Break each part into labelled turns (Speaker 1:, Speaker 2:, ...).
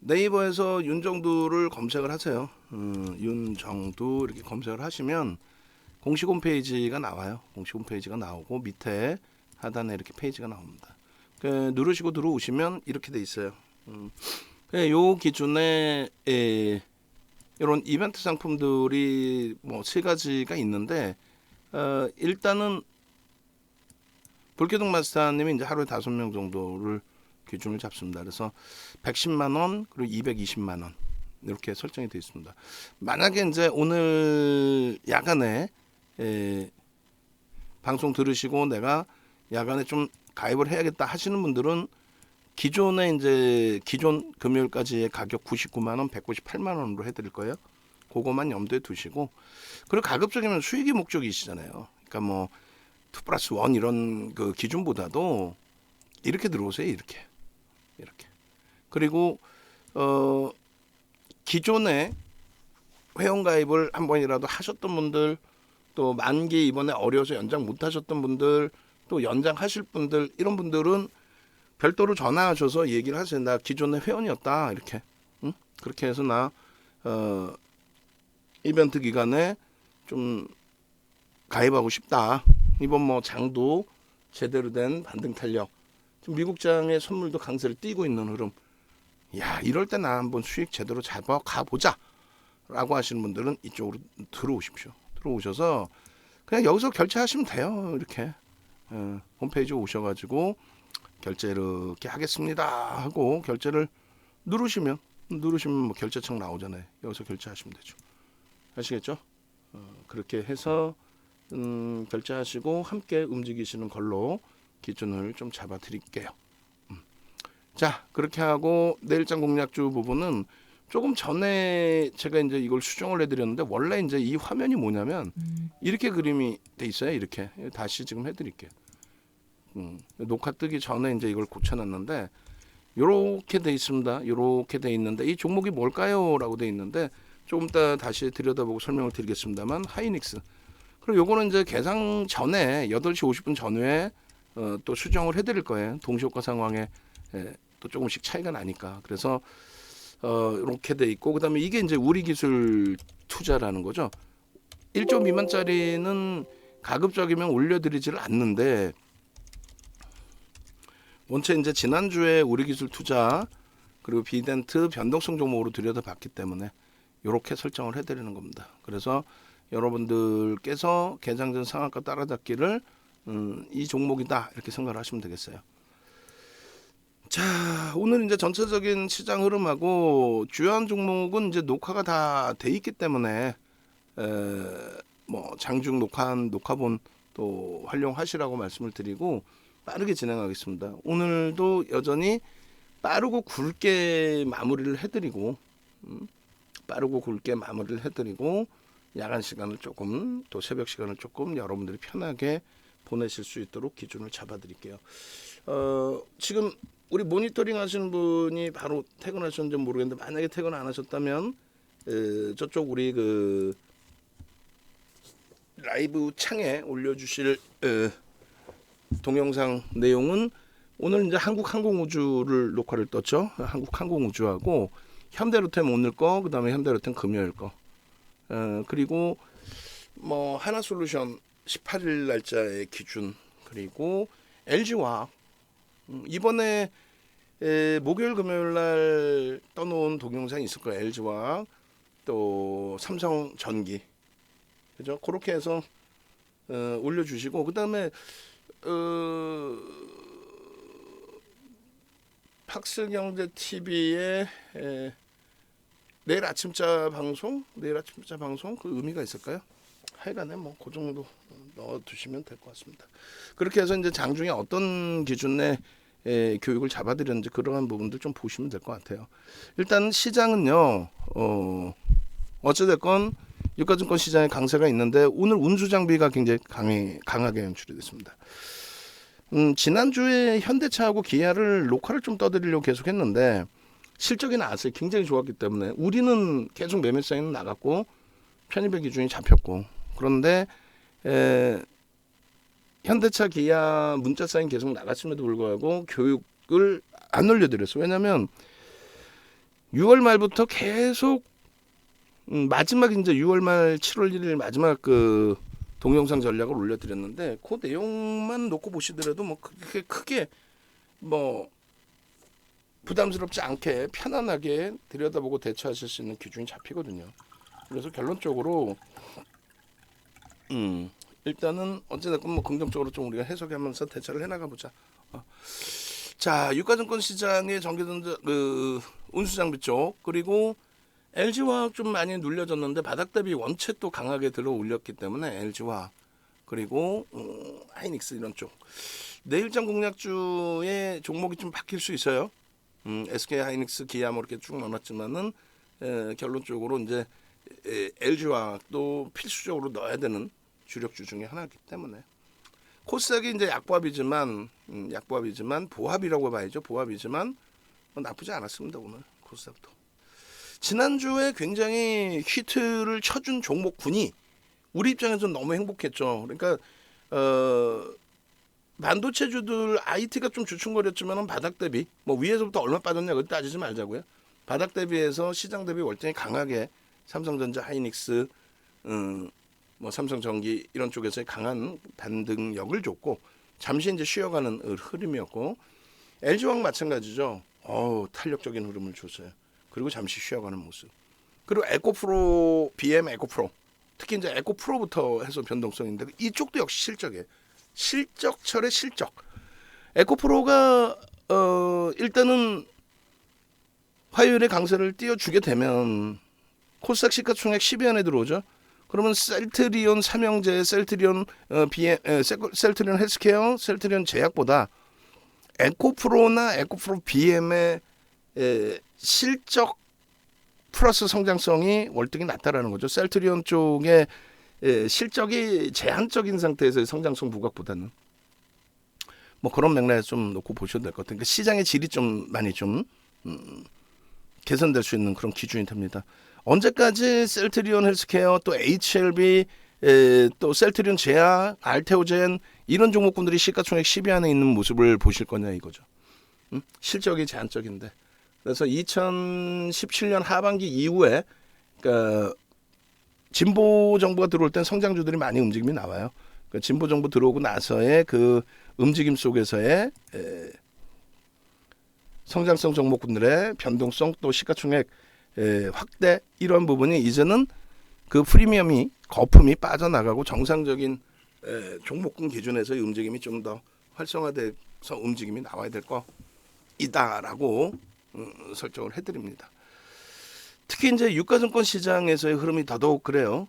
Speaker 1: 네이버에서 윤정두를 검색을 하세요. 윤정두 이렇게 검색을 하시면 공식 홈페이지가 나와요. 공식 홈페이지가 나오고 밑에 하단에 이렇게 페이지가 나옵니다. 누르시고 들어오시면 이렇게 돼 있어요. 요 기준에 이런 이벤트 상품들이 뭐 세 가지가 있는데 일단은 볼케동 마스터님이 이제 하루에 5명 정도를 기준을 잡습니다. 그래서 110만 원 그리고 220만 원 이렇게 설정이 되어 있습니다. 만약에 이제 오늘 야간에 방송 들으시고 내가 야간에 좀 가입을 해야겠다 하시는 분들은 기존에 이제 기존 금요일까지의 가격 99만 원, 198만 원으로 해드릴 거예요. 그거만 염두에 두시고 그리고 가급적이면 수익이 목적이시잖아요. 그러니까 뭐 2+1 이런 그 기준보다도 이렇게 들어오세요. 이렇게 그리고 기존에 회원가입을 한 번이라도 하셨던 분들 또 만기 이번에 어려워서 연장 못 하셨던 분들 또 연장하실 분들 이런 분들은 별도로 전화하셔서 얘기를 하세요. 나 기존에 회원이었다 이렇게 그렇게 해서 나 이벤트 기간에 좀 가입하고 싶다. 이번 뭐 장도 제대로 된 반등 탄력 지금 미국장의 선물도 강세를 띄고 있는 흐름. 야 이럴 때 나 한번 수익 제대로 잡아 가보자 라고 하시는 분들은 이쪽으로 들어오십시오. 들어오셔서 그냥 여기서 결제하시면 돼요. 이렇게 홈페이지 오셔가지고 결제 이렇게 하겠습니다 하고 결제를 누르시면 뭐 결제창 나오잖아요. 여기서 결제하시면 되죠. 아시겠죠? 그렇게 해서 결제하시고 함께 움직이시는 걸로 기준을 좀 잡아 드릴게요. 자 그렇게 하고 내일장 공략주 부분은 조금 전에 제가 이제 이걸 수정을 해드렸는데 원래 이제 이 화면이 뭐냐면 이렇게 그림이 돼 있어요. 이렇게 다시 지금 해드릴게요. 녹화 뜨기 전에 이제 이걸 고쳐놨는데 요렇게 돼 있습니다. 요렇게 돼 있는데 이 종목이 뭘까요? 라고 돼 있는데 조금 이따 다시 들여다보고 설명을 드리겠습니다만 하이닉스 그리고 요거는 이제 개장 전에 8시 50분 전후에 또 수정을 해드릴 거예요. 동시효과 상황에 또 조금씩 차이가 나니까 그래서 이렇게 돼 있고 그다음에 이게 이제 우리 기술 투자라는 거죠. 1조 미만짜리는 가급적이면 올려드리지를 않는데 원체 이제 지난주에 우리 기술 투자 그리고 비덴트 변동성 종목으로 들여다봤기 때문에 이렇게 설정을 해드리는 겁니다. 그래서 여러분들께서 개장 전 상한가 따라잡기를 이 종목이다 이렇게 생각을 하시면 되겠어요. 자 오늘 이제 전체적인 시장 흐름하고 주요한 종목은 이제 녹화가 다 돼 있기 때문에 뭐 장중 녹화한 녹화본 또 활용하시라고 말씀을 드리고 빠르게 진행하겠습니다. 오늘도 여전히 빠르고 굵게 마무리를 해드리고 야간 시간을 조금 또 새벽 시간을 조금 여러분들이 편하게 보내실 수 있도록 기준을 잡아드릴게요. 지금 우리 모니터링 하시는 분이 바로 퇴근하셨는지 모르겠는데 만약에 퇴근 안 하셨다면 저쪽 우리 그 라이브 창에 올려주실 동영상 내용은 오늘 이제 한국항공우주를 녹화를 떴죠. 한국항공우주하고 현대로템 오늘 거, 그 다음에 현대로템 금요일 거, 그리고 뭐 하나솔루션 18일 날짜의 기준, 그리고 LG화학 이번에 목요일 금요일 날 떠놓은 동영상이 있을 거예요. LG화학 또 삼성전기 그죠? 그렇게 해서 올려주시고 그 다음에 팍스경제 TV의 내일 아침자 방송 그 의미가 있을까요? 하여간에 뭐 그 정도 넣어두시면 될 것 같습니다. 그렇게 해서 이제 장중에 어떤 기준에 교육을 잡아드렸는지 그러한 부분들 좀 보시면 될 것 같아요. 일단 시장은요, 어찌됐건 유가증권 시장에 강세가 있는데 오늘 운수장비가 굉장히 강하게 연출이 됐습니다. 지난주에 현대차하고 기아를 녹화를 좀 떠드리려고 계속 했는데 실적이 나왔어요. 굉장히 좋았기 때문에 우리는 계속 매매 사인은 나갔고 편입의 기준이 잡혔고 그런데 현대차 기아 문자 사인 계속 나갔음에도 불구하고 교육을 안 올려드렸어요. 왜냐하면 6월 말부터 계속 마지막 이제 6월 말 7월 1일 마지막 그 동영상 전략을 올려드렸는데 그 내용만 놓고 보시더라도 뭐 그렇게 크게 뭐 부담스럽지 않게 편안하게 들여다보고 대처하실 수 있는 기준이 잡히거든요. 그래서 결론적으로 일단은 어찌됐건 뭐 긍정적으로 좀 우리가 해석하면서 대처를 해나가 보자. 자, 유가증권 시장의 전기전자 그 운수장비 쪽 그리고 LG화학 좀 많이 눌려졌는데 바닥 대비 원체 또 강하게 들어 올렸기 때문에 LG화학 그리고 하이닉스 이런 쪽 내일장 공략주의 종목이 좀 바뀔 수 있어요. SK 하이닉스 기아 뭐 이렇게 쭉 나눴지만은 결론적으로 이제 LG화학도 필수적으로 넣어야 되는 주력주 중에 하나이기 때문에 코스닥이 이제 약보합이지만 보합이라고 봐야죠. 보합이지만 뭐 나쁘지 않았습니다. 오늘 코스닥도 지난주에 굉장히 히트를 쳐준 종목군이 우리 입장에서는 너무 행복했죠. 그러니까 반도체주들 IT가 좀 주춤거렸지만 바닥 대비 뭐 위에서부터 얼마 빠졌냐 그걸 따지지 말자고요. 바닥 대비해서 시장 대비 월등히 강하게 삼성전자, 하이닉스, 뭐 삼성전기 이런 쪽에서의 강한 반등력을 줬고 잠시 이제 쉬어가는 흐름이었고 LG화학 마찬가지죠. 탄력적인 흐름을 줬어요. 그리고 잠시 쉬어가는 모습. 그리고 에코프로, BM 에코프로 특히 이제 에코프로부터 해서 변동성인데 이쪽도 역시 실적이에요. 실적철의 실적. 에코프로가 일단은 화요일에 강세를 띄워주게 되면 코스닥 시가총액 10위 안에 들어오죠. 그러면 셀트리온 삼형제, 셀트리온 셀트리온 헬스케어, 셀트리온 제약보다 에코프로나 에코프로 BM의 실적 플러스 성장성이 월등히 낮다라는 거죠. 셀트리온 쪽의 실적이 제한적인 상태에서의 성장성 부각보다는 뭐 그런 맥락에 좀 놓고 보셔도 될 것 같아요. 그러니까 시장의 질이 좀 많이 좀 개선될 수 있는 그런 기준이 됩니다. 언제까지 셀트리온 헬스케어 또 HLB 또 셀트리온 제약, 알테오젠 이런 종목군들이 시가총액 10위 안에 있는 모습을 보실 거냐 이거죠. 실적이 제한적인데 그래서 2017년 하반기 이후에 그러니까 진보 정부가 들어올 땐 성장주들이 많이 움직임이 나와요. 그러니까 진보 정부 들어오고 나서의 그 움직임 속에서의 성장성 종목군들의 변동성 또 시가총액 확대 이런 부분이 이제는 그 프리미엄이 거품이 빠져나가고 정상적인 종목군 기준에서의 움직임이 좀 더 활성화돼서 움직임이 나와야 될 거이다라고 설정을 해드립니다. 특히 이제 유가증권 시장에서의 흐름이 더더욱 그래요.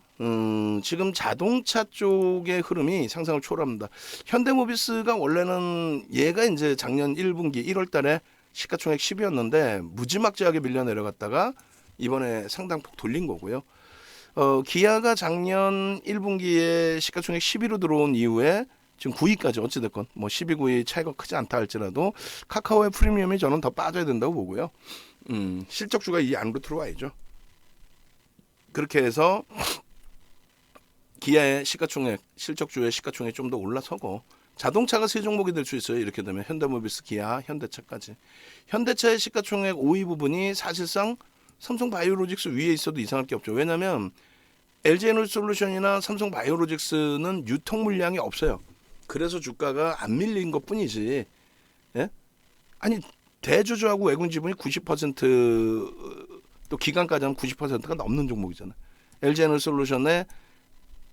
Speaker 1: 지금 자동차 쪽의 흐름이 상상을 초월합니다. 현대모비스가 원래는 얘가 이제 작년 1분기 1월달에 시가총액 10위였는데 무지막지하게 밀려 내려갔다가 이번에 상당폭 돌린 거고요. 기아가 작년 1분기에 시가총액 10위로 들어온 이후에 지금 9위까지 어찌됐건 뭐 12, 9위 차이가 크지 않다 할지라도 카카오의 프리미엄이 저는 더 빠져야 된다고 보고요. 실적주가 이 안으로 들어와야죠. 그렇게 해서 기아의 시가총액, 실적주의 시가총액이 좀 더 올라서고 자동차가 세 종목이 될 수 있어요. 이렇게 되면 현대모비스, 기아, 현대차까지. 현대차의 시가총액 5위 부분이 사실상 삼성바이오로직스 위에 있어도 이상할 게 없죠. 왜냐하면 LG에너지솔루션이나 삼성바이오로직스는 유통 물량이 없어요. 그래서 주가가 안 밀린 것뿐이지. 예? 아니 대주주하고 외국 지분이 90%또 기간까지 하면 90%가 넘는 종목이잖아요. LG에너지솔루션의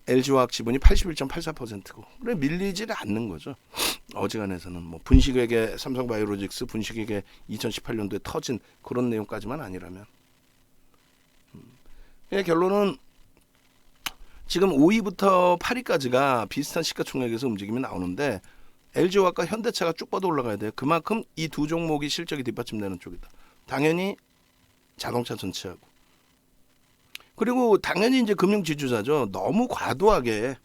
Speaker 1: LG화학 지분이 81.84%고 그래 밀리지 않는 거죠. 어지간해서는 뭐 분식회계 삼성바이오로직스 분식회계 2018년도에 터진 그런 내용까지만 아니라면 결론은 지금 5위부터 8위까지가 비슷한 시가총액에서 움직임이 나오는데 LG화학과 현대차가 쭉 뻗어 올라가야 돼요. 그만큼 이 두 종목이 실적이 뒷받침되는 쪽이다. 당연히 자동차 전체하고 그리고 당연히 이제 금융지주사죠. 너무 과도하게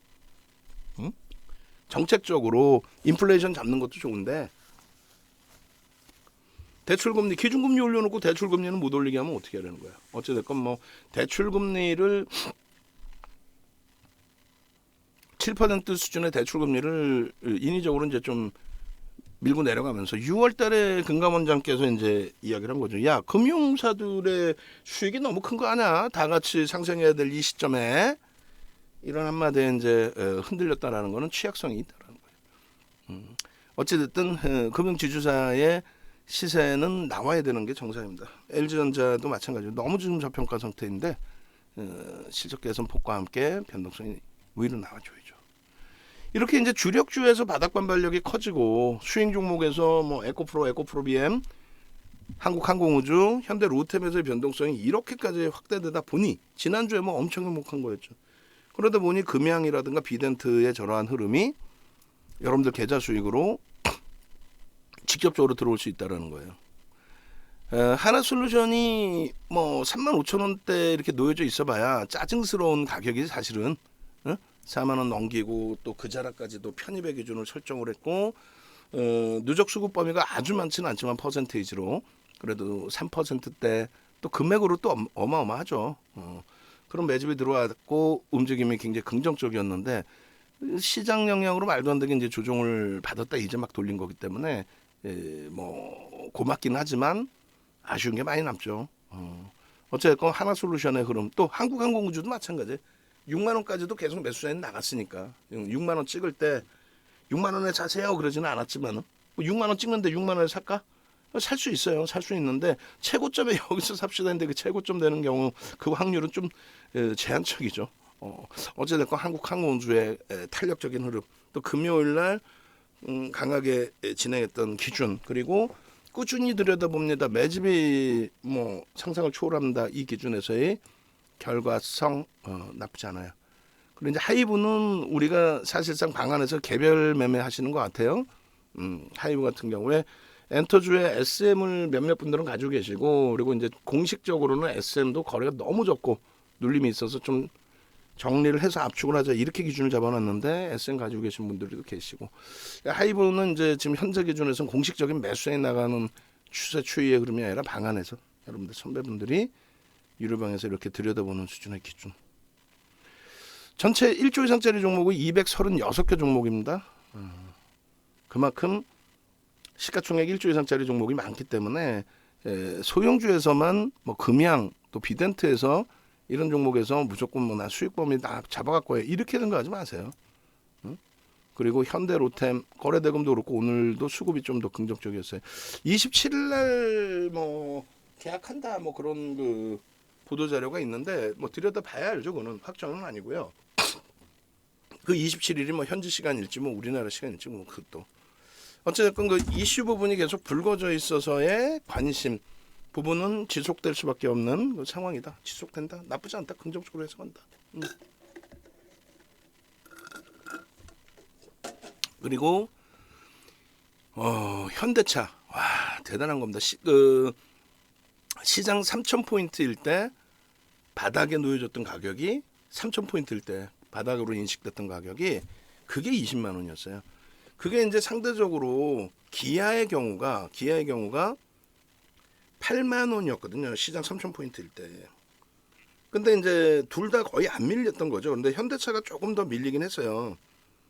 Speaker 1: 정책적으로 인플레이션 잡는 것도 좋은데 대출금리 기준금리 올려놓고 대출금리는 못 올리게 하면 어떻게 하려는 거야. 어찌됐건 뭐 대출금리를 7% 수준의 대출금리를 인위적으로 이제 좀 밀고 내려가면서 6월달에 금감원장께서 이제 이야기를 한 거죠. 야, 금융사들의 수익이 너무 큰 거 아니야? 다 같이 상승해야 될 이 시점에 이런 한마디에 이제 흔들렸다라는 거는 취약성이 있다라는 거예요. 어찌됐든 금융지주사의 시세는 나와야 되는 게 정상입니다. LG전자도 마찬가지로 너무 지금 저평가 상태인데 실적 개선 폭과 함께 변동성이 위로 나와줘야죠. 이렇게 이제 주력주에서 바닥 반발력이 커지고 수익 종목에서 뭐 에코프로 BM, 한국항공우주, 현대로템에서의 변동성이 이렇게까지 확대되다 보니 지난주에 뭐 엄청 행복한 거였죠. 그러다 보니 금양이라든가 비덴트의 저러한 흐름이 여러분들 계좌 수익으로 직접적으로 들어올 수 있다는 거예요. 하나솔루션이 뭐 35,000원대 이렇게 놓여져 있어봐야 짜증스러운 가격이 사실은 4만 원 넘기고 또 그 자락까지도 편입의 기준을 설정을 했고 누적 수급 범위가 아주 많지는 않지만 퍼센테이지로 그래도 3%대 또 금액으로 또 어마어마하죠. 그런 매집이 들어왔고 움직임이 굉장히 긍정적이었는데 시장 영향으로 말도 안 되게 이제 조정을 받았다 이제 막 돌린 거기 때문에 뭐 고맙긴 하지만 아쉬운 게 많이 남죠. 어쨌건 하나솔루션의 흐름 또 한국항공우주도 마찬가지. 6만 원까지도 계속 매수자인 나갔으니까 6만 원 찍을 때 6만 원에 사세요 그러지는 않았지만 6만 원 찍는데 6만 원에 살까? 살 수 있어요. 살 수 있는데 최고점에 여기서 삽시다 했는데 그 최고점 되는 경우 그 확률은 좀 제한적이죠. 어쨌든 한국항공우주의 탄력적인 흐름 또 금요일 날 강하게 진행했던 기준 그리고 꾸준히 들여다봅니다. 매집이 뭐 상상을 초월합니다. 이 기준에서의 결과성 나쁘지 않아요. 그리고 이제 하이브는 우리가 사실상 방안에서 개별 매매하시는 것 같아요. 하이브 같은 경우에 엔터주의 SM을 몇몇 분들은 가지고 계시고 그리고 이제 공식적으로는 SM도 거래가 너무 적고 눌림이 있어서 좀 정리를 해서 압축을 하자 이렇게 기준을 잡아놨는데 SM 가지고 계신 분들도 계시고 하이브는 이제 지금 현재 기준에서는 공식적인 매수에 나가는 추세의 흐름이 아니라 방안에서 여러분들 선배분들이 유료방에서 이렇게 들여다보는 수준의 기준. 전체 1조 이상짜리 종목이 236개 종목입니다. 그만큼 시가총액 1조 이상짜리 종목이 많기 때문에 소형주에서만 뭐 금양 또 비덴트에서 이런 종목에서 무조건 뭐 나 수익 범위 다 잡아갖고 해 이렇게 생각하지 마세요. 그리고 현대로템 거래대금도 그렇고 오늘도 수급이 좀 더 긍정적이었어요. 27일 날 뭐 계약한다 뭐 그런 그 보도 자료가 있는데 뭐 들여다 봐야 알죠. 그거는 확정은 아니고요. 그 27일이 뭐 현지 시간일지 뭐 우리나라 시간일지 뭐 그것도 어쨌든 그 이슈 부분이 계속 불거져 있어서의 관심 부분은 지속될 수밖에 없는 그 상황이다. 지속된다. 나쁘지 않다. 긍정적으로 해석한다. 그리고 현대차 와 대단한 겁니다. 시장 3,000포인트일 때 바닥에 놓여졌던 가격이 3,000포인트일 때 바닥으로 인식됐던 가격이 그게 20만 원이었어요. 그게 이제 상대적으로 기아의 경우가 8만 원이었거든요. 시장 3,000포인트일 때. 근데 이제 둘 다 거의 안 밀렸던 거죠. 근데 현대차가 조금 더 밀리긴 했어요.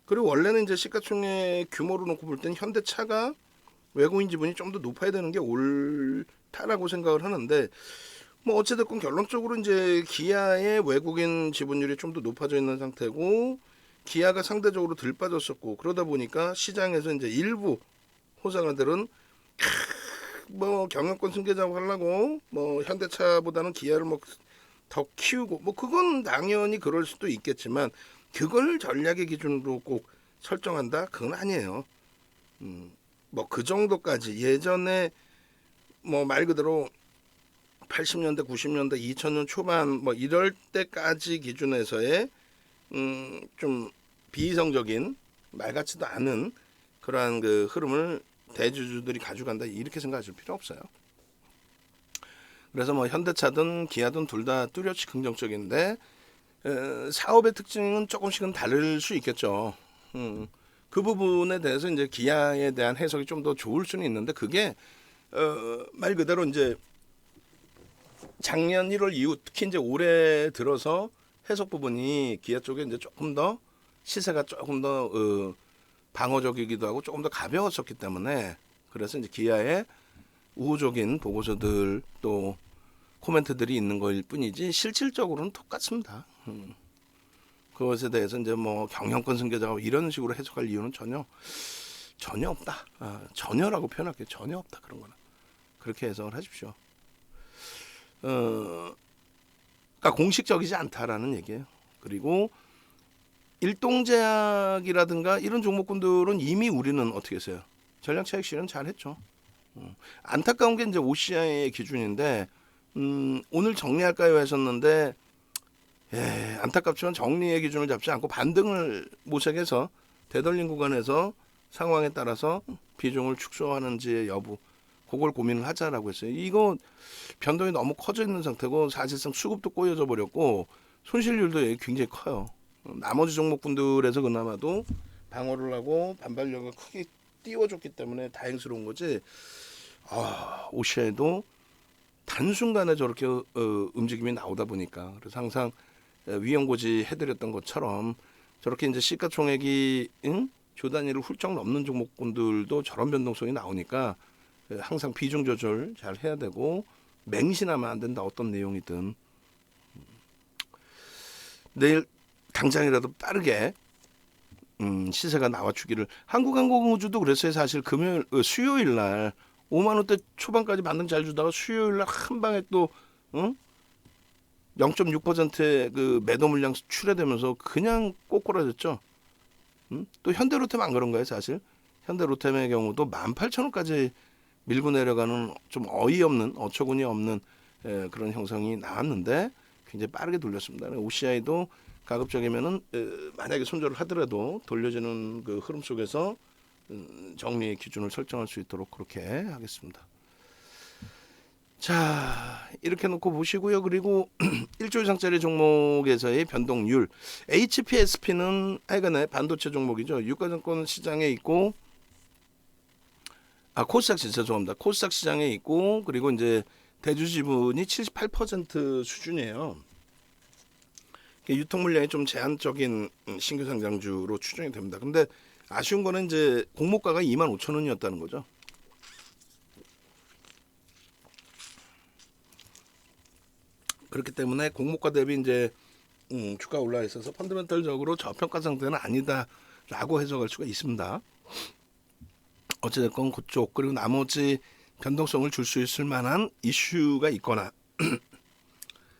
Speaker 1: 그리고 원래는 이제 시가총액 규모로 놓고 볼 땐 현대차가 외국인 지분이 좀 더 높아야 되는 게 옳다라고 생각을 하는데 뭐 어찌됐건 결론적으로 이제 기아의 외국인 지분율이 좀 더 높아져 있는 상태고 기아가 상대적으로 덜 빠졌었고 그러다 보니까 시장에서 이제 일부 호사가들은 뭐 경영권 승계자고 하려고 뭐 현대차보다는 기아를 뭐 더 키우고 뭐 그건 당연히 그럴 수도 있겠지만 그걸 전략의 기준으로 꼭 설정한다 그건 아니에요. 뭐 그 정도까지 예전에 뭐 말 그대로 80년대, 90년대, 2000년 초반 뭐 이럴 때까지 기준에서의 좀 비이성적인 말 같지도 않은 그러한 그 흐름을 대주주들이 가져간다 이렇게 생각하실 필요 없어요. 그래서 뭐 현대차든 기아든 둘 다 뚜렷이 긍정적인데 사업의 특징은 조금씩은 다를 수 있겠죠. 그 부분에 대해서 이제 기아에 대한 해석이 좀 더 좋을 수는 있는데 그게 말 그대로 이제 작년 1월 이후 특히 이제 올해 들어서 해석 부분이 기아 쪽에 이제 조금 더 시세가 조금 더 방어적이기도 하고 조금 더 가벼웠었기 때문에 그래서 이제 기아의 우호적인 보고서들 또 코멘트들이 있는 거일 뿐이지 실질적으로는 똑같습니다. 그것에 대해서 이제 뭐 경영권 승계자가 이런 식으로 해석할 이유는 전혀 없다. 전혀라고 표현할게요. 전혀 없다. 그런 거는 그렇게 해석을 하십시오. 그러니까 공식적이지 않다라는 얘기예요. 그리고 일동제약이라든가 이런 종목군들은 이미 우리는 어떻게 했어요? 전략 차익 실현 잘했죠. 안타까운 게 이제 OCI의 기준인데 오늘 정리할까요 하셨는데 안타깝지만 정리의 기준을 잡지 않고 반등을 모색해서 되돌린 구간에서 상황에 따라서 비중을 축소하는지의 여부 그걸 고민을 하자라고 했어요. 이거 변동이 너무 커져 있는 상태고 사실상 수급도 꼬여져 버렸고 손실률도 굉장히 커요. 나머지 종목군들에서 그나마도 방어를 하고 반발력을 크게 띄워줬기 때문에 다행스러운 거지. OCI도 단순간에 저렇게 움직임이 나오다 보니까 그래서 항상 위험고지 해드렸던 것처럼 저렇게 이제 시가총액이 조 단위를 훌쩍 넘는 종목군들도 저런 변동성이 나오니까 항상 비중 조절 잘 해야 되고 맹신하면 안 된다. 어떤 내용이든 내일 당장이라도 빠르게 시세가 나와주기를. 한국항공우주도 그랬어요. 사실 수요일 날 5만 원대 초반까지 반등 잘 주다가 수요일 날 한 방에 또 0.6%의 그 매도 물량 출회되면서 그냥 꼬꾸라졌죠. 또 현대로템 안 그런가요, 사실? 현대로템의 경우도 18,000원까지 밀고 내려가는 좀 어이없는 어처구니 없는 그런 형성이 나왔는데 굉장히 빠르게 돌렸습니다. OCI도 가급적이면은 만약에 손절을 하더라도 돌려지는 그 흐름 속에서 정리의 기준을 설정할 수 있도록 그렇게 하겠습니다. 자, 이렇게 놓고 보시고요. 그리고 1조 이상짜리 종목에서의 변동률 HPSP는 하여간에 반도체 종목이죠. 유가증권 시장에 있고 코스닥 진짜 좋아합니다. 코스닥 시장에 있고 그리고 이제 대주 지분이 78% 수준이에요. 유통 물량이 좀 제한적인 신규 상장주로 추정이 됩니다. 근데 아쉬운 거는 이제 공모가가 25,000원이었다는 거죠. 그렇기 때문에 공모가 대비 이제 주가 올라 있어서 펀더멘털적으로 저평가 상태는 아니다라고 해석할 수가 있습니다. 어찌됐건 그쪽 그리고 나머지 변동성을 줄 수 있을 만한 이슈가 있거나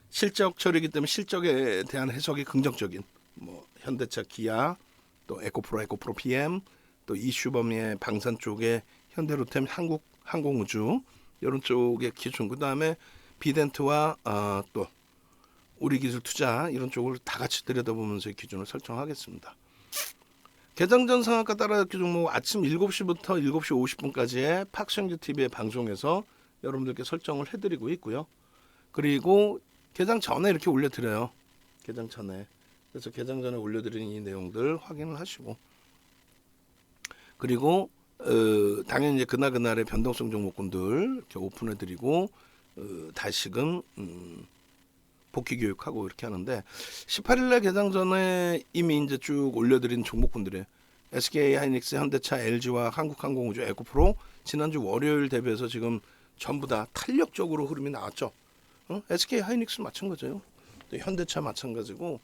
Speaker 1: 실적 처리이기 때문에 실적에 대한 해석이 긍정적인 뭐 현대차, 기아, 또 에코프로 PM, 또 이슈 범위의 방산 쪽에 현대로템, 한국항공우주 이런 쪽의 기준, 그 다음에 비덴트와 또 우리기술투자 이런 쪽을 다 같이 들여다보면서 기준을 설정하겠습니다. 개장전 상한가 따라잡기 종목 아침 7시부터 7시 50분까지의 팍싱규TV의 방송에서 여러분들께 설정을 해드리고 있고요. 그리고 개장 전에 이렇게 올려드려요. 개장 전에. 그래서 개장 전에 올려드리는 이 내용들 확인을 하시고 그리고 당연히 이제 그날의 변동성 종목군들 이렇게 오픈해드리고 다시금 복귀 교육하고 이렇게 하는데 18일날 개장 전에 이미 이제 쭉 올려드린 종목군들의 SK 하이닉스, 현대차, LG와 한국항공우주, 에코프로 지난주 월요일 대비해서 지금 전부 다 탄력적으로 흐름이 나왔죠. SK 하이닉스 마찬가지예요. 또 현대차 마찬가지고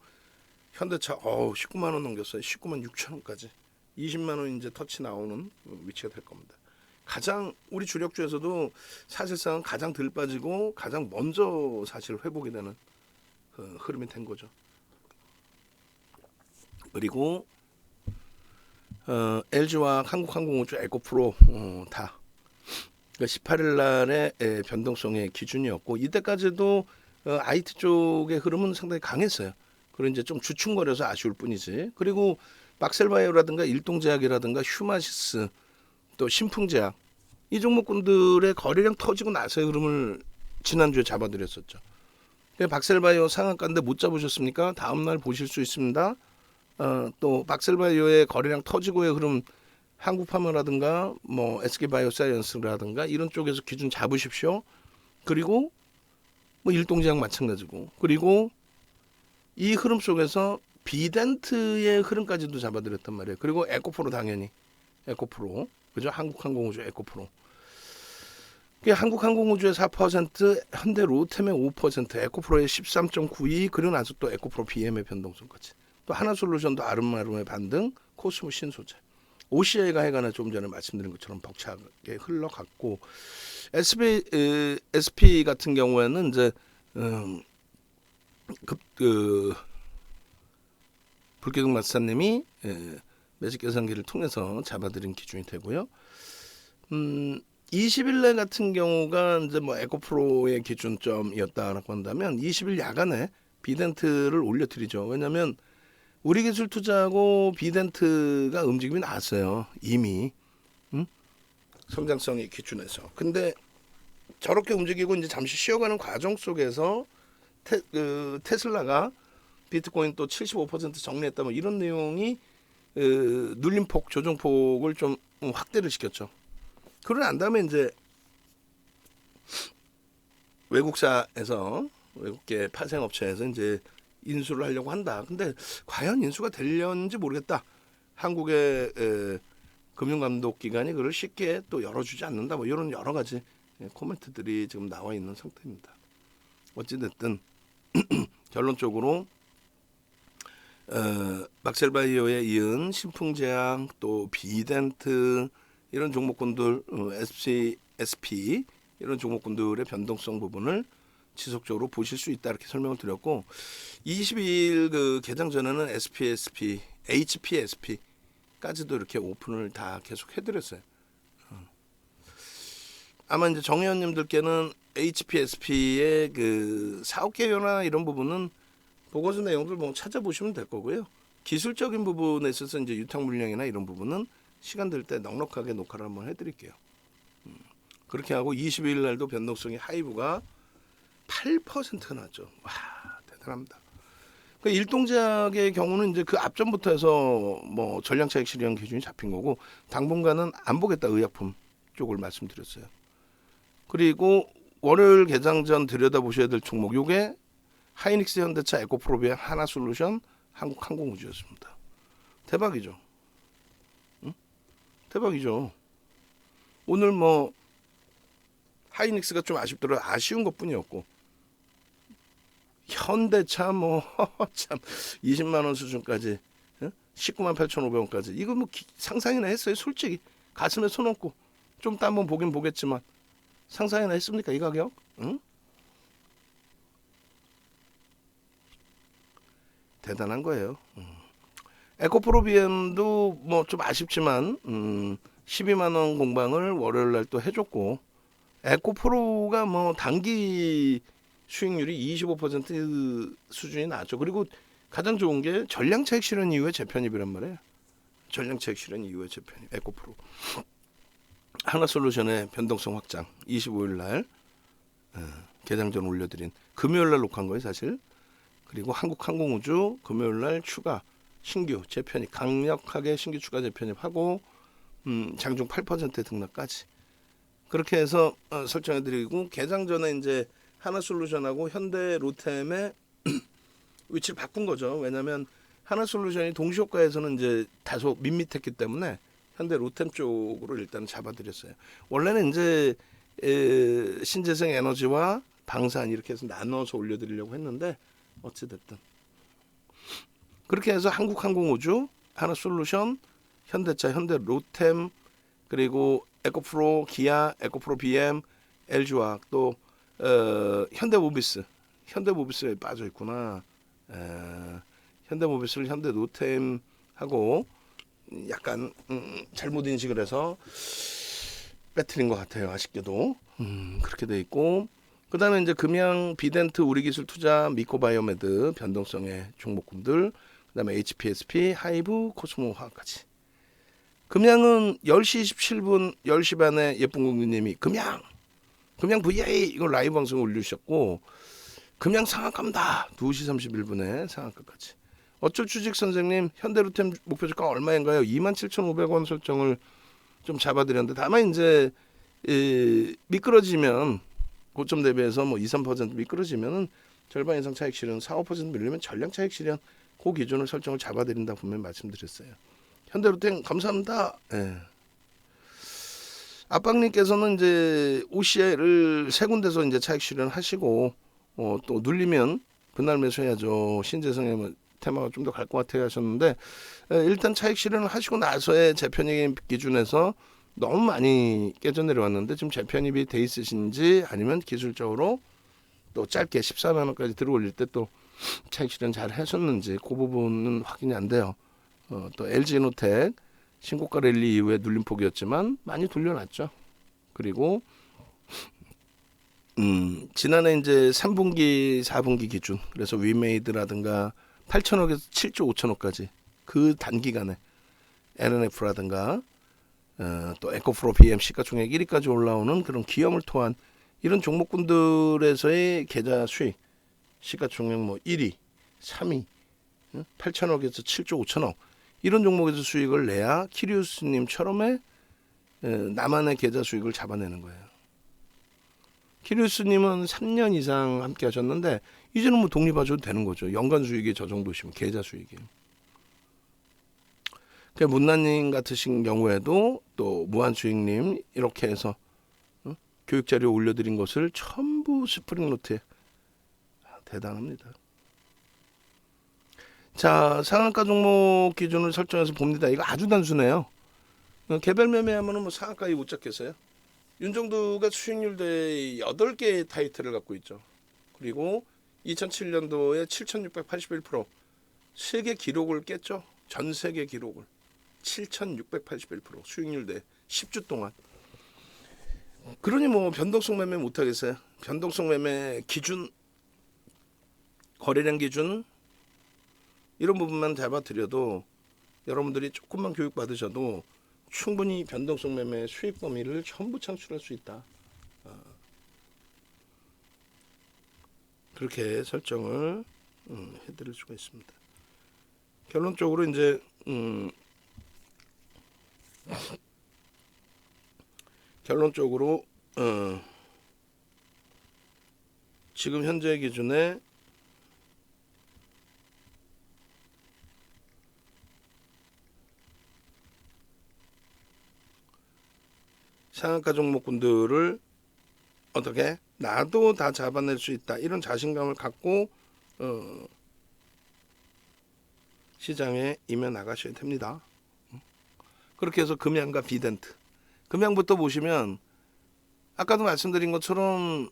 Speaker 1: 현대차 19만 원 넘겼어요. 19만 6천 원까지 20만 원 이제 터치 나오는 위치가 될 겁니다. 가장 우리 주력주에서도 사실상 가장 덜 빠지고 가장 먼저 사실 회복이 되는 흐름이 된 거죠. 그리고 LG와 한국항공우주, 에코프로 다 18일 날의 변동성의 기준이었고 이때까지도 IT 쪽의 흐름은 상당히 강했어요. 그리고 이제 좀 주춤거려서 아쉬울 뿐이지. 그리고 막셀바이오라든가 일동제약이라든가 휴마시스 또 신풍제약 이 종목군들의 거래량 터지고 나서의 흐름을 지난주에 잡아드렸었죠. 박셀바이오 상한가인데 못 잡으셨습니까? 다음날 보실 수 있습니다. 또 박셀바이오의 거래량 터지고의 흐름 한국파머라든가 뭐 SK바이오사이언스라든가 이런 쪽에서 기준 잡으십시오. 그리고 뭐 일동제약 마찬가지고 그리고 이 흐름 속에서 비덴트의 흐름까지도 잡아드렸단 말이에요. 그리고 에코프로 당연히 에코프로 그죠? 한국항공우주 에코프로. 한국항공우주의 4%, 현대로템의 5%, 에코프로의 13.92, 그리고 나서 또 에코프로 BM의 변동성까지. 또 하나솔루션도 아름아름의 반등, 코스모 신소재. OCI가 해가나 조금 전에 말씀드린 것처럼 벅차게 흘러갔고, SP 같은 경우에는 이제 불기둥 마스터님이 매직 계산기를 통해서 잡아들인 기준이 되고요. 20일날 같은 경우가 이제 뭐 에코프로의 기준점이었다라고 한다면 20일 야간에 비덴트를 올려드리죠. 왜냐하면 우리기술투자하고 비덴트가 움직임이 나왔어요. 이미 성장성의 기준에서. 근데 저렇게 움직이고 이제 잠시 쉬어가는 과정 속에서 테슬라가 비트코인 또 75% 정리했다 뭐 이런 내용이 눌림폭 조정폭을 좀 확대를 시켰죠. 그러고 난 다음에 이제 외국사에서 외국계 파생업체에서 이제 인수를 하려고 한다. 근데 과연 인수가 되려는지 모르겠다. 한국의 금융감독기관이 그걸 쉽게 또 열어주지 않는다. 뭐 이런 여러 가지 코멘트들이 지금 나와 있는 상태입니다. 어찌됐든 결론적으로 막셀바이오에 이은 신풍제약 또 비덴트 이런 종목군들 SP 이런 종목군들의 변동성 부분을 지속적으로 보실 수 있다 이렇게 설명을 드렸고 22일 그 개장 전에는 SPSP, HPSP까지도 이렇게 오픈을 다 계속 해드렸어요. 아마 이제 정의원님들께는 HPSP의 그 사업 개요나 이런 부분은 보고서 내용들 뭐 찾아보시면 될 거고요. 기술적인 부분에 있어서 이제 유통 물량이나 이런 부분은 시간 될 때 넉넉하게 녹화를 한번 해드릴게요. 그렇게 하고 22일 날도 변동성이 하이브가 8%가 났죠. 와 대단합니다. 그 일동제약의 경우는 이제 그 앞전부터 해서 뭐 전량차익 실현 기준이 잡힌 거고 당분간은 안 보겠다 의약품 쪽을 말씀드렸어요. 그리고 월요일 개장 전 들여다보셔야 될 종목 요게 하이닉스 현대차 에코프로비아 하나솔루션 한국항공우주였습니다. 대박이죠. 응? 대박이죠. 오늘 뭐 하이닉스가 좀 아쉬운 것뿐이었고 현대차 뭐 참 20만 원 수준까지 19만 8,500원까지 이거 뭐 상상이나 했어요. 솔직히 가슴에 손 얹고 좀 이따 한번 보긴 보겠지만 상상이나 했습니까 이 가격? 응? 대단한 거예요. 에코프로 BM도 뭐 좀 아쉽지만 12만 원 공방을 월요일 날 또 해줬고 에코프로가 뭐 단기 수익률이 25% 수준이 나왔죠. 그리고 가장 좋은 게 전량차익 실현 이후에 재편입이란 말이에요. 전량차익 실현 이후에 재편입. 에코프로 하나솔루션의 변동성 확장 25일 날 개장 전 올려드린 금요일 날 녹화한 거예요 사실. 그리고 한국항공우주 금요일 날 추가 신규 재편입 강력하게 신규 추가 재편입하고 장중 8% 등락까지 그렇게 해서 설정해드리고 개장 전에 이제 하나솔루션하고 현대로템의 위치를 바꾼 거죠. 왜냐하면 하나솔루션이 동시효과에서는 이제 다소 밋밋했기 때문에 현대로템 쪽으로 일단 잡아드렸어요. 원래는 이제 신재생 에너지와 방산 이렇게 해서 나눠서 올려드리려고 했는데 어찌됐든 그렇게 해서 한국항공우주, 하나솔루션, 현대차, 현대로템 그리고 에코프로, 기아, 에코프로 BM, LG화학 또 현대모비스에 빠져 있구나. 현대모비스를 현대노템하고 약간 잘못 인식을 해서 빼뜨린 것 같아요. 아쉽게도 그렇게 돼 있고 그 다음에 이제 금양, 비덴트, 우리기술투자, 미코바이오메드 변동성의 종목군들 그 다음에 HPSP, 하이브, 코스모화학까지 금양은 10시 27분 10시 반에 예쁜 공주님이 금양 VA 이거 라이브 방송 올리셨고 금양 상한가입니다. 2시 31분에 상한가까지. 어쩔 주직 선생님 현대로템 목표주가 얼마인가요? 27,500원 설정을 좀 잡아드렸는데 다만 이제 미끄러지면 고점 대비해서 뭐 2-3% 미끄러지면은 절반 이상 차익 실현 4, 5% 밀리면 전량 차익 실현 그 기준을 설정을 잡아드린다 분명히 말씀드렸어요. 현대로템 감사합니다. 예. 아빵님께서는 이제 OCI를 세 군데서 이제 차익 실현하시고 또 눌리면 그날 매수해야죠. 신재성의 뭐 테마가 좀 더 갈 것 같아요 하셨는데 일단 차익 실현을 하시고 나서의 재편입 기준에서 너무 많이 깨져 내려왔는데 지금 재편입이 돼 있으신지 아니면 기술적으로 또 짧게 14만 원까지 들어올릴 때 또 차익 실현 잘 하셨는지 그 부분은 확인이 안 돼요. 또 LG노텍 신고가 랠리 이후에 눌림폭이었지만 많이 돌려놨죠. 그리고 지난해 이제 3분기, 4분기 기준 그래서 위메이드라든가 8천억에서 7조 5천억까지 그 단기간에 LNF라든가 또 에코프로 BM 시가총액 1위까지 올라오는 그런 기염을 토한 이런 종목군들에서의 계좌 수익 시가총액 뭐 1위, 3위, 8천억에서 7조 5천억 이런 종목에서 수익을 내야 키리우스님처럼의 나만의 계좌 수익을 잡아내는 거예요. 키리우스님은 3년 이상 함께 하셨는데 이제는 뭐 독립하셔도 되는 거죠. 연간 수익이 저 정도시면 계좌 수익이. 문나님 같으신 경우에도 또 무한수익님 이렇게 해서 교육자료 올려드린 것을 전부 스프링노트에 대단합니다. 자, 상한가 종목 기준을 설정해서 봅니다. 이거 아주 단순해요. 개별 매매하면 뭐 상한가 못 잡겠어요. 윤정두가 수익률 대 8개의 타이틀을 갖고 있죠. 그리고 2007년도에 7,681% 세계 기록을 깼죠. 전 세계 기록을 7,681% 수익률 대 10주 동안. 그러니 뭐 변동성 매매 못 하겠어요. 변동성 매매 기준, 거래량 기준 이런 부분만 잡아드려도 여러분들이 조금만 교육 받으셔도 충분히 변동성 매매 수익 범위를 전부 창출할 수 있다. 그렇게 설정을 해드릴 수가 있습니다. 결론적으로 이제 지금 현재 기준에 상한가 종목군들을 어떻게 나도 다 잡아낼 수 있다 이런 자신감을 갖고 시장에 임해 나가셔야 됩니다. 그렇게 해서 금양과 비덴트 금양부터 보시면 아까도 말씀드린 것처럼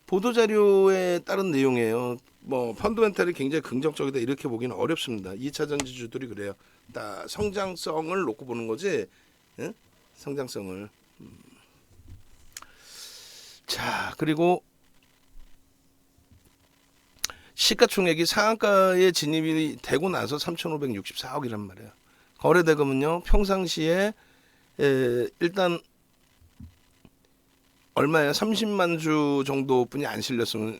Speaker 1: 보도자료에 따른 내용이에요. 뭐 펀드멘탈이 굉장히 긍정적이다 이렇게 보기는 어렵습니다. 2차 전지주들이 그래요. 다 성장성을 놓고 보는 거지. 예? 성장성을. 자, 그리고 시가총액이 상한가에 진입이 되고 나서 3,564억이란 말이에요. 거래대금은요 평상시에 일단 얼마야 30만 주 정도뿐이 안 실렸으면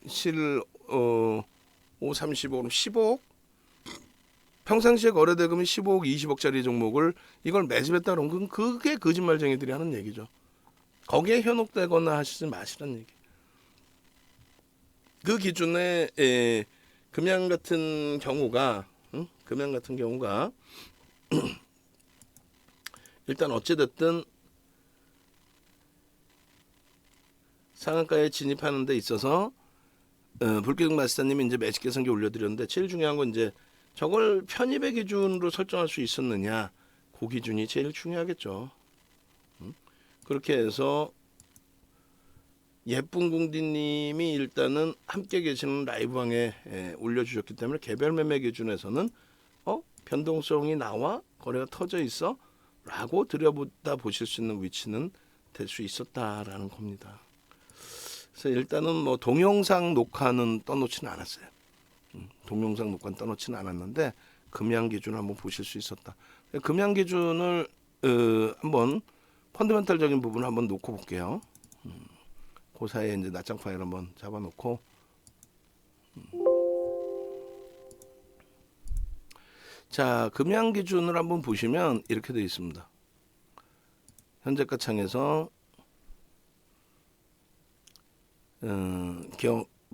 Speaker 1: 5, 35, 15억 평상시에 거래대금이 15억, 20억짜리 종목을 이걸 매집했다 그러면 그게 거짓말쟁이들이 하는 얘기죠. 거기에 현혹되거나 하시지 마시라는 얘기. 그 기준에 금양 같은 경우가 일단 어찌됐든 상한가에 진입하는 데 있어서 불기둥 마스터님이 이제 매직 계산기 올려드렸는데 제일 중요한 건 이제 저걸 편입의 기준으로 설정할 수 있었느냐 그 기준이 제일 중요하겠죠. 그렇게 해서 예쁜 궁디님이 일단은 함께 계시는 라이브방에 올려주셨기 때문에 개별 매매 기준에서는 변동성이 나와 거래가 터져 있어 라고 들여보다 보실 수 있는 위치는 될 수 있었다라는 겁니다. 그래서 일단은 뭐 동영상 녹화는 떠놓지는 않았어요. 동영상 녹화는 떠놓지는 않았는데 금양 기준을 한번 보실 수 있었다. 금양 기준을 한번 펀드멘탈적인 부분을 한번 놓고 볼게요. 그 사이에 이제 낱장 파일 한번 잡아놓고 자 금양 기준을 한번 보시면 이렇게 되어 있습니다. 현재가 창에서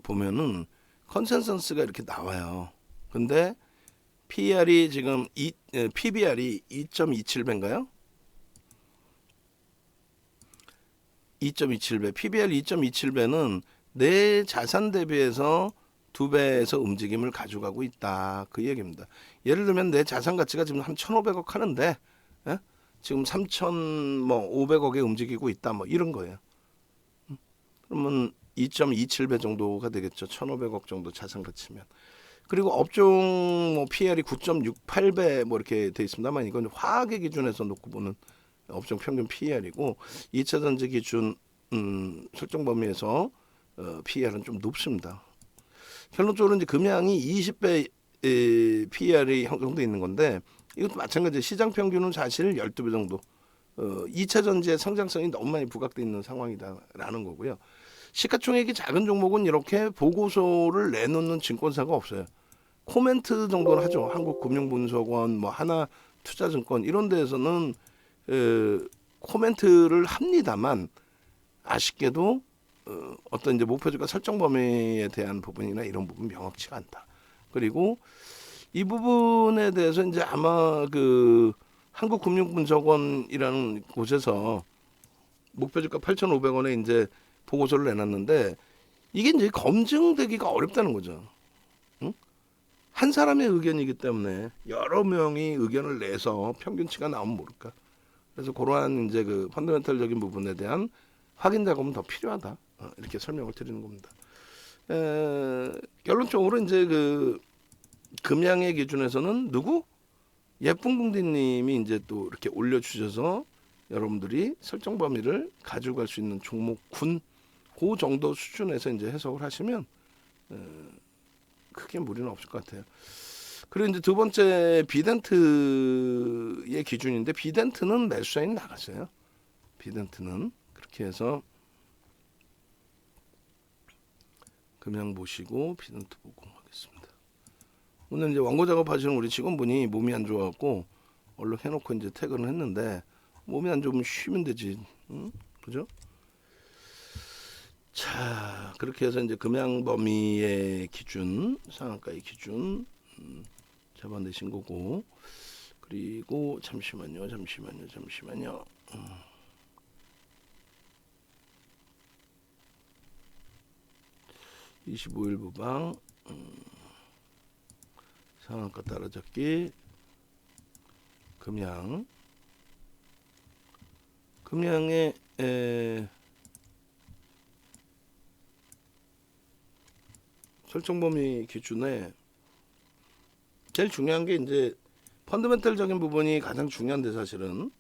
Speaker 1: 보면은 컨센서스가 이렇게 나와요. 근데 PER이 지금 PBR이 2.27배인가요? 2.27배. PBR 2.27배는 내 자산 대비해서 2배에서 움직임을 가져가고 있다. 그 얘기입니다. 예를 들면 내 자산 가치가 지금 한 1,500억 하는데 예? 지금 3,500억에 움직이고 있다. 뭐 이런 거예요. 그러면 2.27배 정도가 되겠죠. 1,500억 정도 자산 가치면. 그리고 업종 뭐 PR이 9.68배 뭐 이렇게 돼 있습니다만 이건 화학의 기준에서 놓고 보는 업종 평균 PER이고 2차 전지 기준 설정 범위에서 PER은 좀 높습니다. 결론적으로 이제 금양이 20배 PER이 형성돼 있는 건데 이것도 마찬가지. 시장 평균은 사실 12배 정도. 2차 전지의 성장성이 너무 많이 부각돼 있는 상황이다라는 거고요. 시가총액이 작은 종목은 이렇게 보고서를 내놓는 증권사가 없어요. 코멘트 정도는 하죠. 한국금융분석원, 뭐 하나투자증권 이런 데에서는 코멘트를 합니다만 아쉽게도 어떤 이제 목표주가 설정 범위에 대한 부분이나 이런 부분 명확치가 않다. 그리고 이 부분에 대해서 이제 아마 그 한국금융분석원이라는 곳에서 목표주가 8,500원에 이제 보고서를 내놨는데 이게 이제 검증되기가 어렵다는 거죠. 응? 한 사람의 의견이기 때문에 여러 명이 의견을 내서 평균치가 나오면 모를까. 그래서 그러한 이제 그 펀더멘털적인 부분에 대한 확인 작업은 더 필요하다. 이렇게 설명을 드리는 겁니다. 결론적으로 이제 그 금양의 기준에서는 누구? 예쁜 궁디님이 이제 또 이렇게 올려주셔서 여러분들이 설정 범위를 가져갈 수 있는 종목군 그 정도 수준에서 이제 해석을 하시면 크게 무리는 없을 것 같아요. 그리고 이제 두 번째 비덴트의 기준인데 비덴트는 매수 사인이 나갔어요. 비덴트는 그렇게 해서 금양 보시고 비덴트 보고 하겠습니다. 오늘 이제 원고 작업하시는 우리 직원분이 몸이 안 좋아갖고 얼른 해놓고 이제 퇴근을 했는데 몸이 안 좋으면 쉬면 되지, 응? 그죠? 자, 그렇게 해서 이제 금양 범위의 기준, 상한가의 기준 잡아내신 거고, 그리고 잠시만요. 25일 부방 상한가 따라잡기 금양의 설정 범위 기준에 제일 중요한 게 이제 펀더멘털적인 부분이 가장 중요한데 사실은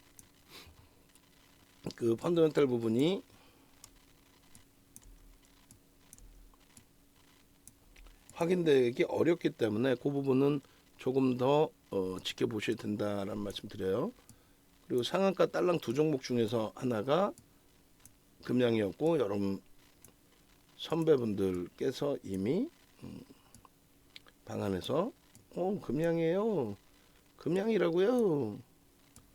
Speaker 1: 그 펀더멘털 부분이 확인되기 어렵기 때문에 그 부분은 조금 더 지켜보셔야 된다라는 말씀 드려요. 그리고 상한가 딸랑 두 종목 중에서 하나가 금양이었고 여러분 선배분들께서 이미 방안에서 금양이에요. 금양이라고요.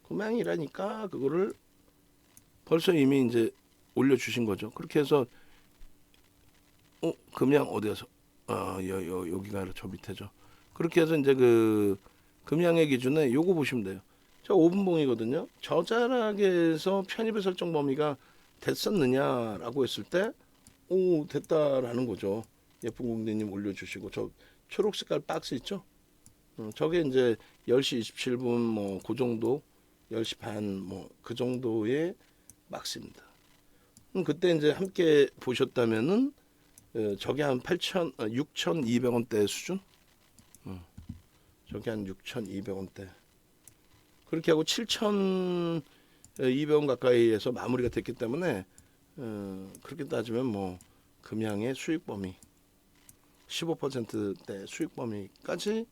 Speaker 1: 금양이라니까 그거를 벌써 이미 이제 올려주신 거죠. 그렇게 해서 금양 어디에서 여기가 저 밑에죠. 그렇게 해서 이제 그 금양의 기준에 요거 보시면 돼요. 저 5분봉이거든요. 저 자락에서 편입의 설정 범위가 됐었느냐라고 했을 때 됐다라는 거죠. 예쁜 공대님 올려주시고 저 초록 색깔 박스 있죠? 저게 이제 10시 27분 뭐 그 정도 10시 반 뭐 그 정도의 박스입니다. 그때 이제 함께 보셨다면은 저게 한 6,200원대 수준? 저게 한 6,200원대. 그렇게 하고 7,200원 가까이에서 마무리가 됐기 때문에 그렇게 따지면 뭐 금양의 수익 범위 15%대 수익 범위까지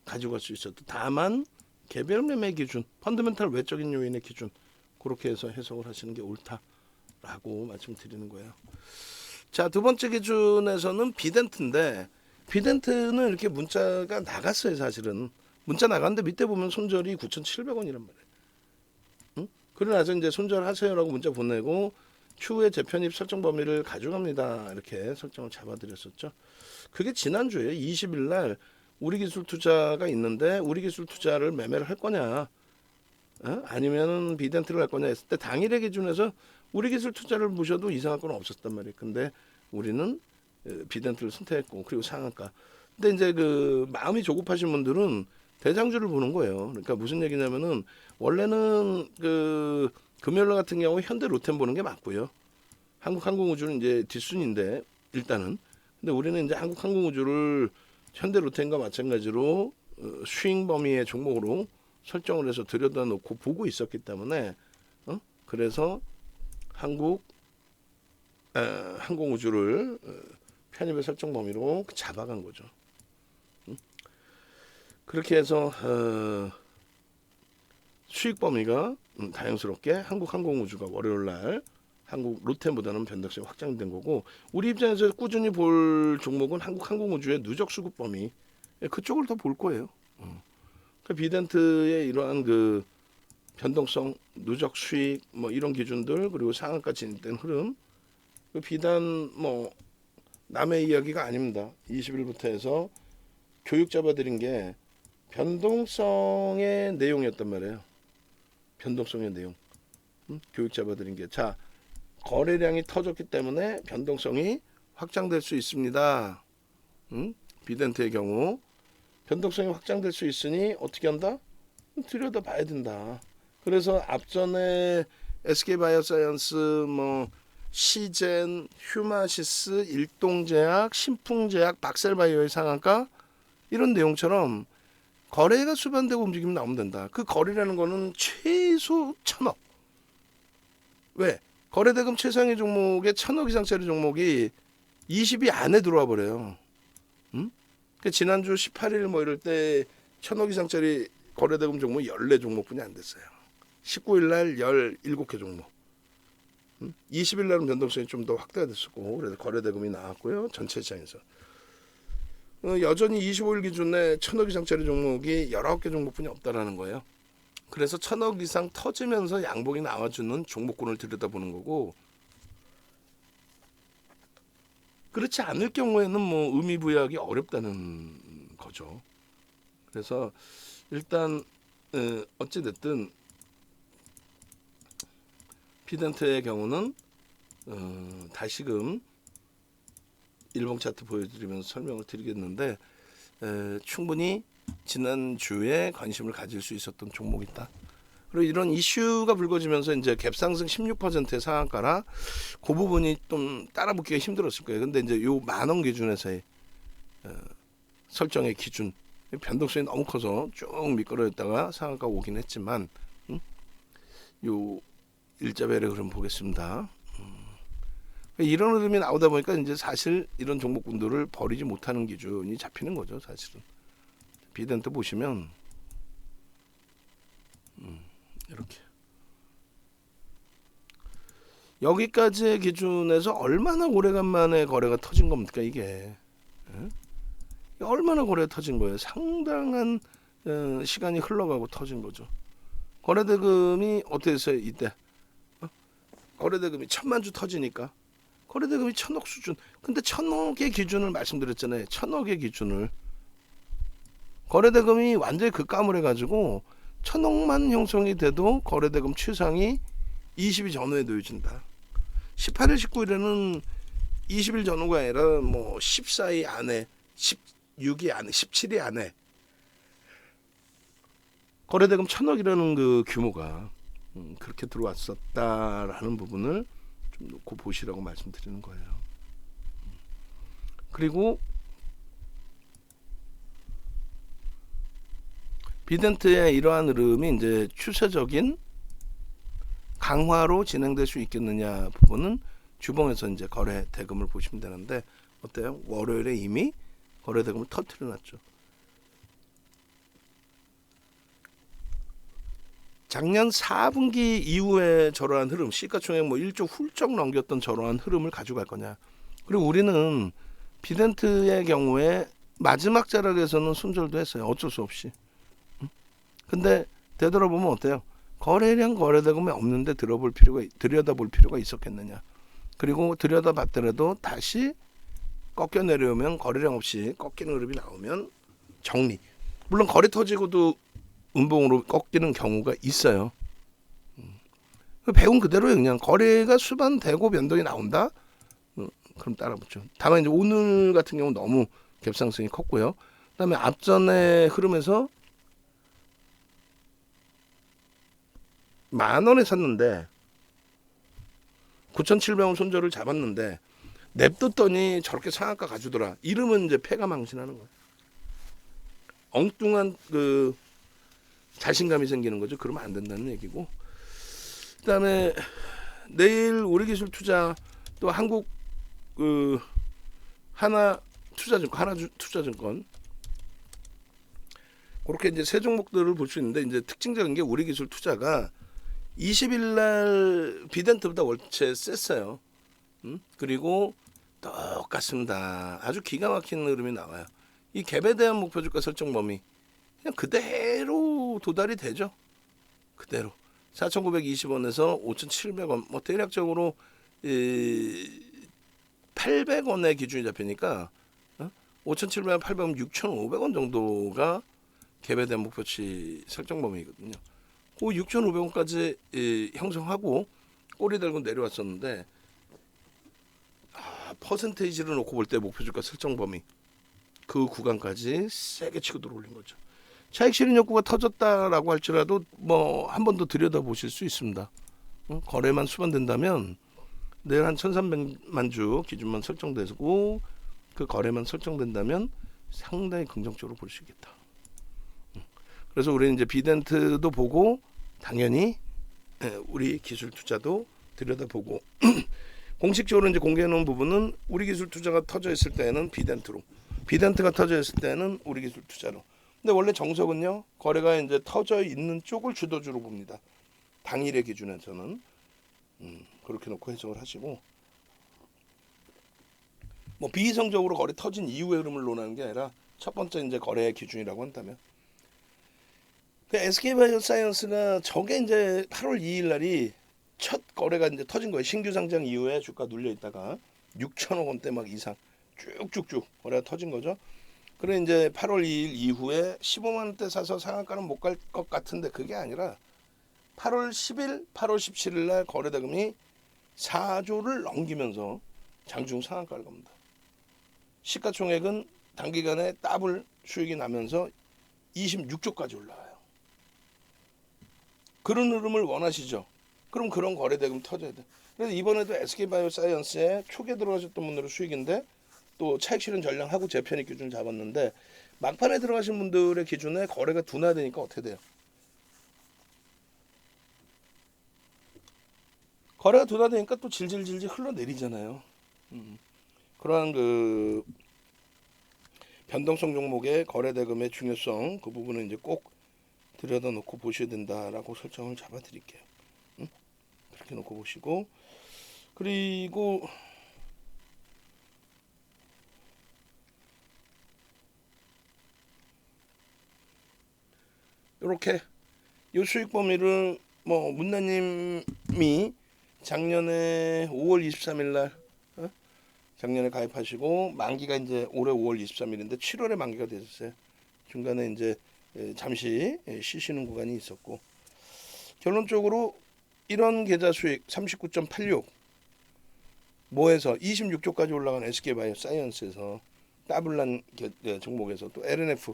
Speaker 1: 가져갈 수 있었다. 다만 개별 매매 기준, 펀더멘탈 외적인 요인의 기준 그렇게 해서 해석을 하시는 게 옳다라고 말씀드리는 거예요. 자, 두 번째 기준에서는 비덴트인데 비덴트는 이렇게 문자가 나갔어요. 사실은 문자 나갔는데 밑에 보면 손절이 9,700원이란 말이에요. 응? 그러나서 이제 손절하세요라고 문자 보내고 추후에 재편입 설정 범위를 가져갑니다. 이렇게 설정을 잡아드렸었죠. 그게 지난주에 20일 날 우리기술투자가 있는데 우리기술투자를 매매를 할 거냐, 아니면은 비덴트를 할 거냐 했을 때 당일의 기준에서 우리기술투자를 보셔도 이상할 건 없었단 말이에요. 근데 우리는 비덴트를 선택했고, 그리고 상한가. 근데 이제 그 마음이 조급하신 분들은 대장주를 보는 거예요. 그러니까 무슨 얘기냐면은 원래는 그 금요일 같은 경우 현대 로템 보는 게 맞고요. 한국항공우주는 이제 뒷순인데 일단은. 근데 우리는 이제 한국항공우주를 현대 로템과 마찬가지로 스윙 범위의 종목으로 설정을 해서 들여다놓고 보고 있었기 때문에 그래서 항공우주를 편입의 설정 범위로 잡아간 거죠. 그렇게 해서 수익 범위가 다행스럽게 한국항공우주가 월요일날 한국 로템보다는 변동성이 확장된 거고, 우리 입장에서 꾸준히 볼 종목은 한국항공우주의 누적 수급 범위, 그쪽을 더 볼 거예요. 그 비덴트의 이러한 그 변동성, 누적 수익 뭐 이런 기준들, 그리고 상한가 진입된 흐름, 그 비단 뭐 남의 이야기가 아닙니다. 20일부터 해서 교육 잡아드린 게 변동성의 내용이었단 말이에요. 변동성의 내용. 교육 잡아드린 게, 자, 거래량이 터졌기 때문에 변동성이 확장될 수 있습니다. 비덴트의 경우 변동성이 확장될 수 있으니 어떻게 한다? 들여다봐야 된다. 그래서 앞전에 SK바이오사이언스, 뭐 시젠, 휴마시스, 일동제약, 신풍제약, 박셀바이오의 상한가, 이런 내용처럼 거래가 수반되고 움직이면 나오면 된다. 그 거래라는 거는 최소 1,000억. 왜? 거래대금 최상위 종목의 1,000억 이상짜리 종목이 20위 안에 들어와 버려요. 그 지난주 18일 뭐 이럴 때 1,000억 이상짜리 거래대금 종목 14종목뿐이 안 됐어요. 19일 날 17개 종목. 20일 날은 변동성이 좀 더 확대가 됐었고, 그래서 거래대금이 나왔고요. 전체 시장에서. 여전히 25일 기준에 1,000억 이상짜리 종목이 19개 종목뿐이 없다라는 거예요. 그래서 1,000억 이상 터지면서 양봉이 나와주는 종목군을 들여다보는 거고, 그렇지 않을 경우에는 뭐 의미 부여하기 어렵다는 거죠. 그래서 일단 어찌됐든 비덴트의 경우는 다시금 일봉 차트 보여드리면서 설명을 드리겠는데, 충분히 지난주에 관심을 가질 수 있었던 종목이다. 그리고 이런 이슈가 불거지면서 이제 갭상승 16%의 상한가라 그 부분이 좀 따라붙기가 힘들었을 거예요. 근데 이제 요 만원 기준에서의 설정의 기준, 변동성이 너무 커서 쭉 미끄러졌다가 상한가 오긴 했지만, 요 일자벨의 흐름 보겠습니다. 이런 흐름이 나오다 보니까 이제 사실 이런 종목군들을 버리지 못하는 기준이 잡히는 거죠, 사실은. 비덴트 보시면 이렇게 여기까지의 기준에서 얼마나 오래간만에 거래가 터진 겁니까 이게? 얼마나 거래가 터진 거예요? 상당한 시간이 흘러가고 터진 거죠. 거래대금이 어떻게 했어요 이때? 거래대금이 1,000만 주 터지니까 거래대금이 1,000억 수준. 근데 1,000억의 기준을 말씀드렸잖아요. 1,000억의 기준을. 거래대금이 완전히 급감을 해가지고 1,000억만 형성이 돼도 거래대금 최상이 20일 전후에 놓여진다. 18일, 19일에는 20일 전후가 아니라 뭐 14일 안에, 16일 안에, 17일 안에 거래대금 1,000억이라는 그 규모가 그렇게 들어왔었다라는 부분을 좀 놓고 보시라고 말씀드리는 거예요. 그리고 비덴트의 이러한 흐름이 이제 추세적인 강화로 진행될 수 있겠느냐 부분은 주봉에서 이제 거래 대금을 보시면 되는데, 어때요? 월요일에 이미 거래 대금을 터뜨려 놨죠. 작년 4분기 이후에 저러한 흐름, 시가총액 뭐 1조 훌쩍 넘겼던 저러한 흐름을 가져갈 거냐. 그리고 우리는 비덴트의 경우에 마지막 자락에서는 손절도 했어요. 어쩔 수 없이. 근데 되돌아보면 어때요? 거래량 거래대금이 없는데 들여다볼 필요가 있었겠느냐. 그리고 들여다봤더라도 다시 꺾여 내려오면 거래량 없이 꺾이는 흐름이 나오면 정리. 물론 거래 터지고도 음봉으로 꺾이는 경우가 있어요. 배운 그대로 그냥 거래가 수반되고 변동이 나온다. 그럼 따라붙죠. 다만 이제 오늘 같은 경우 너무 갭상승이 컸고요. 그다음에 앞전의 흐름에서 10,000원에 샀는데 9,700원 손절을 잡았는데 냅뒀더니 저렇게 상한가 가주더라. 이러면 이제 패가 망신하는 거예요. 엉뚱한 그 자신감이 생기는 거죠. 그러면 안 된다는 얘기고. 그다음에 내일 우리기술투자 또 한국 그 하나투자증권 그렇게 이제 세 종목들을 볼 수 있는데 이제 특징적인 게 우리기술투자가 20일 날 비덴트보다 월체 셌어요. 그리고 똑같습니다. 아주 기가 막힌 흐름이 나와요. 이 갭에 대한 목표주가 설정 범위 그냥 그대로 도달이 되죠. 그대로 4,920원에서 5,700원 뭐 대략적으로 800원의 기준이 잡히니까 5,700원, 800원, 6,500원 정도가 갭에 대한 목표치 설정 범위거든요. 그 6,500원까지 형성하고 꼬리 달고 내려왔었는데 퍼센테이지를 놓고 볼 때 목표주가 설정 범위 그 구간까지 세게 치고 들어올린 거죠. 차익 실현 욕구가 터졌다라고 할지라도 뭐 한 번 더 들여다보실 수 있습니다. 거래만 수반된다면 내일 한 1,300만 주 기준만 설정되고 그 거래만 설정된다면 상당히 긍정적으로 볼 수 있겠다. 그래서 우리는 이제 비덴트도 보고 당연히 우리 기술 투자도 들여다보고 공식적으로 이제 공개해 놓은 부분은 우리 기술 투자가 터져 있을 때는 비덴트로, 비덴트가 터져 있을 때는 우리 기술 투자로. 근데 원래 정석은요, 거래가 이제 터져 있는 쪽을 주도주로 봅니다. 당일의 기준에서는 그렇게 놓고 해석을 하시고, 뭐 비이성적으로 거래 터진 이후의 흐름을 논하는 게 아니라 첫 번째 이제 거래의 기준이라고 한다면, 그 SK바이오사이언스가 저게 이제 8월 2일 날이 첫 거래가 이제 터진 거예요. 신규 상장 이후에 주가 눌려 있다가 6천억 원대 막 이상 쭉쭉쭉 거래가 터진 거죠. 그래 이제 8월 2일 이후에 15만 원대 사서 상한가는 못 갈 것 같은데 그게 아니라 8월 10일, 8월 17일 날 거래대금이 4조를 넘기면서 장중 상한가를 갑니다. 시가총액은 단기간에 더블 수익이 나면서 26조까지 올라와요. 그런 흐름을 원하시죠? 그럼 그런 거래대금 터져야 돼. 그래서 이번에도 SK바이오사이언스에 초기에 들어가셨던 분들은 수익인데 또 차익 실현 전량하고 재편익 기준을 잡았는데 막판에 들어가신 분들의 기준에 거래가 둔화되니까 어떻게 돼요? 거래가 둔화되니까 또 질질질질 흘러내리잖아요. 그러한 그 변동성 종목의 거래대금의 중요성 그 부분은 이제 꼭 들여다 놓고 보셔야 된다라고 설정을 잡아드릴게요. 그렇게 놓고 보시고, 그리고 이렇게 요 수익 범위를 뭐 문나님이 작년에 5월 23일 날 작년에 가입하시고 만기가 이제 올해 5월 23일인데 7월에 만기가 됐었어요. 중간에 이제 잠시 쉬시는 구간이 있었고, 결론적으로 이런 계좌 수익 39.86 모에서 26조까지 올라간 SK바이오사이언스에서 더블난 종목에서 또 LNF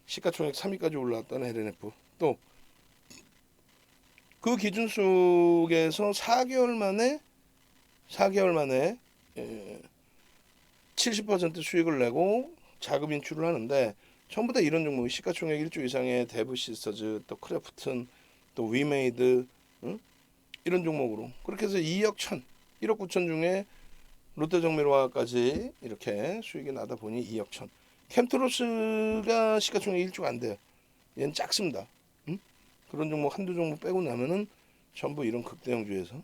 Speaker 1: 시가총액 3위까지 올라왔던 LNF 또 그 기준 속에서 4개월 만에 70% 수익을 내고 자금 인출을 하는데 전부 다 이런 종목이 시가총액 1조 이상의 데브시스터즈 또 크래프튼 또 위메이드 이런 종목으로 그렇게 해서 2억 9천 중에 롯데정밀화까지 이렇게 수익이 나다 보니 2억 1천. 캠트로스가 시가총액 1조가 안 돼요. 얘는 작습니다. 그런 종목 한두 종목 빼고 나면은 전부 이런 극대형주에서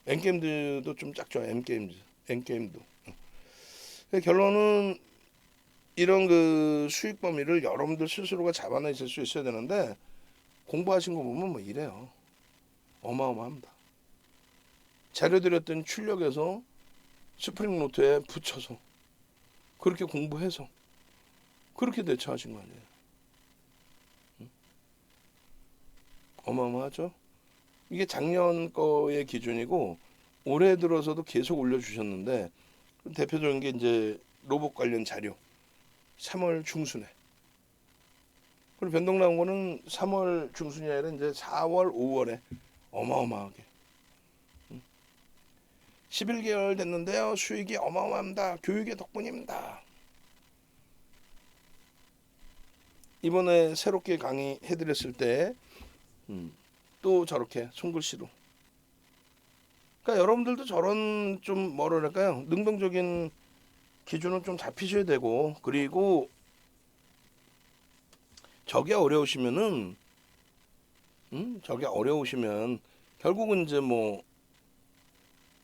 Speaker 1: N게임들도 좀 작죠. N게임도. 결론은 이런 그 수익 범위를 여러분들 스스로가 잡아내실 수 있어야 되는데 공부하신 거 보면 뭐 이래요. 어마어마합니다. 자료 드렸더니 출력해서 스프링 노트에 붙여서 그렇게 공부해서 그렇게 대처하신 거 아니에요. 어마어마하죠. 이게 작년 거의 기준이고 올해 들어서도 계속 올려주셨는데 대표적인 게 이제 로봇 관련 자료 3월 중순에, 그리고 변동 나온 거는 3월 중순이 아니라 이제 4월 5월에 어마어마하게 11개월 됐는데요 수익이 어마어마합니다. 교육의 덕분입니다. 이번에 새롭게 강의해드렸을 때 또 저렇게 손글씨로, 그러니까 여러분들도 저런 좀 뭐랄까요, 능동적인 기준은 좀 잡히셔야 되고, 그리고 저게 어려우시면은 저게 어려우시면 결국은 이제 뭐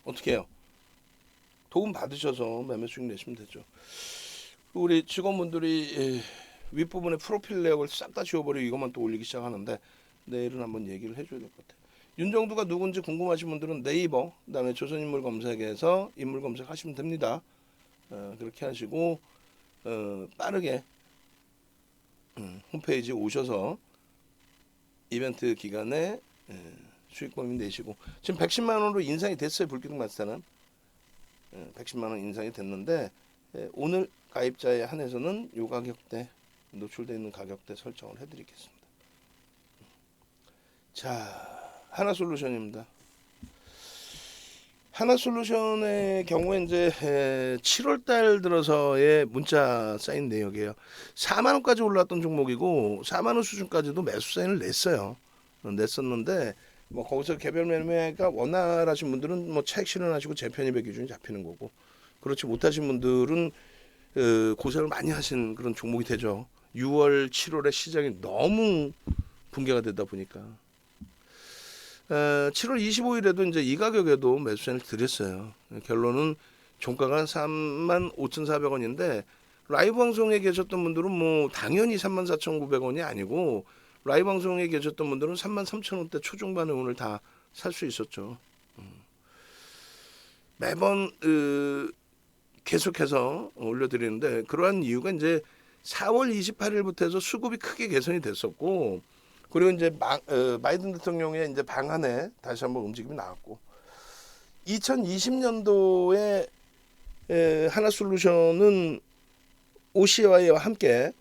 Speaker 1: 어떻게 해요? 도움 받으셔서 매매 수익 내시면 되죠. 우리 직원분들이 윗부분에 프로필 내역을 싹 다 지워버리고 이것만 또 올리기 시작하는데 내일은 한번 얘기를 해줘야 될 것 같아요. 윤정두가 누군지 궁금하신 분들은 네이버, 그다음에 조선인물 검색에서 인물 검색하시면 됩니다. 그렇게 하시고 빠르게 홈페이지 오셔서 이벤트 기간에 수익 범위 내시고, 지금 110만 원으로 인상이 됐어요. 불기둥 마스터는 110만 원 인상이 됐는데 오늘 가입자에 한해서는 요 가격대, 노출되어 있는 가격대 설정을 해드리겠습니다. 자, 하나솔루션입니다. 하나솔루션의 경우에 이제 7월달 들어서의 문자 사인 내역이에요. 4만 원까지 올랐던 종목이고 4만 원 수준까지도 매수 사인을 냈었는데 뭐 거기서 개별 매매가 원활하신 분들은 뭐 차익 실현하시고 재편입의 기준이 잡히는 거고, 그렇지 못하신 분들은 고생을 많이 하신 그런 종목이 되죠. 6월, 7월에 시장이 너무 붕괴가 되다 보니까 7월 25일에도 이제 이 가격에도 매수세를 드렸어요. 결론은 종가가 35,400원인데 라이브 방송에 계셨던 분들은 뭐 당연히 34,900원이 아니고 라이브 방송에 계셨던 분들은 33,000원대 초중반에 오늘 다 살 수 있었죠. 매번 계속해서 올려드리는데 그러한 이유가 이제 4월 28일부터 해서 수급이 크게 개선이 됐었고, 그리고 이제 바이든 대통령의 이제 방한에 다시 한번 움직임이 나왔고, 2020년도에 하나솔루션은 OCI와 함께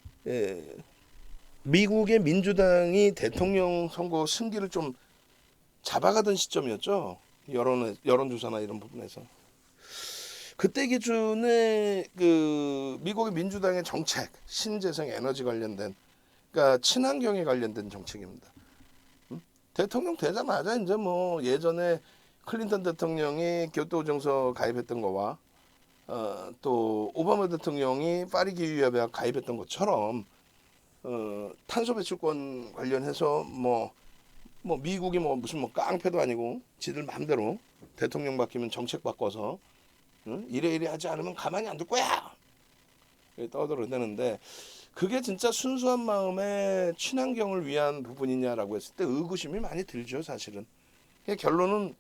Speaker 1: 미국의 민주당이 대통령 선거 승기를 좀 잡아가던 시점이었죠. 여론조사나 이런 부분에서. 그때 기준에 미국의 민주당의 정책, 신재생 에너지 관련된, 그러니까 친환경에 관련된 정책입니다. 대통령 되자마자 이제 뭐 예전에 클린턴 대통령이 교토 정서 가입했던 거와 또 오바마 대통령이 파리 기후협약에 가입했던 것처럼 탄소 배출권 관련해서 뭐 미국이 뭐 무슨 뭐 깡패도 아니고 지들 마음대로 대통령 바뀌면 정책 바꿔서 이래 하지 않으면 가만히 안 둘 거야 떠들어대는데, 그게 진짜 순수한 마음에 친환경을 위한 부분이냐라고 했을 때 의구심이 많이 들죠. 사실은 결론은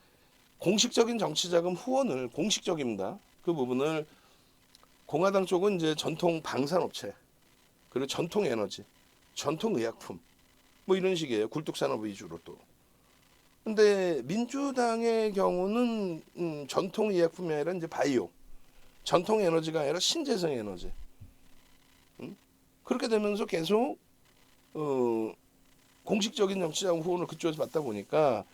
Speaker 1: 공식적인 정치자금 후원을, 공식적입니다. 그 부분을 공화당 쪽은 이제 전통 방산업체, 그리고 전통 에너지, 전통 의약품 뭐 이런 식이에요. 굴뚝산업 위주로 또. 근데 민주당의 경우는 전통 의약품이 아니라 이제 바이오, 전통 에너지가 아니라 신재생 에너지. 그렇게 되면서 계속 공식적인 정치자금 후원을 그쪽에서 받다 보니까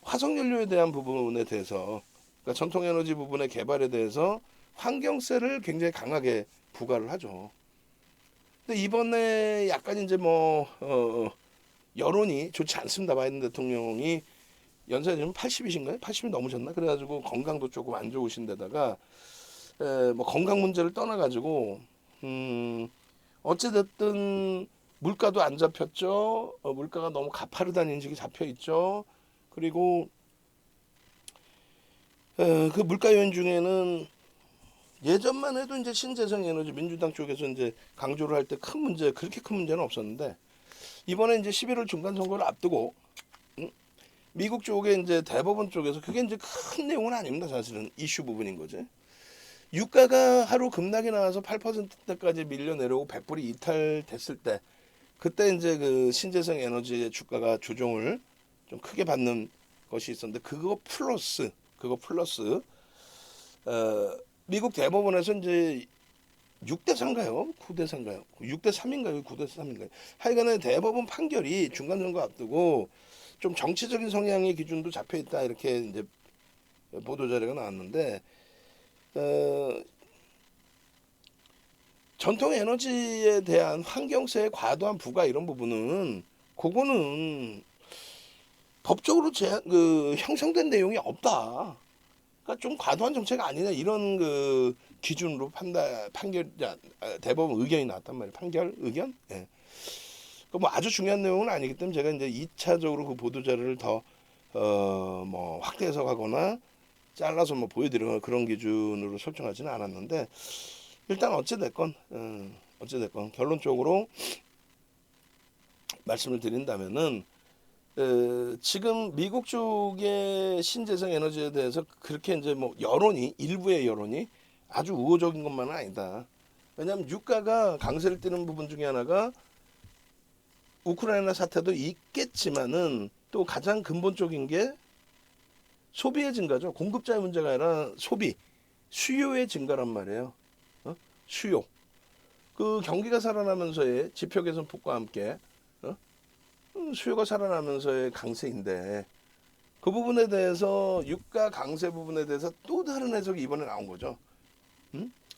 Speaker 1: 화석연료에 대한 부분에 대해서, 그러니까 전통 에너지 부분의 개발에 대해서 환경세를 굉장히 강하게 부과를 하죠. 근데 이번에 약간 이제 뭐 여론이 좋지 않습니다. 바이든 대통령이 연세가 지금 80이신가요? 80이 넘으셨나? 그래가지고 건강도 조금 안 좋으신 데다가 뭐 건강 문제를 떠나가지고 어찌됐든 물가도 안 잡혔죠. 물가가 너무 가파르다는 인식이 잡혀 있죠. 그리고 그 물가 요인 중에는 예전만 해도 이제 신재생 에너지 민주당 쪽에서 이제 강조를 할 때 큰 문제, 그렇게 큰 문제는 없었는데 이번에 이제 11월 중간 선거를 앞두고 미국 쪽에 이제 대법원 쪽에서 그게 이제 큰 내용은 아닙니다. 사실은 이슈 부분인 거지. 유가가 하루 급락이 나와서 8%대까지 밀려 내려오고 100불이 이탈됐을 때 그때 이제 그 신재생 에너지의 주가가 조정을 좀 크게 받는 것이 있었는데 그거 플러스 미국 대법원에서 이제 6대 4인가요? 9대 4인가요? 6대 3인가요? 9대 3인가요? 하여간에 대법원 판결이 중간 선거 앞두고 좀 정치적인 성향의 기준도 잡혀 있다 이렇게 이제 보도 자료가 나왔는데 전통 에너지에 대한 환경세의 과도한 부과 이런 부분은 그거는 법적으로 형성된 내용이 없다. 그러니까 좀 과도한 정책 아니냐 이런 그 기준으로 판결 대법원 의견이 나왔단 말이에요. 판결 의견? 예. 뭐 아주 중요한 내용은 아니기 때문에 제가 이제 2차적으로 그 보도 자료를 더 뭐 확대 해석하거나 잘라서 뭐 보여드리거나 그런 기준으로 설정하지는 않았는데 일단 어찌됐건 결론적으로 말씀을 드린다면은 지금 미국 쪽의 신재생 에너지에 대해서 그렇게 이제 뭐 일부의 여론이 아주 우호적인 것만은 아니다. 왜냐하면 유가가 강세를 띠는 부분 중에 하나가 우크라이나 사태도 있겠지만은 또 가장 근본적인 게 소비의 증가죠. 공급자의 문제가 아니라 수요의 증가란 말이에요. 수요. 그 경기가 살아나면서의 지표 개선 폭과 함께 수요가 살아나면서의 강세인데 그 부분에 대해서 유가 강세 부분에 대해서 또 다른 해석이 이번에 나온 거죠.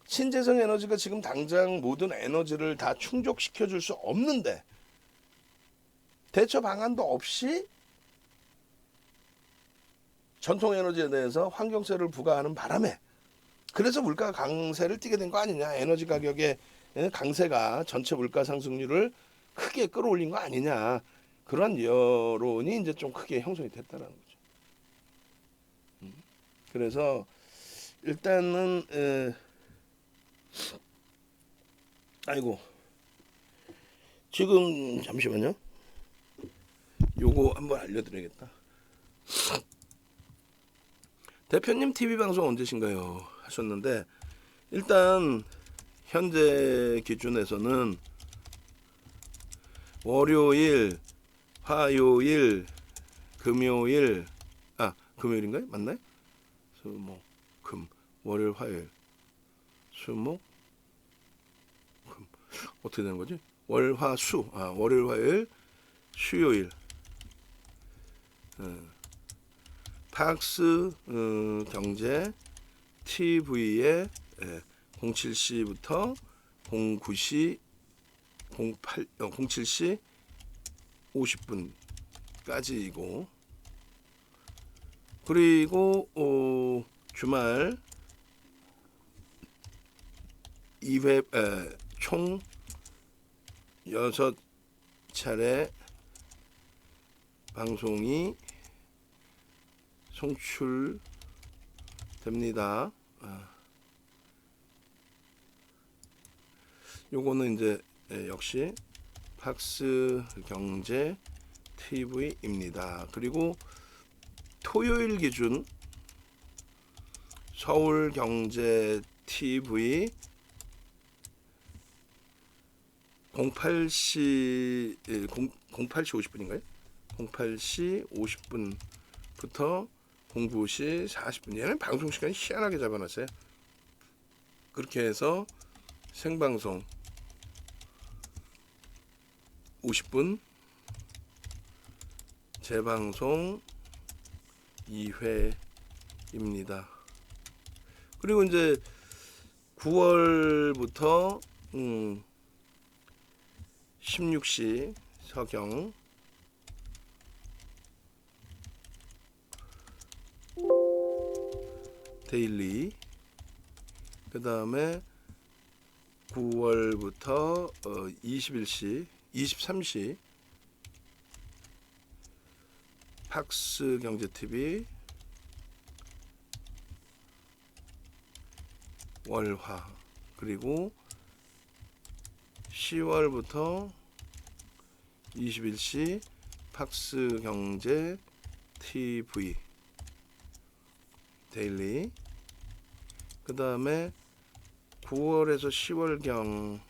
Speaker 1: 신재생 에너지가 지금 당장 모든 에너지를 다 충족시켜 줄 수 없는데 대처 방안도 없이 전통 에너지에 대해서 환경세를 부과하는 바람에 그래서 물가 강세를 띠게 된 거 아니냐. 에너지 가격의 강세가 전체 물가 상승률을 크게 끌어올린 거 아니냐. 그런 여론이 이제 좀 크게 형성이 됐다는 거죠. 그래서 일단은 지금 잠시만요. 요거 한번 알려드려야겠다. 대표님 TV 방송 언제신가요? 하셨는데 일단 현재 기준에서는 월요일, 화요일, 금요일인가요? 맞나요? 수목, 금, 월요일, 화요일, 수목, 금 어떻게 되는 거지? 월요일, 화요일, 수요일. 팍스 경제 TV에 07시부터 09시 07시 50분까지이고 그리고 주말 2회 총 6차례 방송이 송출됩니다. 요거는 이제 역시 팍스 경제 TV입니다. 그리고 토요일 기준 서울 경제 TV 08시 50분인가요? 08시 50분부터 09시 40분. 얘는 방송 시간이 희한하게 잡아놨어요. 그렇게 해서 생방송 50분, 재방송 2회입니다. 그리고 이제 9월부터 16시 서경 데일리, 그 다음에 9월부터 23시 팍스 경제TV 월화, 그리고 10월부터 21시 팍스경제 TV 데일리, 그 다음에 9월에서 10월경,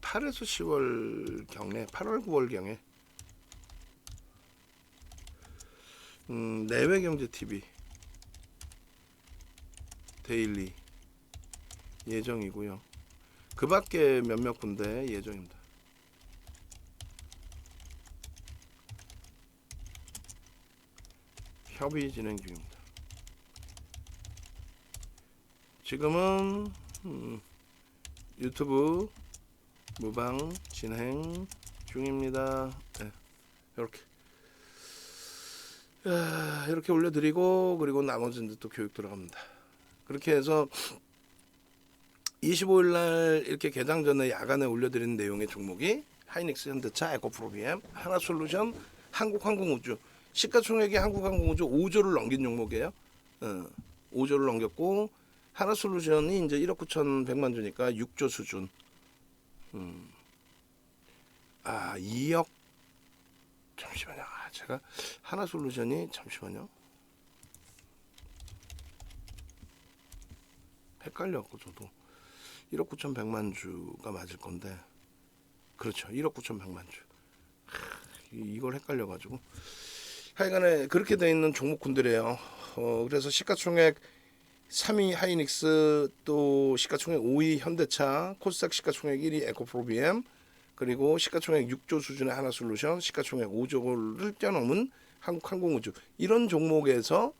Speaker 1: 8에서 10월경에 8월 9월경에 내외경제TV 데일리 예정이고요. 그 밖에 몇몇 군데 예정입니다. 협의 진행 중입니다. 지금은 유튜브 무방 진행 중입니다. 네, 이렇게 올려드리고, 그리고 나머지는 또 교육 들어갑니다. 그렇게 해서 25일날 이렇게 개장 전에 야간에 올려드리는 내용의 종목이 하이닉스, 현대차, 에코프로비엠, 하나솔루션, 한국항공우주, 시가총액이 한국항공우주 5조를 넘긴 종목이에요. 5조를 넘겼고, 하나솔루션이 이제 1억 9,100만 주니까 6조 수준. 2억, 잠시만요. 제가 하나솔루션이, 잠시만요, 헷갈려갖고 저도 1억 9,100만 주가 맞을 건데, 그렇죠, 1억 9,100만 주. 이걸 헷갈려가지고 하여간에 그렇게 돼 있는 종목군들이에요. 그래서 시가총액 3위 하이닉스, 또 시가총액 5위 현대차, 코스닥 시가총액 1위 에코프로비엠, 그리고 시가총액 6조 수준의 하나솔루션, 시가총액 5조를 뛰어넘은 한국항공우주, 이런 종목에서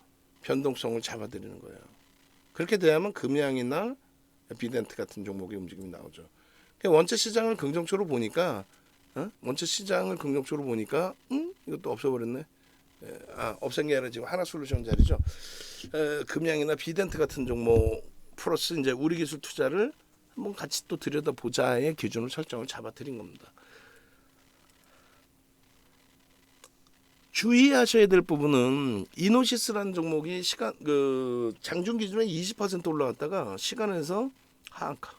Speaker 1: 변동성을 잡아드리는 거예요. 그렇게 돼야만 금양이나 비덴트 같은 종목의 움직임이 나오죠. 원체 시장을 긍정적으로 보니까, 이것도 없어버렸네. 없앤 게 아니라 지금 하나솔루션 자리죠. 금양이나 비덴트 같은 종목 플러스 이제 우리 기술 투자를 한번 같이 또 들여다보자의 기준을 설정을 잡아드린 겁니다. 주의하셔야 될 부분은 이노시스라는 종목이 장중 기준에 20% 올라갔다가 시간에서 하한가.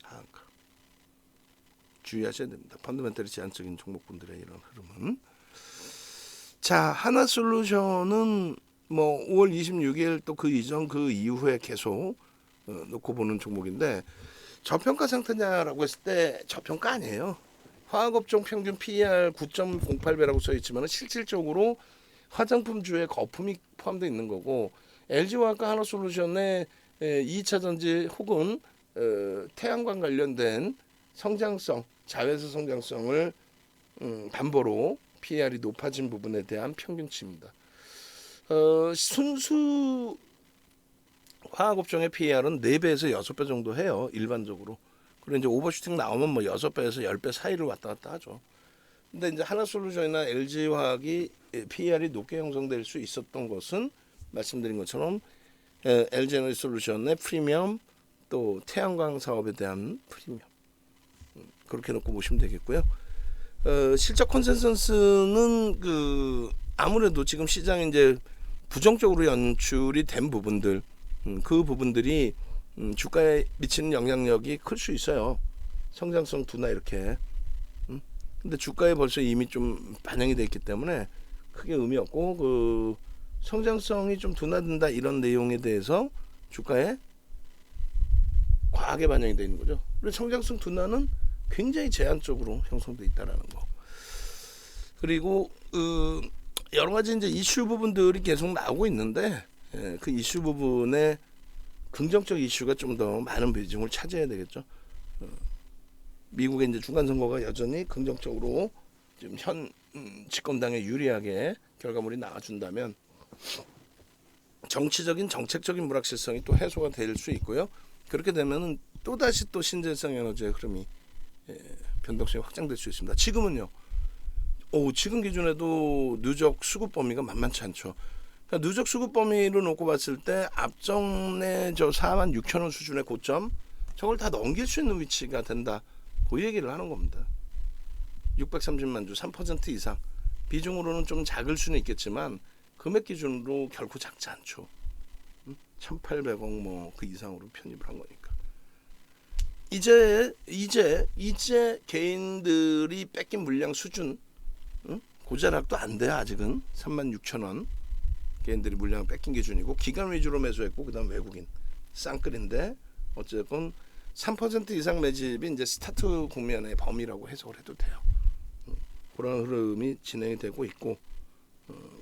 Speaker 1: 하한가. 주의하셔야 됩니다. 펀더멘털이 제한적인 종목군들의 이런 흐름은. 자, 하나솔루션은 뭐 5월 26일 또 그 이전 그 이후에 계속 놓고 보는 종목인데, 저평가 상태냐라고 했을 때 저평가 아니에요. 화학업종 평균 PER 9.08배라고 써 있지만 실질적으로 화장품주에 거품이 포함되어 있는 거고, LG화학과 하나솔루션의 2차 전지 혹은 태양광 관련된 성장성, 자회사 성장성을 담보로 PER이 높아진 부분에 대한 평균치입니다. 순수 화학업종의 PER은 4배에서 6배 정도 해요, 일반적으로. 그리고 이제 오버슈팅 나오면 뭐 6배에서 10배 사이를 왔다 갔다 하죠. 근데 이제 하나솔루션이나 LG화학이 PER이 높게 형성될 수 있었던 것은 말씀드린 것처럼 LG에너지솔루션의 프리미엄, 또 태양광 사업에 대한 프리미엄, 그렇게 놓고 보시면 되겠고요. 실적 컨센서스는 아무래도 지금 시장에 이제 부정적으로 연출이 된 부분들, 그 부분들이 주가에 미치는 영향력이 클 수 있어요. 성장성 둔화 이렇게. 근데 주가에 벌써 이미 좀 반영이 돼 있기 때문에 크게 의미 없고, 성장성이 좀 둔화된다 이런 내용에 대해서 주가에 과하게 반영이 돼 있는 거죠. 그리고 성장성 둔화는 굉장히 제한적으로 형성돼 있다라는 거. 그리고 여러 가지 이제 이슈 부분들이 계속 나오고 있는데, 그 이슈 부분에 긍정적 이슈가 좀 더 많은 비중을 차지해야 되겠죠. 미국의 이제 중간 선거가 여전히 긍정적으로 지금 현 집권당에 유리하게 결과물이 나와준다면 정치적인 정책적인 불확실성이 또 해소가 될 수 있고요. 그렇게 되면은 또 다시 또 신재생 에너지의 흐름이 변동성이 확장될 수 있습니다. 지금은요. 지금 기준에도 누적 수급 범위가 만만치 않죠. 그러니까 누적 수급 범위로 놓고 봤을 때 앞전에 46,000원 수준의 고점, 저걸 다 넘길 수 있는 위치가 된다. 그 얘기를 하는 겁니다. 630만 주, 3% 이상. 비중으로는 좀 작을 수는 있겠지만 금액 기준으로 결코 작지 않죠. 1,800억 뭐 그 이상으로 편입을 한 거니까. 이제 개인들이 뺏긴 물량 수준, 응? 고자락도 안 돼. 아직은 36,000원 개인들이 물량을 뺏긴 기준이고, 기간 위주로 매수했고, 그다음 외국인 쌍끌인데, 어쨌건 3% 이상 매집이 이제 스타트 국면의 범위라고 해석을 해도 돼요. 그런 흐름이 진행이 되고 있고,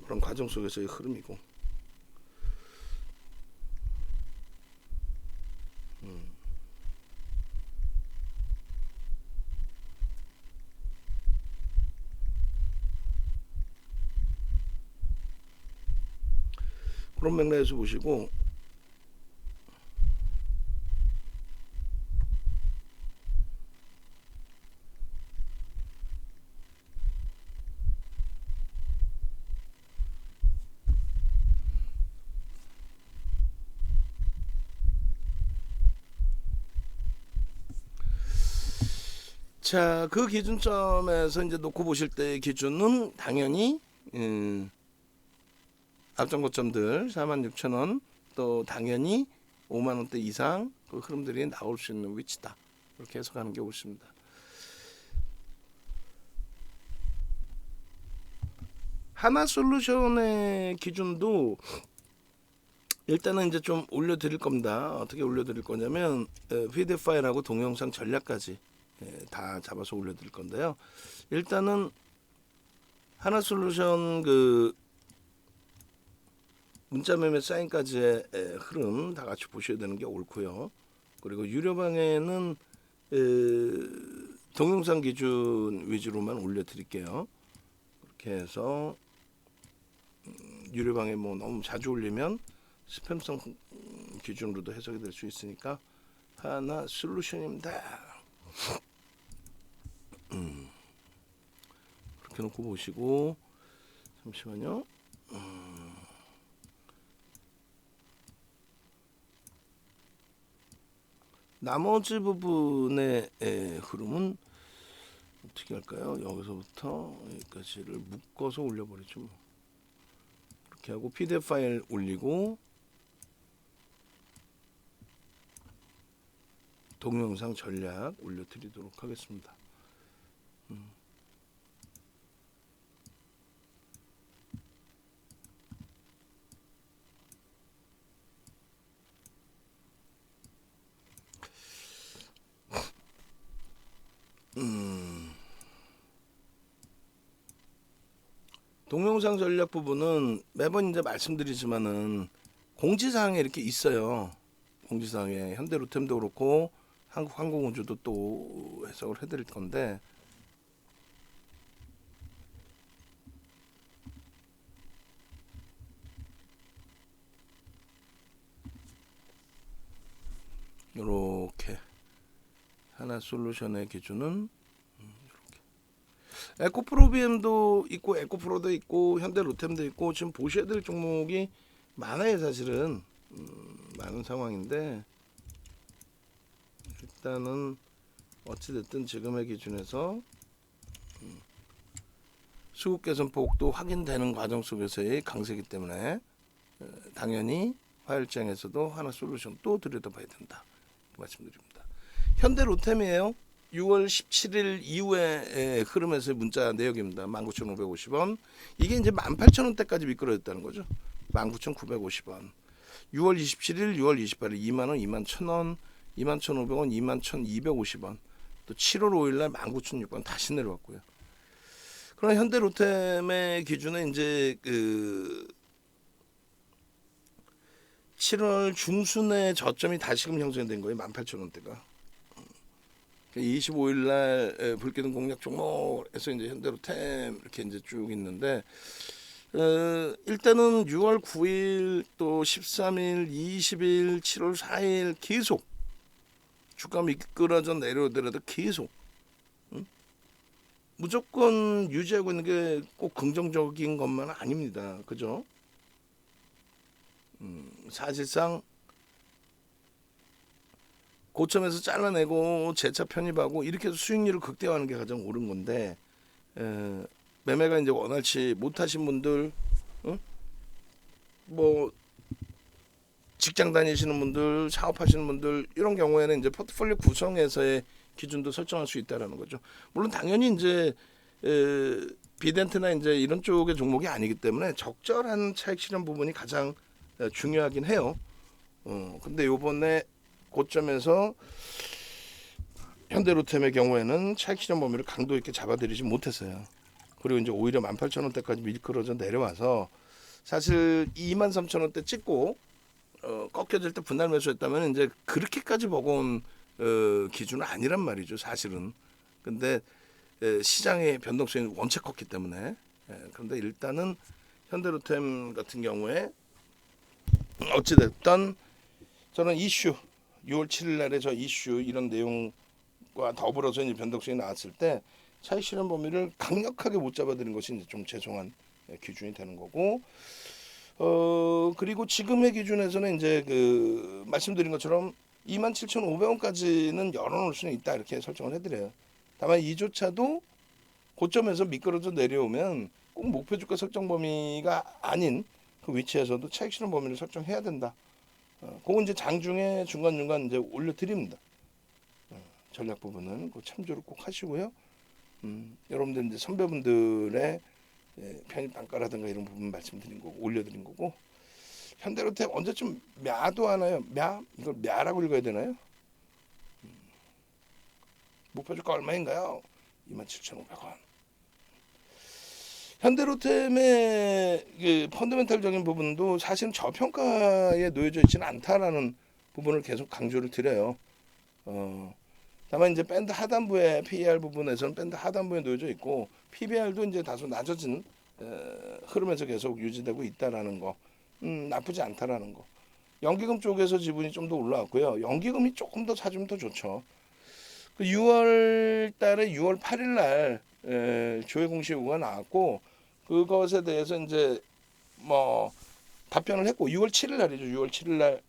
Speaker 1: 그런 과정 속에서의 흐름이고. 그런 맥락에서 보시고, 자, 그 기준점에서 이제 놓고 보실 때의 기준은 당연히 앞전 고점들 46,000원, 또 당연히 5만 원대 이상 그 흐름들이 나올 수 있는 위치다. 이렇게 해석하는 게 옳습니다. 하나솔루션의 기준도 일단은 이제 좀 올려드릴 겁니다. 어떻게 올려드릴 거냐면 PDF 파일하고 동영상 전략까지 다 잡아서 올려드릴 건데요. 일단은 하나솔루션 그 문자매매 사인까지의 흐름 다 같이 보셔야 되는 게 옳고요. 그리고 유료방에는 동영상 기준 위주로만 올려드릴게요. 그렇게 해서 유료방에 뭐 너무 자주 올리면 스팸성 기준으로도 해석이 될 수 있으니까 하나솔루션입니다. 그렇게 놓고 보시고, 잠시만요. 나머지 부분의 흐름은 어떻게 할까요? 여기서부터 여기까지를 묶어서 올려버리죠. 뭐. 이렇게 하고 PDF 파일 올리고 동영상 전략 올려드리도록 하겠습니다. 동영상 전략 부분은 매번 이제 말씀드리지만은 공지사항에 이렇게 있어요. 공지사항에 현대로템도 그렇고 한국항공우주도 또 해석을 해드릴 건데, 이렇게 하나솔루션의 기준은 이렇게 에코프로비엠도 있고 에코프로도 있고 현대로템도 있고 지금 보셔야 될 종목이 많아요. 사실은 많은 상황인데, 일단은 어찌됐든 지금의 기준에서 수급 개선폭도 확인되는 과정 속에서의 강세이기 때문에 당연히 화일장에서도 하나솔루션 또 들여다봐야 된다 말씀드립니다. 현대로템이에요. 6월 17일 이후의 흐름에서의 문자 내역입니다. 19,550원. 이게 이제 18,000원대까지 미끄러졌다는 거죠. 19,950원. 6월 27일, 6월 28일 2만원, 21,000원, 21,500원, 21,250원. 또 7월 5일날 19,600원 다시 내려왔고요. 그러나 현대로템의 기준에 이제 그 7월 중순에 저점이 다시금 형성된 거예요. 18,000원대가. 25일 날 불기둥 공략 종목에서 이제 현대로템 이렇게 이제 쭉 있는데, 일단은 6월 9일 또 13일, 20일, 7월 4일 계속 주가 미끄러져 내려오더라도 계속 무조건 유지하고 있는 게 꼭 긍정적인 것만 아닙니다. 그죠? 사실상 고점에서 잘라내고 재차 편입하고 이렇게 해서 수익률을 극대화하는 게 가장 옳은 건데, 매매가 이제 원활치 못하신 분들, 뭐 직장 다니시는 분들, 사업하시는 분들 이런 경우에는 이제 포트폴리오 구성에서의 기준도 설정할 수 있다라는 거죠. 물론 당연히 이제 비덴트나 이제 이런 쪽의 종목이 아니기 때문에 적절한 차익 실현 부분이 가장 중요하긴 해요. 근데 요번에 고점에서 현대로템의 경우에는 차익 실현 범위를 강도 있게 잡아들이지 못했어요. 그리고 이제 오히려 18,000원대까지 미끄러져 내려와서 사실 23,000원대 찍고 꺾여질 때 분할 매수했다면 이제 그렇게까지 버거운 기준은 아니란 말이죠, 사실은. 근데 시장의 변동성이 원체 컸기 때문에. 그런데 일단은 현대로템 같은 경우에 어찌됐든 저는 이슈 6월 7일 날에 저 이슈 이런 내용과 더불어서 이제 변동성이 나왔을 때 차익 실현 범위를 강력하게 못 잡아들인 것이 이제 좀 죄송한 기준이 되는 거고, 그리고 지금의 기준에서는 이제 그 말씀드린 것처럼 27,500원까지는 열어놓을 수는 있다 이렇게 설정을 해드려요. 다만 이조차도 고점에서 미끄러져 내려오면 꼭 목표 주가 설정 범위가 아닌 그 위치에서도 차익 실현 범위를 설정해야 된다. 그건 이제 장중에 중간중간 이제 올려드립니다. 전략 부분은 그 참조를 꼭 하시고요. 여러분들 이제 선배분들의 편입 단가라든가 이런 부분 말씀드린 거고 올려드린 거고, 현대로템 언제쯤 мя도 하나요? 냐 이걸 мя라고 읽어야 되나요? 목표 주가 얼마인가요? 27,500원. 현대로템의 그 펀더멘탈적인 부분도 사실은 저평가에 놓여져 있지는 않다라는 부분을 계속 강조를 드려요. 다만 이제 밴드 하단부의 PER 부분에서는 밴드 하단부에 놓여져 있고 PBR도 이제 다소 낮아진 흐름에서 계속 유지되고 있다라는 거, 나쁘지 않다라는 거. 연기금 쪽에서 지분이 좀 더 올라왔고요. 연기금이 조금 더 사주면 더 좋죠. 그 6월 달에 6월 8일 날 조회 공시 요구가 나왔고 그것에 대해서 이제 뭐 답변을 했고 6월 7일 날이죠. 6월 7일 날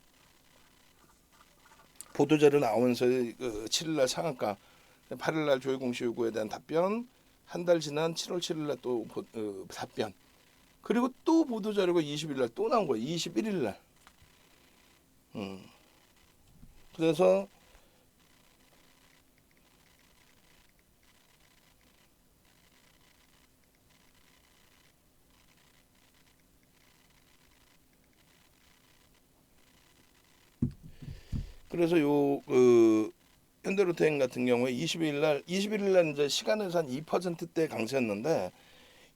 Speaker 1: 보도자료 나오면서 그 7일 날 상한가, 8일 날 조회 공시 요구에 대한 답변, 한 달 지난 7월 7일 날 또 답변. 그리고 또 보도자료가 20일 날 또 나온 거예요. 21일 날. 그래서 요 현대로템 같은 경우에 21일 날 이제 시간에서 한 2%대 강세였는데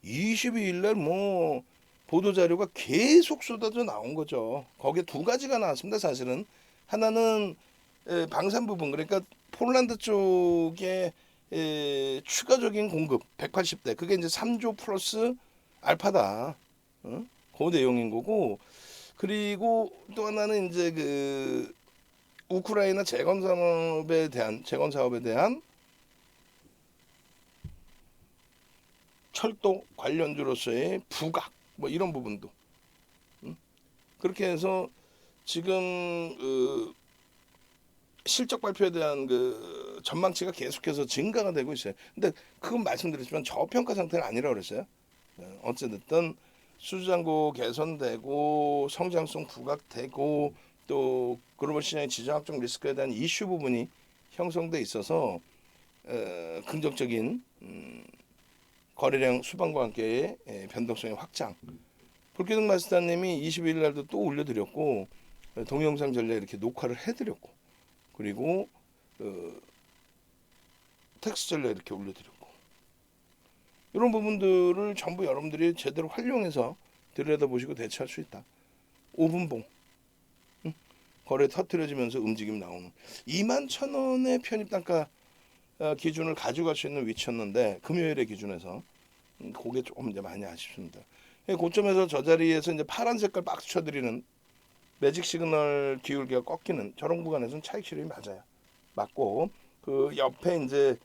Speaker 1: 22일 날 뭐 보도 자료가 계속 쏟아져 나온 거죠. 거기에 두 가지가 나왔습니다. 사실은 하나는 방산 부분, 그러니까 폴란드 쪽에 추가적인 공급 180대, 그게 이제 3조 플러스 알파다. 그 내용인 거고, 그리고 또 하나는 이제 그 우크라이나 재건 사업에 대한 철도 관련주로서의 부각 뭐 이런 부분도 그렇게 해서 지금 실적 발표에 대한 그 전망치가 계속해서 증가가 되고 있어요. 근데 그건 말씀드렸지만 저평가 상태는 아니라고 그랬어요. 어쨌든 수주잔고 개선되고 성장성 부각되고 또 글로벌 시장의 지정학적 리스크에 대한 이슈 부분이 형성돼 있어서 긍정적인 거래량 수반과 함께의 변동성의 확장. 불기둥 마스터님이 22일 날도 또 올려드렸고 동영상 전략 이렇게 녹화를 해드렸고 그리고 텍스트 전략 이렇게 올려드렸고 이런 부분들을 전부 여러분들이 제대로 활용해서 들여다보시고 대처할 수 있다. 5분봉 거래 터트려지면서 움직임 나오는 21,000원의 편입단가 기준을 가져갈 수 있는 위치였는데 금요일의 기준에서 그게 조금 이제 많이 아쉽습니다. 고점에서 저 자리에서 이제 파란 색깔 박스 쳐드리는 매직 시그널 기울기가 꺾이는 저런 구간에서는 차익 실현이 맞고 그 옆에 이제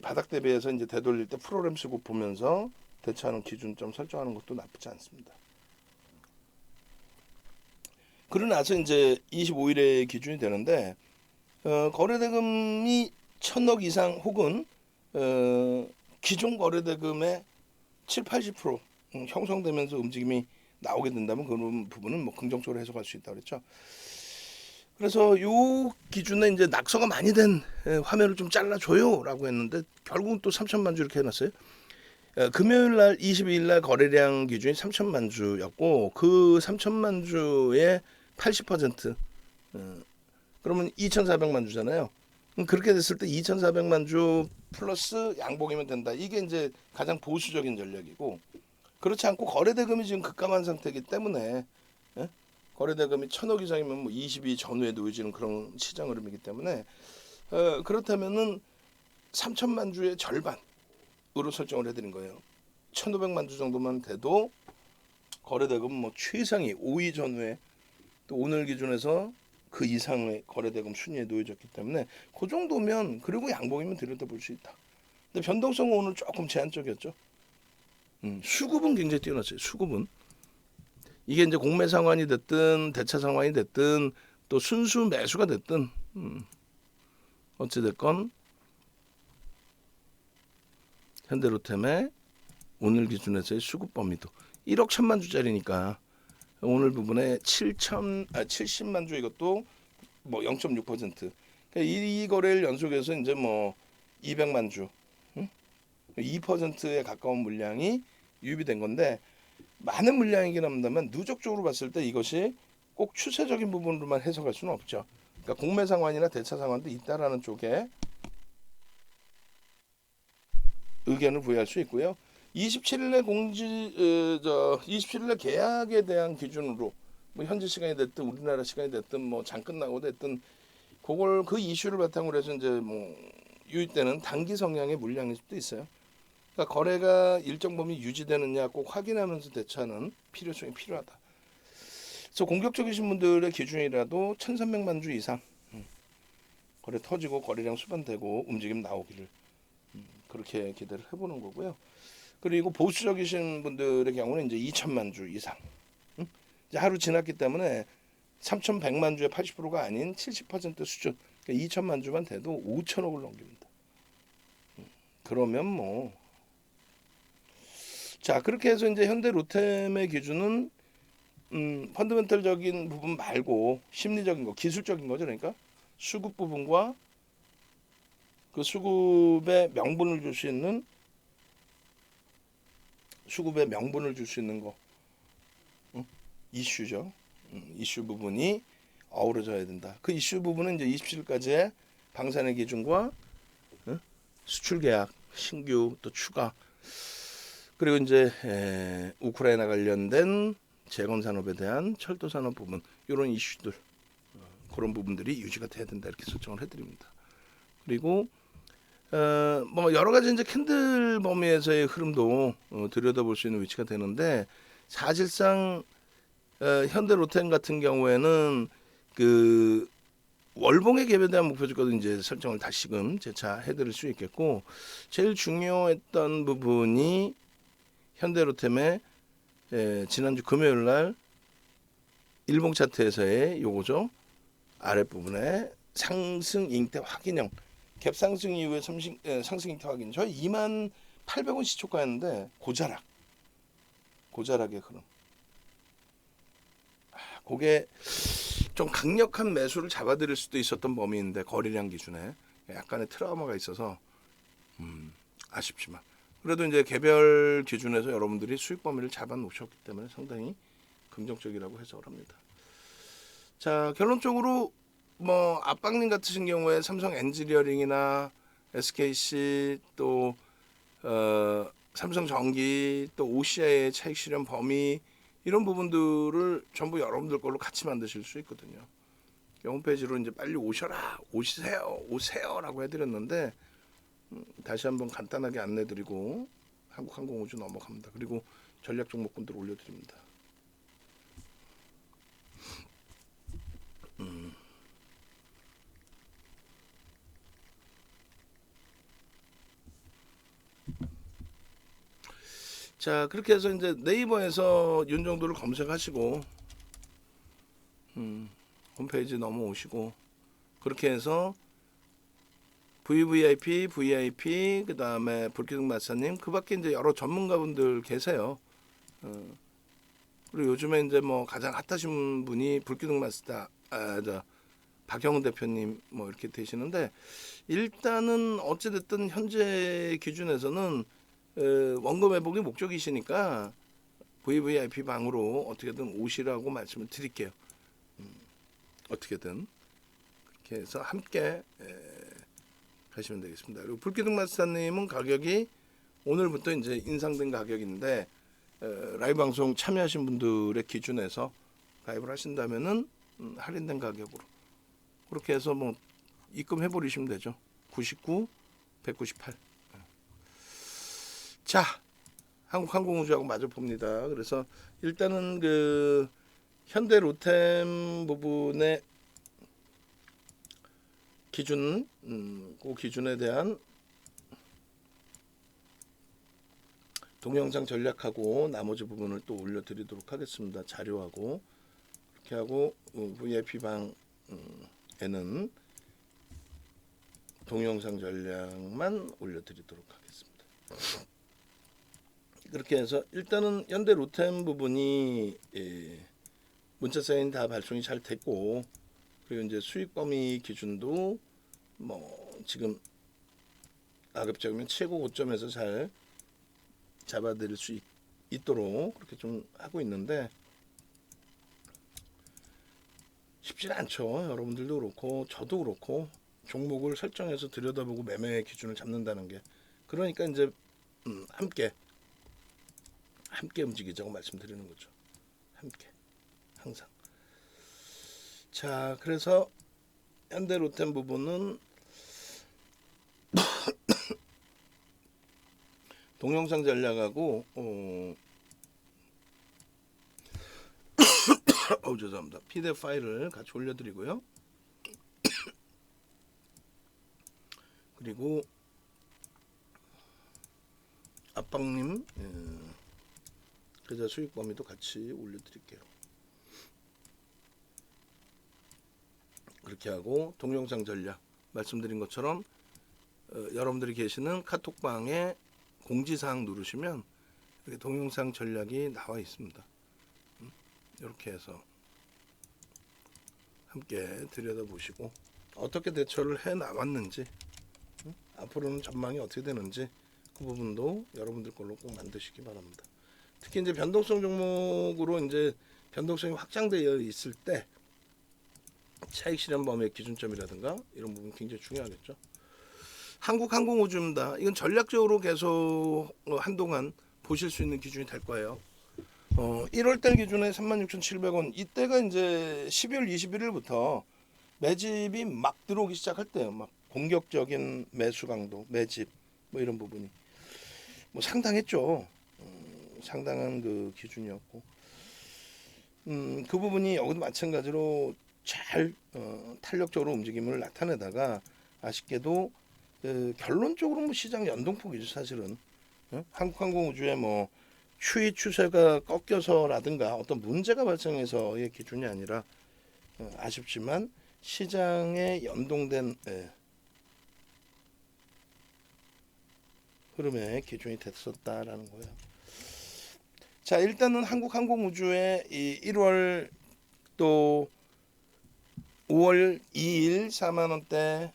Speaker 1: 바닥 대비해서 이제 되돌릴 때 프로그램 쓰고 보면서 대처하는 기준점 설정하는 것도 나쁘지 않습니다. 그러고 나서 이제 25일에 기준이 되는데 거래대금이 1,000억 이상 혹은 기존 거래대금의 7, 80% 형성되면서 움직임이 나오게 된다면 그런 부분은 뭐 긍정적으로 해석할 수 있다 그랬죠. 그래서 요 기준에 이제 낙서가 많이 된 화면을 좀 잘라줘요라고 했는데 결국은 또 3천만 주 이렇게 해놨어요. 금요일 날 22일 날 거래량 기준이 3천만 주였고 그 3천만 주의 80% 그러면 2,400만 주잖아요. 그렇게 됐을 때 2,400만 주 플러스 양봉이면 된다. 이게 이제 가장 보수적인 전략이고 그렇지 않고 거래대금이 지금 급감한 상태이기 때문에 예? 거래대금이 1,000억 이상이면 뭐 22 전후에 놓여지는 그런 시장 흐름이기 때문에 그렇다면은 3천만 주의 절반으로 설정을 해드린 거예요. 1,500만 주 정도만 돼도 거래대금 뭐 최상위 5위 전후에 또 오늘 기준에서 그 이상의 거래대금 순위에 놓여졌기 때문에 그 정도면 그리고 양봉이면 들여다볼 수 있다. 근데 변동성은 오늘 조금 제한적이었죠. 수급은 굉장히 뛰어났어요. 수급은 이게 이제 공매 상환이 됐든 대차 상환이 됐든 또 순수 매수가 됐든 어찌 됐건 현대로템의 오늘 기준에서의 수급 범위도 1억 1천만 주짜리니까 오늘 부분에 70만 주 이것도 뭐 0.6%. 그러니까 이 거래일 연속해서 이제 뭐 200만 주, 2%에 가까운 물량이 유입된 건데 많은 물량이긴 합니다만 누적적으로 봤을 때 이것이 꼭 추세적인 부분으로만 해석할 수는 없죠. 그러니까 공매 상환이나 대차 상환도 있다라는 쪽에 의견을 부여할 수 있고요. 27일에 27일에 계약에 대한 기준으로 뭐 현지 시간이 됐든 우리나라 시간이 됐든 뭐 장 끝나고 됐든 그걸 그 이슈를 바탕으로 해서 이제 뭐 유입되는 단기 성향의 물량일 수도 있어요. 그러니까 거래가 일정 범위 유지되느냐 꼭 확인하면서 대처하는 필요성이 필요하다. 그래서 공격적이신 분들의 기준이라도 1,300만 주 이상 거래 터지고 거래량 수반되고 움직임 나오기를 그렇게 기대를 해보는 거고요. 그리고 보수적이신 분들의 경우는 이제 2천만 주 이상. 이제 하루 지났기 때문에 3,100만 주의 80%가 아닌 70% 수준. 그러니까 2천만 주만 돼도 5천억을 넘깁니다. 그러면 뭐 자, 그렇게 해서 이제 현대 로템의 기준은 펀더멘털적인 부분 말고 심리적인 거, 기술적인 거죠. 그러니까 수급 부분과 그 수급의 명분을 줄 수 있는 거 이슈죠. 이슈 부분이 어우러져야 된다. 그 이슈 부분은 이제 27일까지의 방산의 기준과 수출 계약 신규 또 추가 그리고 이제 우크라이나 관련된 재건 산업에 대한 철도 산업 부분 이런 이슈들 그런 부분들이 유지가 돼야 된다 이렇게 설정을 해드립니다. 그리고 뭐 여러 가지 이제 캔들 범위에서의 흐름도 들여다볼 수 있는 위치가 되는데 사실상 현대 로템 같은 경우에는 그 월봉의 갭에 대한 목표 주가도 이제 설정을 다시금 재차해드릴 수 있겠고 제일 중요했던 부분이 현대 로템의 지난주 금요일 날 일봉 차트에서의 요거죠. 아랫부분에 상승 잉태 확인형 갭 상승 이후에 상승 잉태 확인 저 28,000원 시초가였는데 고자락의 흐름 그게 좀 강력한 매수를 잡아들일 수도 있었던 범위인데 거래량 기준에 약간의 트라우마가 있어서 아쉽지만 그래도 이제 개별 기준에서 여러분들이 수익 범위를 잡아 놓으셨기 때문에 상당히 긍정적이라고 해석을 합니다. 자, 결론적으로 뭐 압박님 같으신 경우에 삼성 엔지니어링이나 SKC 또 삼성전기 또 OCI의 차익 실현 범위 이런 부분들을 전부 여러분들 걸로 같이 만드실 수 있거든요. 홈페이지로 이제 빨리 오세요라고 해드렸는데 다시 한번 간단하게 안내드리고 한국항공우주 넘어갑니다. 그리고 전략 종목군들 올려드립니다. 자, 그렇게 해서 이제 네이버에서 윤정도를 검색하시고 홈페이지 넘어오시고 그렇게 해서 VVIP, VIP 그 다음에 불기둥 마사님 그 밖에 이제 여러 전문가분들 계세요. 그리고 요즘에 이제 뭐 가장 핫하신 분이 불기둥 마스터 박영훈 대표님 뭐 이렇게 되시는데, 일단은 어찌됐든 현재 기준에서는 원금 회복이 목적이시니까 VVIP 방으로 어떻게든 오시라고 말씀을 드릴게요. 어떻게든 그렇게 해서 함께 가시면 되겠습니다. 그리고 불기둥 마스터님은 가격이 오늘부터 이제 인상된 가격인데, 라이브 방송 참여하신 분들의 기준에서 가입을 하신다면은 할인된 가격으로 그렇게 해서 뭐 입금해 버리시면 되죠. 99, 198. 자, 한국항공우주하고 마저 봅니다. 그래서 일단은 그 현대 로템 부분의 기준, 그 기준에 대한 동영상 전략하고 나머지 부분을 또 올려드리도록 하겠습니다. 자료하고 이렇게 하고 VIP 방에는 동영상 전략만 올려드리도록 하겠습니다. 그렇게 해서 일단은 현대 로템 부분이 문자 사인 다 발송이 잘 됐고, 그리고 이제 수익 범위 기준도 뭐 지금 가급적이면 최고 고점에서 잘 잡아드릴 수 있도록 그렇게 좀 하고 있는데, 쉽지 않죠. 여러분들도 그렇고 저도 그렇고 종목을 설정해서 들여다보고 매매 기준을 잡는다는 게. 그러니까 이제 함께 움직이자고 말씀드리는 거죠. 함께 항상. 자, 그래서 현대 로템 부분은 동영상 전략하고 죄송합니다. PDF 파일을 같이 올려드리고요. 그리고 압박님 계좌 수익 범위도 같이 올려드릴게요. 그렇게 하고 동영상 전략 말씀드린 것처럼 여러분들이 계시는 카톡방에 공지사항 누르시면 이렇게 동영상 전략이 나와 있습니다. 이렇게 해서 함께 들여다보시고 어떻게 대처를 해 나왔는지, 앞으로는 전망이 어떻게 되는지 그 부분도 여러분들 걸로 꼭 만드시기 바랍니다. 특히 이제 변동성 종목으로 이제 변동성이 확장되어 있을 때 차익 실현 범위의 기준점이라든가 이런 부분 굉장히 중요하겠죠. 한국항공우주입니다. 이건 전략적으로 계속 한동안 보실 수 있는 기준이 될 거예요. 1월달 기준에 36,700원, 이때가 이제 12월 21일부터 매집이 막 들어오기 시작할 때요. 막 공격적인 매수 강도, 매집 뭐 이런 부분이 뭐 상당했죠. 상당한 그 기준이었고, 그 부분이 여기도 마찬가지로 잘 탄력적으로 움직임을 나타내다가 아쉽게도 결론적으로 뭐 시장 연동폭이죠 사실은. 한국항공우주의 뭐 추이 추세가 꺾여서라든가 어떤 문제가 발생해서의 기준이 아니라 아쉽지만 시장에 연동된 흐름의 기준이 됐었다라는 거예요. 자, 일단은 한국항공우주의 이 1월 또 5월 2일 4만 원대,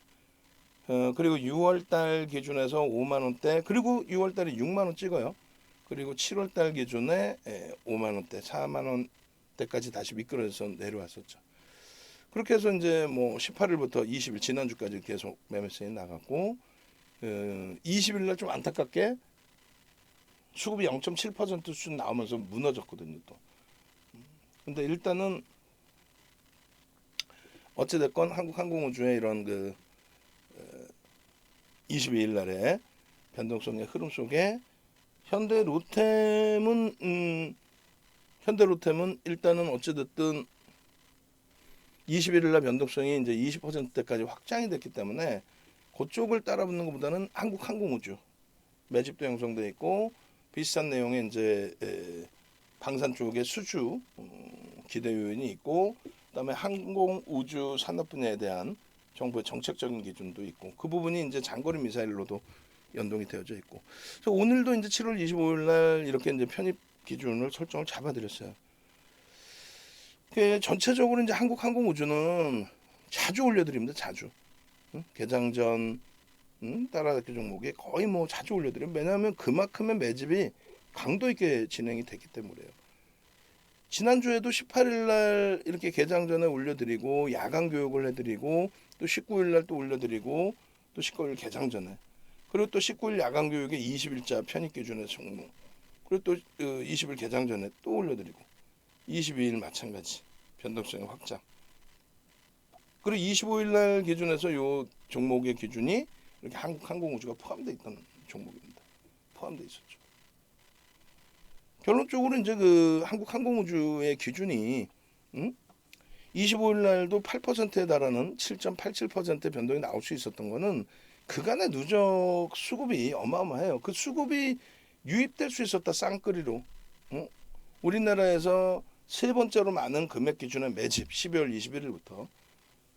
Speaker 1: 그리고 6월달 기준에서 5만 원대, 그리고 6월달에 6만 원 찍어요. 그리고 7월달 기준에 5만 원대, 4만 원대까지 다시 미끄러져서 내려왔었죠. 그렇게 해서 이제 뭐 18일부터 20일 지난주까지 계속 매매세이 나갔고, 20일 날 좀 안타깝게 수급이 0.7% 수준 나오면서 무너졌거든요 또. 근데 일단은 어찌됐건 한국항공우주의 이런 그 22일 날에 변동성의 흐름 속에 현대로템은 일단은 어찌됐든 21일 날 변동성이 이제 20%대까지 확장이 됐기 때문에 그쪽을 따라붙는 것보다는 한국항공우주 매집도 형성돼 있고, 비슷한 내용의 이제 방산 쪽에 수주 기대 요인이 있고, 그다음에 항공우주 산업 분야에 대한 정부의 정책적인 기준도 있고, 그 부분이 이제 장거리 미사일로도 연동이 되어져 있고, 그래서 오늘도 이제 7월 25일 날 이렇게 이제 편입 기준을 설정을 잡아드렸어요. 전체적으로 이제 한국항공우주는 자주 올려드립니다. 자주. 개장전 따라잡기 종목에 거의 뭐 자주 올려드려요. 왜냐하면 그만큼의 매집이 강도 있게 진행이 됐기 때문에요. 지난주에도 18일 날 이렇게 개장 전에 올려드리고 야간 교육을 해드리고 또 19일 날 또 올려드리고 또 19일 개장 전에 그리고 또 19일 야간 교육에 20일자 편입 기준의 종목 그리고 또 20일 개장 전에 또 올려드리고 22일 마찬가지 변동성의 확장 그리고 25일 날 기준에서 요 종목의 기준이 이렇게 한국항공우주가 포함되어 있던 종목입니다. 포함되어 있었죠. 결론적으로 이제 그 한국항공우주의 기준이 25일 날도 8%에 달하는 7.87% 변동이 나올 수 있었던 거는 그간의 누적 수급이 어마어마해요. 그 수급이 유입될 수 있었다 쌍끌이로. 우리나라에서 세 번째로 많은 금액 기준의 매집 12월 21일부터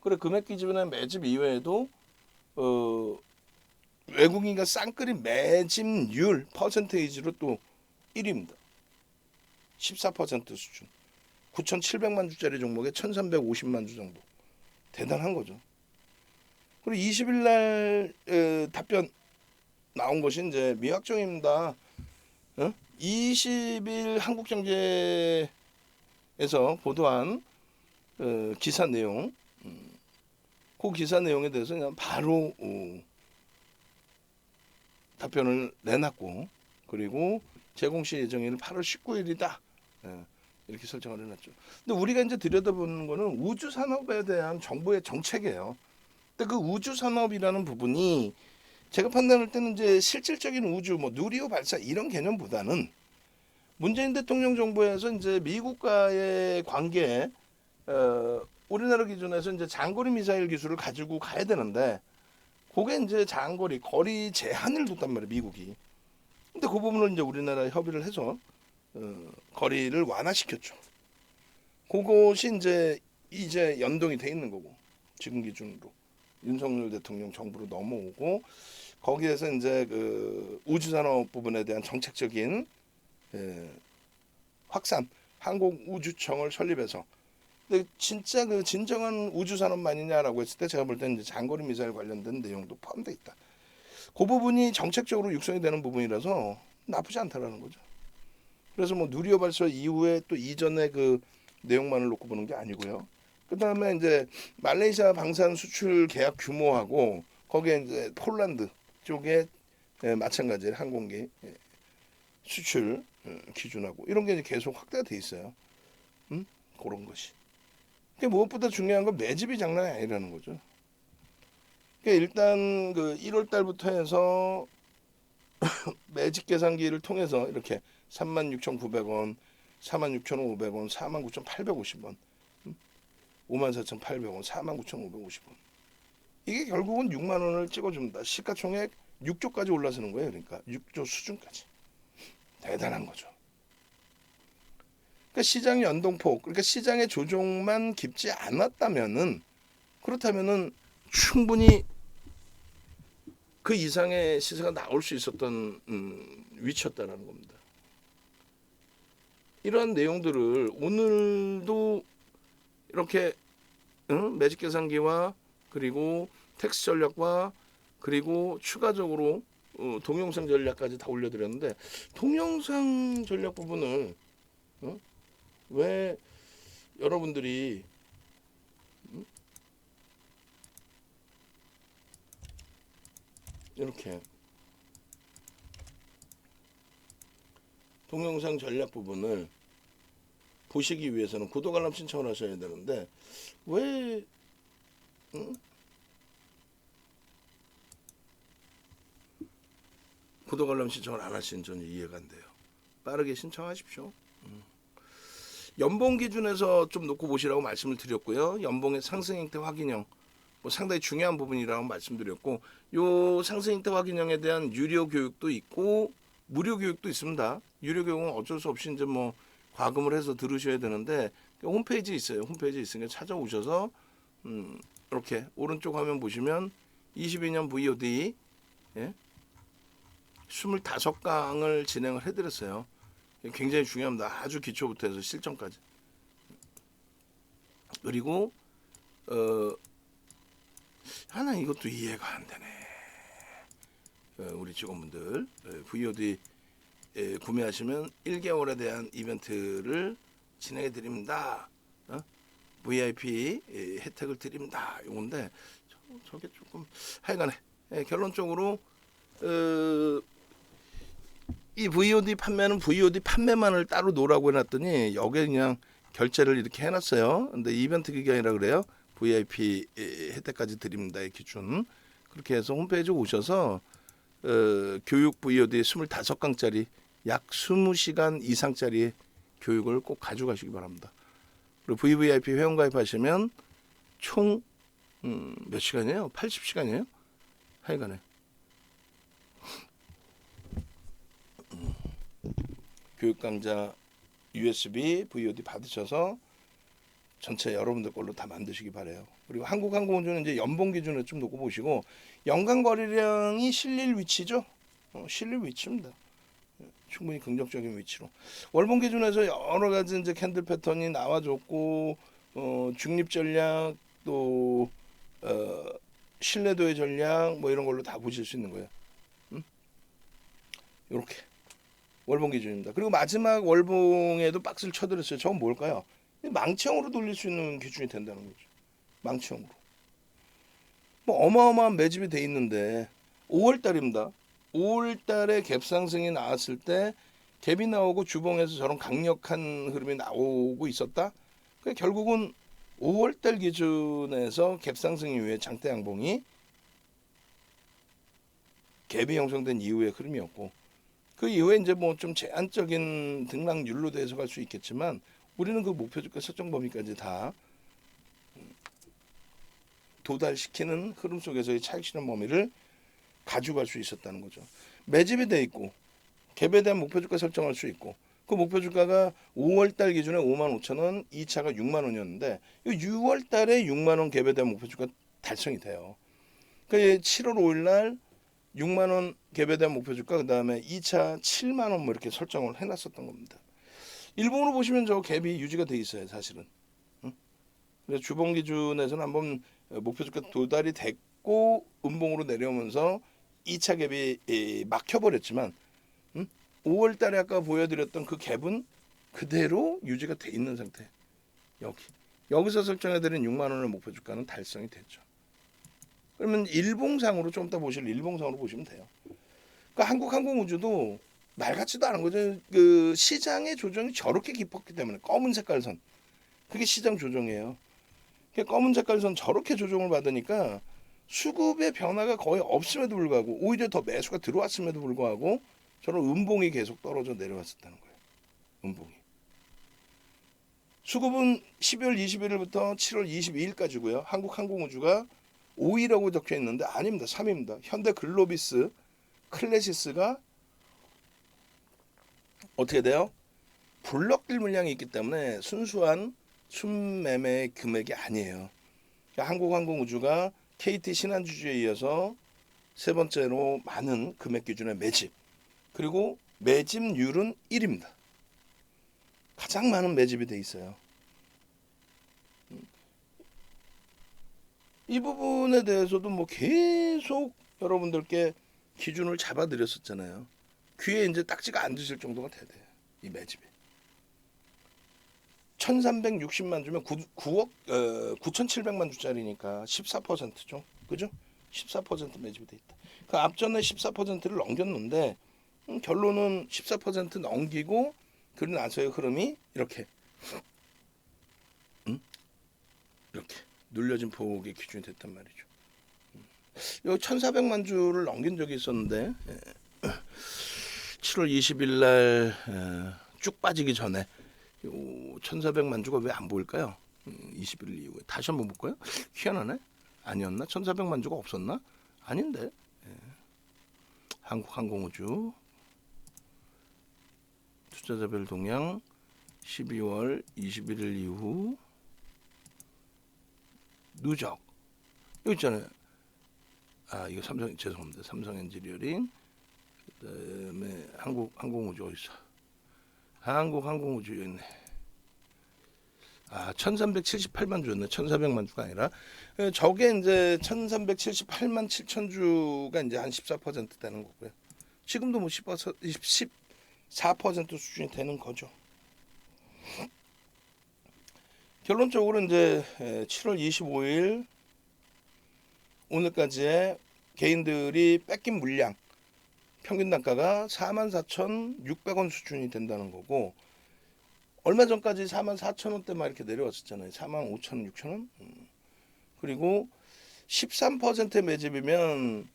Speaker 1: 그래 금액 기준의 매집 이외에도 외국인과 쌍끌이 매집률 퍼센테이지로 또 1위입니다. 14% 수준. 9,700만 주짜리 종목에 1,350만 주 정도. 대단한 거죠. 그리고 20일 날 답변 나온 것이 이제 미확정입니다. 20일 한국경제에서 보도한 기사 내용, 그 기사 내용에 대해서 그냥 바로 답변을 내놨고, 그리고 제공시 예정일은 8월 19일이다. 이렇게 설정을 해놨죠. 근데 우리가 이제 들여다보는 거는 우주 산업에 대한 정부의 정책이에요. 근데 그 우주 산업이라는 부분이 제가 판단할 때는 이제 실질적인 우주, 뭐 누리호 발사 이런 개념보다는 문재인 대통령 정부에서 이제 미국과의 관계, 우리나라 기준에서 이제 장거리 미사일 기술을 가지고 가야 되는데, 그게 이제 장거리 거리 제한을 뒀단 말이에요, 미국이. 근데 그 부분을 이제 우리나라 협의를 해서 거리를 완화시켰죠. 그것이 이제 연동이 돼 있는 거고 지금 기준으로 윤석열 대통령 정부로 넘어오고 거기에서 이제 그 우주산업 부분에 대한 정책적인 확산 항공우주청을 설립해서 근데 진짜 그 진정한 우주산업만이냐라고 했을 때 제가 볼 때는 이제 장거리 미사일 관련된 내용도 포함되어 있다. 그 부분이 정책적으로 육성이 되는 부분이라서 나쁘지 않다라는 거죠. 그래서 뭐 누리호 발사 이후에 또 이전의 그 내용만을 놓고 보는 게 아니고요. 그 다음에 이제 말레이시아 방산 수출 계약 규모하고 거기에 이제 폴란드 쪽에 마찬가지로 항공기 수출 기준하고 이런 게 이제 계속 확대가 돼 있어요. 그런 것이. 무엇보다 중요한 건 매집이 장난이 아니라는 거죠. 일단 그 1월 달부터 해서 매집 계산기를 통해서 이렇게 36,900원, 46,500원, 49,850원, 54,800원, 49,550원. 이게 결국은 6만 원을 찍어줍니다. 시가총액 6조까지 올라서는 거예요. 그러니까 6조 수준까지. 대단한 거죠. 그러니까 시장 연동폭, 그러니까 시장의 조정만 깊지 않았다면은 그렇다면은 충분히 그 이상의 시세가 나올 수 있었던 위치였다라는 겁니다. 이러한 내용들을 오늘도 이렇게 매직 계산기와 그리고 텍스 전략과 그리고 추가적으로 동영상 전략까지 다 올려드렸는데 동영상 전략 부분을 왜 여러분들이 이렇게 동영상 전략 부분을 보시기 위해서는 구독 알람 신청을 하셔야 되는데 왜 구독 알람 신청을 안 하시는 저는 이해가 안 돼요. 빠르게 신청하십시오. 연봉 기준에서 좀 놓고 보시라고 말씀을 드렸고요. 연봉의 상승 형태 확인형 뭐 상당히 중요한 부분이라고 말씀드렸고 요 상승 형태 확인형에 대한 유료 교육도 있고 무료 교육도 있습니다. 유료 교육은 어쩔 수 없이 이제 뭐 과금을 해서 들으셔야 되는데 홈페이지 있어요. 홈페이지 있으니까 찾아오셔서 이렇게 오른쪽 화면 보시면 22년 VOD 25강을 진행을 해드렸어요. 굉장히 중요합니다. 아주 기초부터 해서 실전까지. 그리고 하나 이것도 이해가 안 되네. 우리 직원분들 VOD 구매하시면 1개월에 대한 이벤트를 진행해 드립니다. VIP 혜택을 드립니다. 요건데 저게 조금 하여간에 결론적으로 이 VOD 판매는 VOD 판매만을 따로 놓으라고 해놨더니 여기에 그냥 결제를 이렇게 해놨어요. 근데 이벤트 기간이라 그래요. VIP 혜택까지 드립니다. 의 기준. 그렇게 해서 홈페이지 오셔서 교육 VOD 25강짜리 약 20시간 이상짜리 교육을 꼭 가져가시기 바랍니다. 그리고 VVIP 회원 가입하시면 총 몇 시간이에요? 80시간이에요? 하여간에 교육 강좌 USB VOD 받으셔서 전체 여러분들 걸로 다 만드시기 바래요. 그리고 한국항공우주는 이제 연봉 기준을 좀 놓고 보시고 연간 거래량이 실릴 위치죠. 실릴 위치입니다. 충분히 긍정적인 위치로 월봉 기준에서 여러 가지 이제 캔들 패턴이 나와줬고 중립 전략 또 신뢰도의 전략 뭐 이런 걸로 다 보실 수 있는 거예요. 이렇게 월봉 기준입니다. 그리고 마지막 월봉에도 박스를 쳐드렸어요. 저건 뭘까요? 망치형으로 돌릴 수 있는 기준이 된다는 거죠. 망치형으로. 뭐 어마어마한 매집이 돼 있는데 5월 달입니다. 5월 달에 갭 상승이 나왔을 때 갭이 나오고 주봉에서 저런 강력한 흐름이 나오고 있었다. 결국은 5월 달 기준에서 갭 상승 이후에 장대 양봉이 갭이 형성된 이후의 흐름이었고 그 이후에 이제 뭐 좀 제한적인 등락률로 해석할 수 있겠지만 우리는 그 목표주가 설정 범위까지 다 도달시키는 흐름 속에서의 차익 실현 범위를 가져갈 수 있었다는 거죠. 매집이 돼 있고 갭에 대한 목표주가 설정할 수 있고 그 목표주가가 5월달 기준에 55,000원, 2차가 60,000원이었는데 6월달에 60,000원 갭에 대한 목표주가 달성이 돼요. 그러니까 7월 5일날 60,000원 갭에 대한 목표주가 그 다음에 2차 70,000원 뭐 이렇게 설정을 해놨었던 겁니다. 일봉으로 보시면 저 갭이 유지가 돼 있어요, 사실은. 그래서 주봉 기준에서는 한번 목표주가 도달이 됐고 음봉으로 내려오면서 2차 갭이 막혀버렸지만 5월 달에 아까 보여드렸던 그 갭은 그대로 유지가 돼 있는 상태. 여기서 설정해드린 6만원의 목표주가는 달성이 됐죠. 그러면 일봉상으로 좀 이따 보실 일봉상으로 보시면 돼요. 그러니까 한국항공우주도 말 같지도 않은 거죠. 그 시장의 조정이 저렇게 깊었기 때문에 검은 색깔 선 그게 시장 조정이에요. 검은 색깔 선 저렇게 조정을 받으니까 수급의 변화가 거의 없음에도 불구하고 오히려 더 매수가 들어왔음에도 불구하고 저런 음봉이 계속 떨어져 내려왔었다는 거예요. 음봉이. 수급은 12월 21일부터 7월 22일까지고요. 한국항공우주가 5위라고 적혀 있는데 아닙니다. 3위입니다. 현대글로비스 클래시스가 어떻게 돼요? 블록딜 물량이 있기 때문에 순수한 순매매 금액이 아니에요. 한국항공우주가 KT 신한주주에 이어서 세 번째로 많은 금액 기준의 매집 그리고 매집률은 1위입니다. 가장 많은 매집이 돼 있어요. 이 부분에 대해서도 뭐 계속 여러분들께 기준을 잡아드렸었잖아요. 귀에 이제 딱지가 안 드실 정도가 돼야 돼요. 이 매집이. 1360만 주면 9억 9700만 주짜리니까 14%죠. 그죠? 14% 매집이 돼 있다. 그 앞전에 14%를 넘겼는데 결론은 14% 넘기고 그러고 나서의 흐름이 이렇게 이렇게 눌려진 폭의 기준이 됐단 말이죠. 여기 1400만 주를 넘긴 적이 있었는데 7월 20일 날 쭉 빠지기 전에 1400만 주가 왜 안 보일까요? 21일 이후에 다시 한번 볼까요? 희한하네. 아니었나? 1400만 주가 없었나? 아닌데. 한국항공우주 투자자별 동향 12월 21일 이후 누적 여기 있잖아요. 이거 삼성 죄송합니다. 삼성엔지니어링 그다음에 한국항공우주 어디 있어? 한국항공우주 여기 있네. 1378만 주였네. 1400만 주가 아니라. 저게 이제 1378만 7천 주가 이제 한 14% 되는 거고요. 지금도 뭐 14% 수준이 되는 거죠. 결론적으로 이제 7월 25일 오늘까지의 개인들이 뺏긴 물량 평균 단가가 44,600원 수준이 된다는 거고, 얼마 전까지 44,000원대만 이렇게 내려왔었잖아요. 45,000원, 6,000원. 그리고 13% 매집이면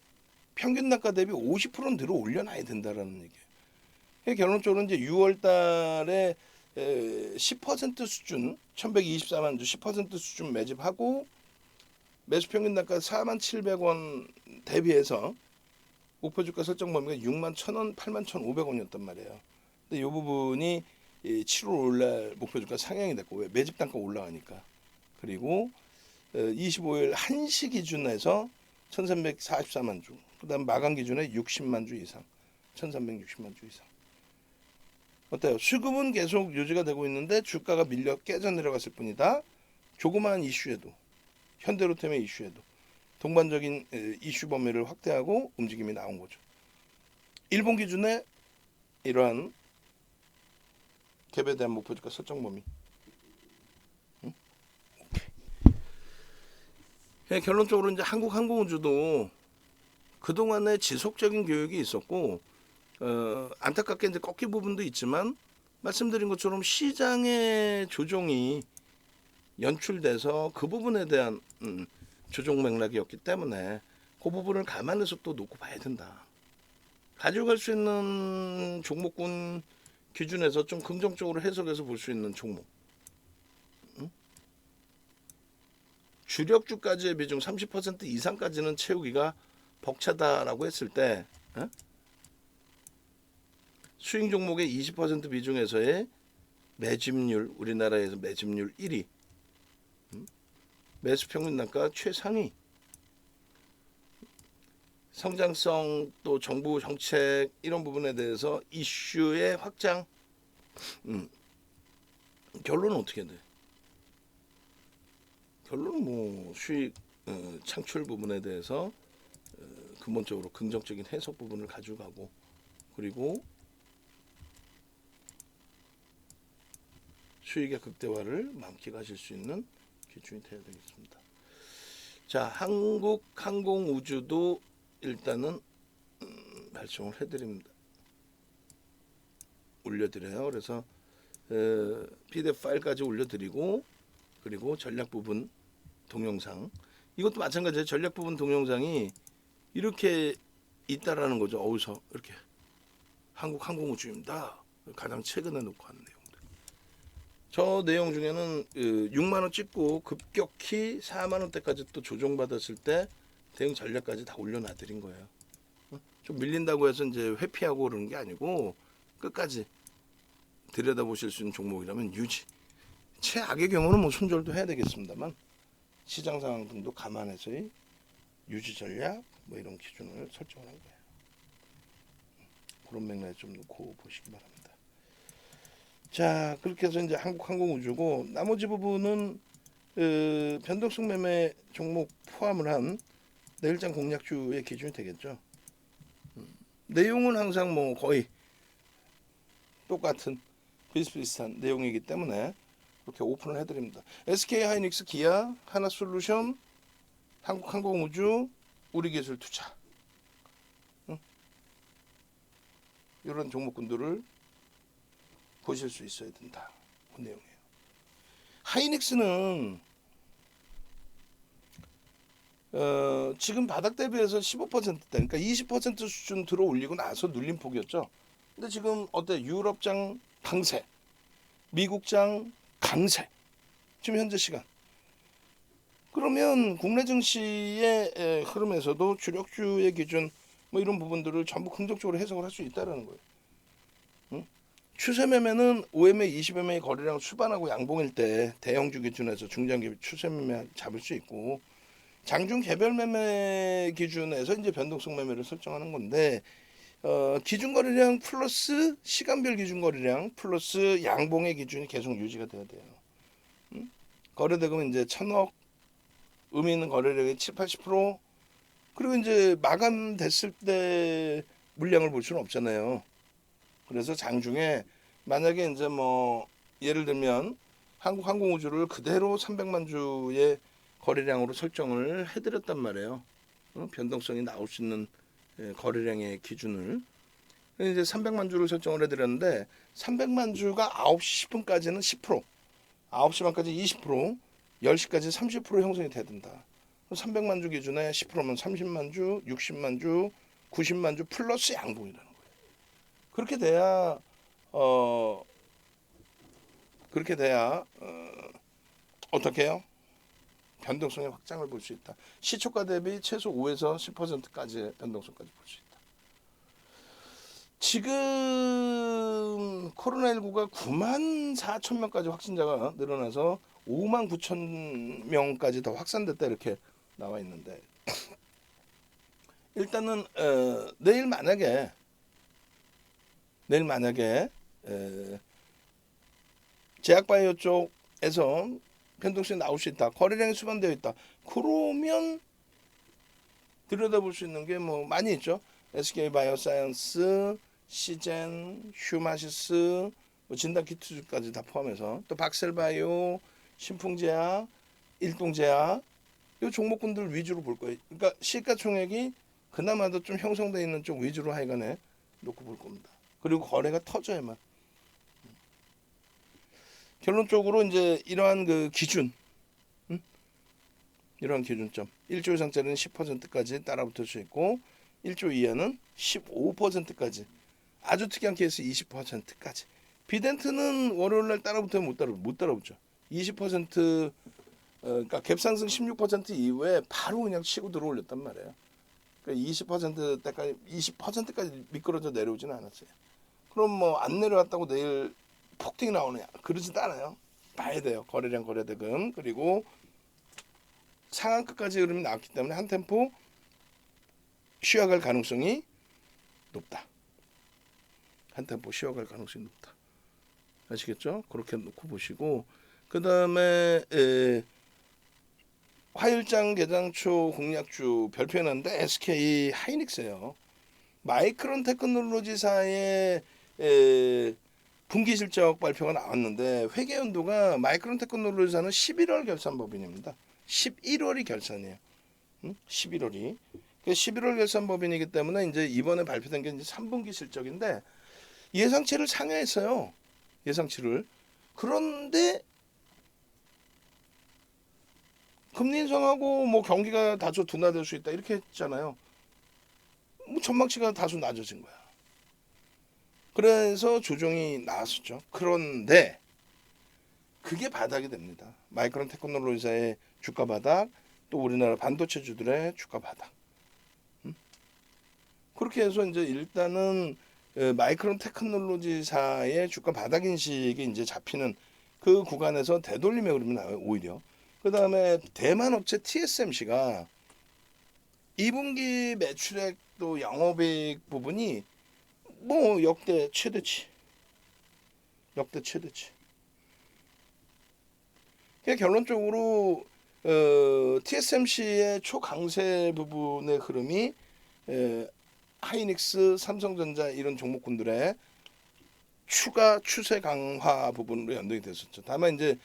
Speaker 1: 평균 단가 대비 50%는 들어 올려놔야 된다라는 얘기예요. 결론적으로 이제 6월 달에 10% 수준, 1124만 주 10% 수준 매집하고 매수 평균 단가 41,700원 대비해서 목표 주가 설정 범위가 61,000원, 81,500원이었단 말이에요. 근데 이 부분이 7월 올날 목표 주가 상향이 됐고, 왜? 매집 단가 올라가니까. 그리고 25일 1시 기준에서 1344만 주, 그 다음 마감 기준에 60만 주 이상, 1360만 주 이상. 어때요? 수급은 계속 유지가 되고 있는데 주가가 밀려 깨져 내려갔을 뿐이다. 조그마한 이슈에도, 현대로템의 이슈에도 동반적인 이슈 범위를 확대하고 움직임이 나온 거죠. 일본 기준에 이러한 갭에 대한 목표 주가 설정 범위. 결론적으로 이제 한국항공우주도 그동안에 지속적인 교육이 있었고, 안타깝게 이제 꺾인 부분도 있지만 말씀드린 것처럼 시장의 조정이 연출돼서 그 부분에 대한 조정 맥락이었기 때문에 그 부분을 감안해서 또 놓고 봐야 된다. 가져갈 수 있는 종목군 기준에서 좀 긍정적으로 해석해서 볼 수 있는 종목. 주력주까지의 비중 30% 이상까지는 채우기가 벅차다라고 했을 때, 수익 종목의 20% 비중에서의 매집률, 우리나라에서 매집률 1위, 매수 평균 단가 최상위, 성장성 또 정부 정책 이런 부분에 대해서 이슈의 확장. 결론은 어떻게 돼? 결론은 뭐 수익 창출 부분에 대해서 근본적으로 긍정적인 해석 부분을 가져가고, 그리고 수익의 극대화를 만끽하실 수 있는 기준이 되어야 되겠습니다. 자, 한국항공우주도 일단은 발송을 해드립니다. 올려드려요. 그래서 PDF 파일까지 올려드리고, 그리고 전략 부분 동영상, 이것도 마찬가지예요. 전략 부분 동영상이 이렇게 있다라는 거죠. 어디서 이렇게 한국항공우주입니다. 가장 최근에 놓고 한 내용들. 저 내용 중에는 6만 원 찍고 급격히 4만 원대까지 또 조정받았을 때 대응 전략까지 다 올려놔드린 거예요. 좀 밀린다고 해서 이제 회피하고 그러는 게 아니고 끝까지 들여다보실 수 있는 종목이라면 유지. 최악의 경우는 뭐 손절도 해야 되겠습니다만 시장 상황 등도 감안해서의 유지 전략 뭐 이런 기준을 설정을 한 거예요. 그런 맥락에 좀 놓고 보시기 바랍니다. 자, 그렇게 해서 이제 한국항공우주고, 나머지 부분은 변동성 매매 종목 포함을 한 내일장 공략주의 기준이 되겠죠. 내용은 항상 뭐 거의 똑같은 비슷비슷한 내용이기 때문에 이렇게 오픈을 해드립니다. SK하이닉스, 기아, 하나솔루션, 한국항공우주, 우리기술투자, 이런 종목군들을 보실 수 있어야 된다. 그 내용이에요. 하이닉스는 지금 바닥 대비해서 15%대, 그러니까 20% 수준 들어 올리고 나서 눌림폭이었죠. 근데 지금 어때? 유럽장 강세, 미국장 강세. 지금 현재 시간. 그러면 국내 증시의 흐름에서도 주력주의 기준 뭐 이런 부분들을 전부 긍정적으로 해석을 할 수 있다라는 거예요. 추세 매매는 OMA, 20MA 거래량 수반하고 양봉일 때 대형주 기준에서 중장기 추세 매매 잡을 수 있고, 장중 개별 매매 기준에서 이제 변동성 매매를 설정하는 건데, 기준 거래량 플러스 시간별 기준 거래량 플러스 양봉의 기준이 계속 유지가 돼야 돼요. 거래대금은 이제 1,000억, 의미 있는 거래량의 7, 80%. 그리고 이제 마감됐을 때 물량을 볼 수는 없잖아요. 그래서 장중에 만약에 이제 뭐 예를 들면 한국항공우주를 그대로 300만 주의 거래량으로 설정을 해드렸단 말이에요. 변동성이 나올 수 있는 거래량의 기준을. 이제 300만 주를 설정을 해드렸는데 300만 주가 9시 10분까지는 10%, 9시 반까지 20%, 10시까지 30% 형성이 돼야 된다. 300만 주 기준에 10%면 30만 주, 60만 주, 90만 주 플러스 양봉이라는 거예요. 그렇게 돼야 어떻게 해요? 변동성의 확장을 볼 수 있다. 시초가 대비 최소 5에서 10%까지의 변동성까지 볼 수 있다. 지금 코로나19가 9만 4천 명까지 확진자가 늘어나서 5만 9천 명까지 더 확산됐다 이렇게 나와 있는데 일단은 내일 만약에 제약바이오 쪽에서 변동성이 나올 수 있다. 거래량이 수반되어 있다. 그러면 들여다볼 수 있는 게 뭐 많이 있죠. SK바이오사이언스, 시젠, 휴마시스, 뭐 진단키트까지 다 포함해서 또 박셀바이오, 신풍제약, 일동제약 이 종목군들 위주로 볼 거예요. 그러니까 시가총액이 그나마도 좀 형성되어 있는 쪽 위주로 하여간에 놓고 볼 겁니다. 그리고 거래가 터져야만. 결론적으로 이제 이러한 그 기준, 이러한 기준점 1조 이상짜리는 10%까지 따라붙을 수 있고 1조 이하는 15%까지 아주 특이한 케이스 20%까지 비덴트는 월요일날 따라붙으면 못 따라붙죠. 20% 그러니까 갭상승 16% 이후에 바로 그냥 치고 들어올렸단 말이에요. 그러니까 20%까지 미끄러져 내려오지는 않았어요. 그럼 뭐 안 내려왔다고 내일 폭등이 나오느냐? 그러지도 않아요. 봐야 돼요. 거래량 거래대금 그리고 상한가까지 흐름이 나왔기 때문에 한 템포 쉬어갈 가능성이 높다. 한 템포 쉬어갈 가능성이 높다. 아시겠죠? 그렇게 놓고 보시고 그 다음에 화요일장 개장초 공약주 발표했는데 SK 하이닉스예요. 마이크론 테크놀로지사의 분기 실적 발표가 나왔는데 회계연도가 마이크론 테크놀로지사는 11월 결산 법인입니다. 11월이 결산이에요. 11월이. 11월 결산 법인이기 때문에 이제 이번에 발표된 게 이제 3분기 실적인데 예상치를 상회했어요. 예상치를. 그런데 금리 인상하고 뭐 경기가 다소 둔화될 수 있다 이렇게 했잖아요. 뭐 전망치가 다소 낮아진 거야. 그래서 조정이 나왔었죠. 그런데 그게 바닥이 됩니다. 마이크론 테크놀로지사의 주가 바닥, 또 우리나라 반도체주들의 주가 바닥. 그렇게 해서 이제 일단은 마이크론 테크놀로지사의 주가 바닥 인식이 이제 잡히는 그 구간에서 되돌림의 흐름이 나와요. 오히려. 그 다음에 대만 업체 TSMC가 2분기 매출액 또 영업이익 부분이 뭐 역대 최대치. 그러니까 결론적으로 TSMC의 초강세 부분의 흐름이 하이닉스, 삼성전자 이런 종목군들의 추가 추세 강화 부분으로 연동이 됐었죠. 다만 이제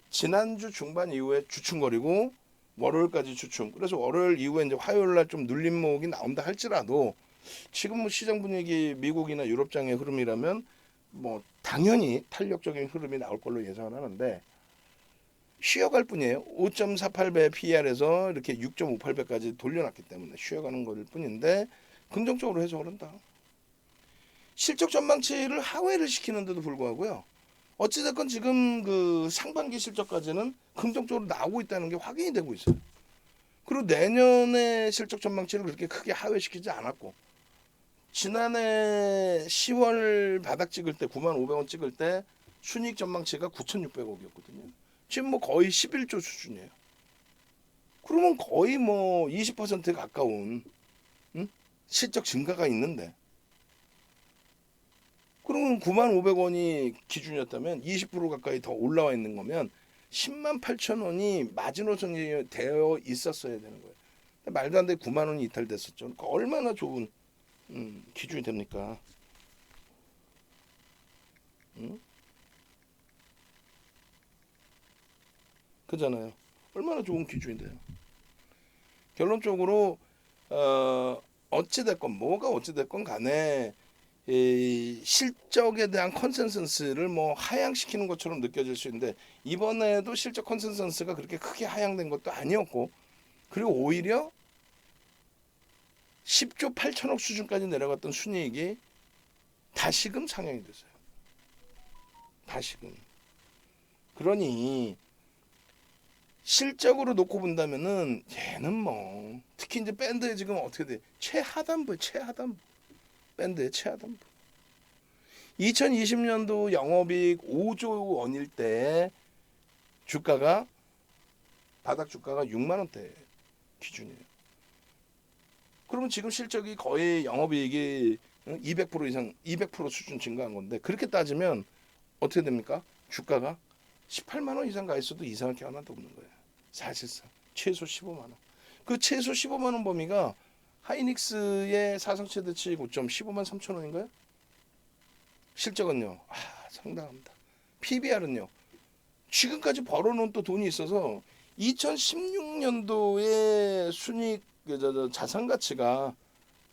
Speaker 1: 지난주 중반 이후에 주춤거리고 월요일까지 주춤. 그래서 월요일 이후에 이제 화요일날 좀 눌림목이 나온다 할지라도 지금 뭐 시장 분위기 미국이나 유럽장의 흐름이라면 뭐 당연히 탄력적인 흐름이 나올 걸로 예상을 하는데 쉬어갈 뿐이에요. 5.48배 PER에서 이렇게 6.58배까지 돌려놨기 때문에 쉬어가는 거일 뿐인데 긍정적으로 해석을 한다. 실적 전망치를 하회를 시키는데도 불구하고요. 어찌됐건 지금 그 상반기 실적까지는 긍정적으로 나오고 있다는 게 확인이 되고 있어요. 그리고 내년의 실적 전망치를 그렇게 크게 하회시키지 않았고 지난해 10월 바닥 찍을 때 95,500원 찍을 때 순이익 전망치가 9,600억이었거든요. 지금 뭐 거의 11조 수준이에요. 그러면 거의 뭐 20% 가까운 실적 증가가 있는데 그러면 95,500원이 기준이었다면 20% 가까이 더 올라와 있는 거면 10만 8천 원이 마지노선이 되어 있었어야 되는 거예요. 말도 안 되게 9만 원이 이탈됐었죠. 그러니까 얼마나 좋은 기준이 됩니까? 응? 그잖아요. 얼마나 좋은 기준이 돼요. 결론적으로 어찌됐건 뭐가 어찌됐건 간에 이 실적에 대한 컨센서스를 뭐 하향시키는 것처럼 느껴질 수 있는데 이번에도 실적 컨센서스가 그렇게 크게 하향된 것도 아니었고 그리고 오히려 10조 8천억 수준까지 내려갔던 순이익이 다시금 상향이 됐어요. 다시금. 그러니 실적으로 놓고 본다면은 얘는 뭐 특히 이제 밴드에 지금 어떻게 돼? 최하단부에 최하단부. 밴드의 최하단부. 2020년도 영업이익 5조 원일 때 주가가 바닥 주가가 6만 원대 기준이에요. 그러면 지금 실적이 거의 영업이익이 200% 이상 200% 수준 증가한 건데 그렇게 따지면 어떻게 됩니까? 주가가 18만 원 이상 가 있어도 이상할 게 하나도 없는 거예요. 사실상 최소 15만 원. 그 최소 15만 원 범위가 하이닉스의 사상 최대치 고점 15만 3천 원인가요? 실적은요. 상당합니다. PBR은요. 지금까지 벌어놓은 또 돈이 있어서 2016년도에 순이익 자산 가치가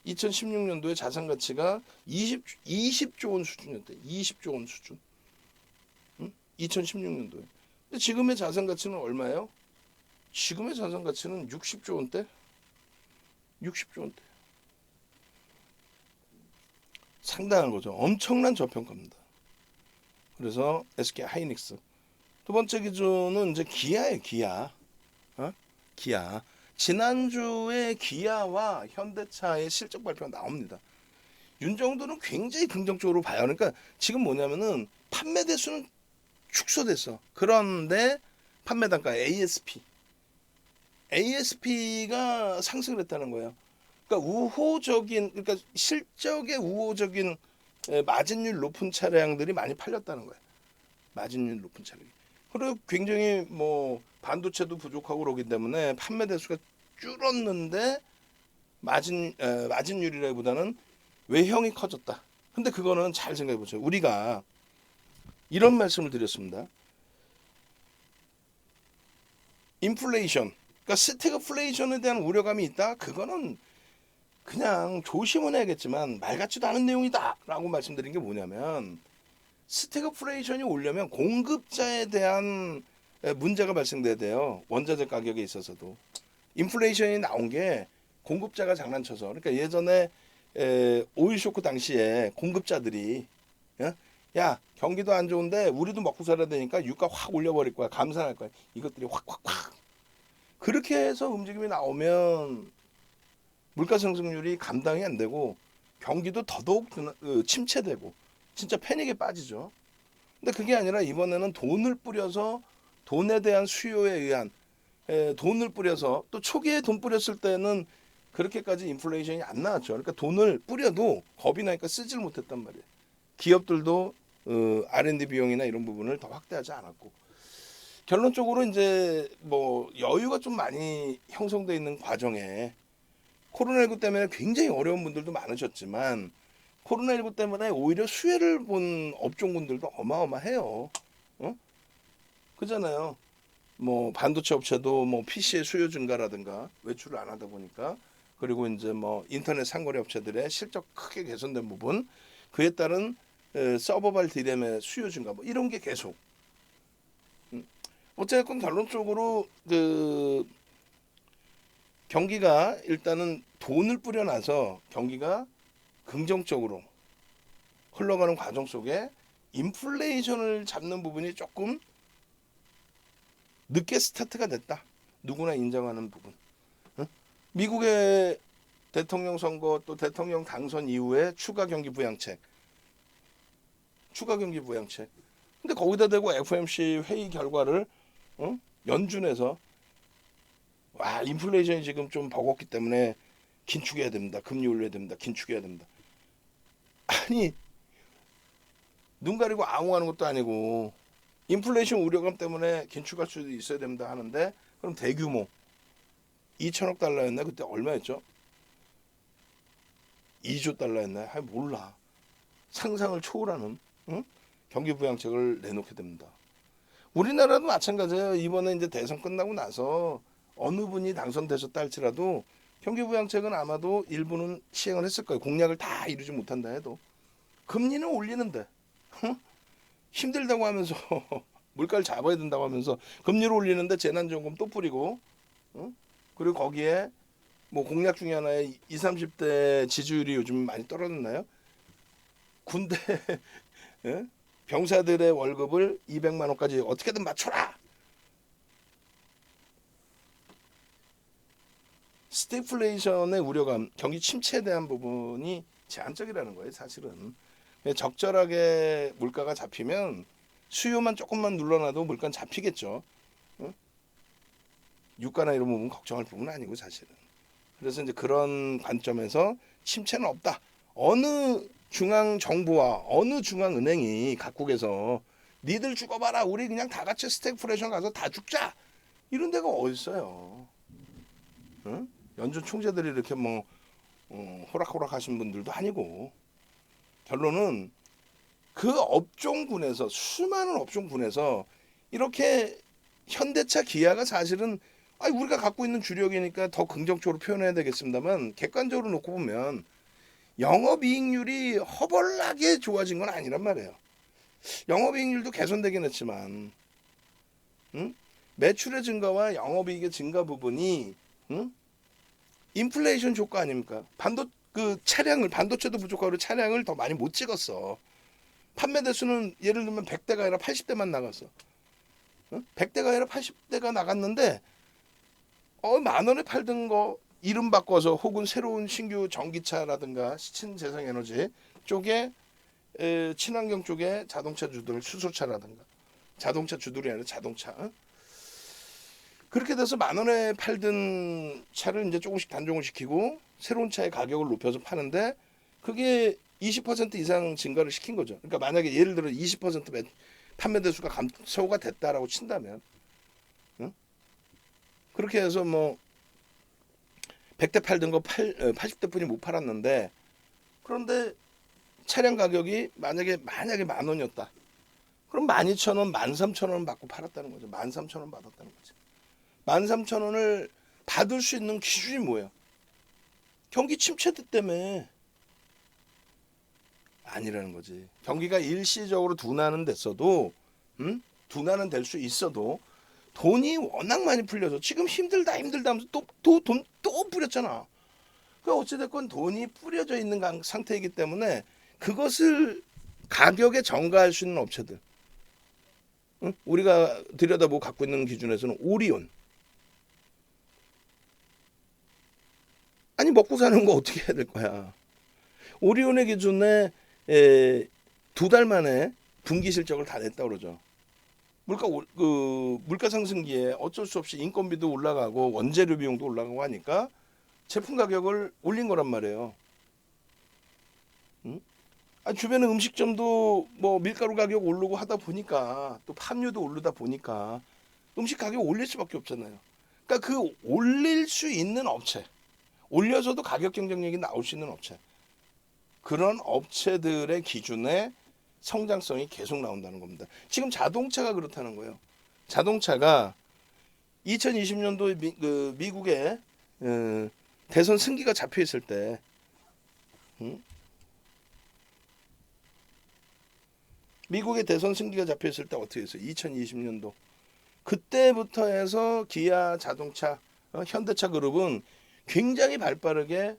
Speaker 1: 2016년도에 자산 가치가 20조 원 수준이었대. 20조 원 수준. 2016년도에. 근데 지금의 자산 가치는 얼마예요? 지금의 자산 가치는 60조 원대? 60조 원대. 상당한 거죠. 엄청난 저평가입니다. 그래서 SK 하이닉스. 두 번째 기준은 이제 기아예요. 기아. 기아. 지난주에 기아와 현대차의 실적 발표가 나옵니다. 윤정도는 굉장히 긍정적으로 봐요. 그러니까 지금 뭐냐면은 판매 대수는 축소됐어. 그런데 판매 단가 ASP가 상승을 했다는 거예요. 그러니까 그러니까 실적에 우호적인 마진율 높은 차량들이 많이 팔렸다는 거예요. 마진율 높은 차량이. 그리고 굉장히 뭐 반도체도 부족하고 그러기 때문에 판매 대수가 줄었는데 마진율이라기보다는 외형이 커졌다. 근데 그거는 잘 생각해 보세요. 우리가 이런 말씀을 드렸습니다. 인플레이션, 그러니까 스태그플레이션에 대한 우려감이 있다. 그거는 그냥 조심은 해야겠지만 말 같지도 않은 내용이다라고 말씀드린 게 뭐냐면 스태그플레이션이 오려면 공급자에 대한 문제가 발생돼야 돼요. 원자재 가격에 있어서도 인플레이션이 나온 게 공급자가 장난쳐서 그러니까 예전에 오일 쇼크 당시에 공급자들이 야 경기도 안 좋은데 우리도 먹고 살아야 되니까 유가 확 올려버릴 거야. 감산할 거야. 이것들이 확 그렇게 해서 움직임이 나오면 물가 상승률이 감당이 안 되고 경기도 더더욱 침체되고 진짜 패닉에 빠지죠. 근데 그게 아니라 이번에는 돈을 뿌려서 돈에 대한 수요에 의한 돈을 뿌려서 또 초기에 돈 뿌렸을 때는 그렇게까지 인플레이션이 안 나왔죠. 그러니까 돈을 뿌려도 겁이 나니까 쓰질 못했단 말이에요. 기업들도 R&D 비용이나 이런 부분을 더 확대하지 않았고 결론적으로 이제 뭐 여유가 좀 많이 형성돼 있는 과정에 코로나19 때문에 굉장히 어려운 분들도 많으셨지만 코로나19 때문에 오히려 수혜를 본 업종군들도 어마어마해요. 그잖아요. 뭐 반도체 업체도 뭐 PC의 수요 증가라든가 외출을 안 하다 보니까 그리고 이제 뭐 인터넷 상거래 업체들의 실적 크게 개선된 부분 그에 따른 서버발 디램의 수요 증가 뭐 이런 게 계속 어쨌든 결론적으로 그 경기가 일단은 돈을 뿌려놔서 경기가 긍정적으로 흘러가는 과정 속에 인플레이션을 잡는 부분이 조금 늦게 스타트가 됐다. 누구나 인정하는 부분. 미국의 대통령 선거 또 대통령 당선 이후에 추가 경기 부양책. 근데 거기다 대고 FOMC 회의 결과를 연준에서 와 인플레이션이 지금 좀 버겁기 때문에 긴축해야 됩니다. 금리 올려야 됩니다. 긴축해야 됩니다. 아니 눈 가리고 아웅하는 것도 아니고 인플레이션 우려감 때문에 긴축할 수도 있어야 된다 하는데 그럼 대규모 2천억 달러였나 그때 얼마였죠? 2조 달러였나요? 몰라. 상상을 초월하는 응? 경기 부양책을 내놓게 됩니다. 우리나라도 마찬가지예요. 이번에 이제 대선 끝나고 나서 어느 분이 당선되셨다 할지라도 경기 부양책은 아마도 일부는 시행을 했을 거예요. 공약을 다 이루지 못한다 해도 금리는 올리는데 힘들다고 하면서 물가를 잡아야 된다고 하면서 금리를 올리는데 재난지원금 또 뿌리고 그리고 거기에 뭐 공약 중에 하나에 20, 30대 지지율이 요즘 많이 떨어졌나요? 군대 예? 병사들의 월급을 200만 원까지 어떻게든 맞춰라. 스태플레이션의 우려감, 경기 침체에 대한 부분이 제한적이라는 거예요, 사실은. 적절하게 물가가 잡히면 수요만 조금만 눌러놔도 물가는 잡히겠죠. 응? 유가나 이런 부분 걱정할 부분은 아니고 사실은. 그래서 이제 그런 관점에서 침체는 없다. 어느 중앙 정부와 어느 중앙 은행이 각국에서 니들 죽어봐라. 우리 그냥 다 같이 스태그플레이션 가서 다 죽자. 이런 데가 어디 있어요? 응? 연준 총재들이 이렇게 뭐 호락호락 하신 분들도 아니고 결론은 그 업종군에서 수많은 업종군에서 이렇게 현대차 기아가 사실은 우리가 갖고 있는 주력이니까 더 긍정적으로 표현해야 되겠습니다만 객관적으로 놓고 보면 영업이익률이 허벌나게 좋아진 건 아니란 말이에요. 영업이익률도 개선되긴 했지만 매출의 증가와 영업이익의 증가 부분이 인플레이션 효과 아닙니까? 반도체도 부족하고 차량을 더 많이 못 찍었어. 판매 대수는 예를 들면 100대가 아니라 80대만 나갔어. 100대가 아니라 80대가 나갔는데 만 원에 팔던 거 이름 바꿔서 혹은 새로운 신규 전기차라든가 신재생에너지 쪽에 친환경 쪽에 자동차 주들 수소차라든가 자동차 주들이 아니라 자동차 그렇게 돼서 만 원에 팔던 차를 이제 조금씩 단종을 시키고 새로운 차의 가격을 높여서 파는데 그게 20% 이상 증가를 시킨 거죠. 그러니까 만약에 예를 들어 20% 판매 대수가 감소가 됐다라고 친다면 그렇게 해서 뭐 100대 팔던 거 80대 뿐이 못 팔았는데 그런데 차량 가격이 만약에 만 원이었다. 그럼 12,000원, 13,000원 받고 팔았다는 거죠. 13,000원 받았다는 거죠. 13,000원을 받을 수 있는 기준이 뭐예요? 경기 침체 때문에 아니라는 거지. 경기가 일시적으로 둔화는 됐어도 둔화는 될 수 있어도 돈이 워낙 많이 풀려서 지금 힘들다 하면서 또 뿌렸잖아. 그러니까 어찌됐건 돈이 뿌려져 있는 상태이기 때문에 그것을 가격에 전가할 수 있는 업체들 우리가 들여다보고 갖고 있는 기준에서는 오리온 아니 먹고 사는 거 어떻게 해야 될 거야. 오리온의 기준에 2달 만에 분기 실적을 다 냈다 그러죠. 물가 상승기에 어쩔 수 없이 인건비도 올라가고 원재료 비용도 올라가고 하니까 제품 가격을 올린 거란 말이에요. 주변에 음식점도 뭐 밀가루 가격 오르고 하다 보니까 또 팜유도 오르다 보니까 음식 가격 올릴 수밖에 없잖아요. 그러니까 그 올릴 수 있는 업체, 올려서도 가격 경쟁력이 나올 수 있는 업체, 그런 업체들의 기준에 성장성이 계속 나온다는 겁니다. 지금 자동차가 그렇다는 거예요. 자동차가 2020년도 미국의 대선 승기가 잡혀 있을 때 미국의 대선 승기가 잡혀 있을 때 어떻게 했어요? 2020년도 그때부터 해서 기아 자동차, 현대차 그룹은 굉장히 발빠르게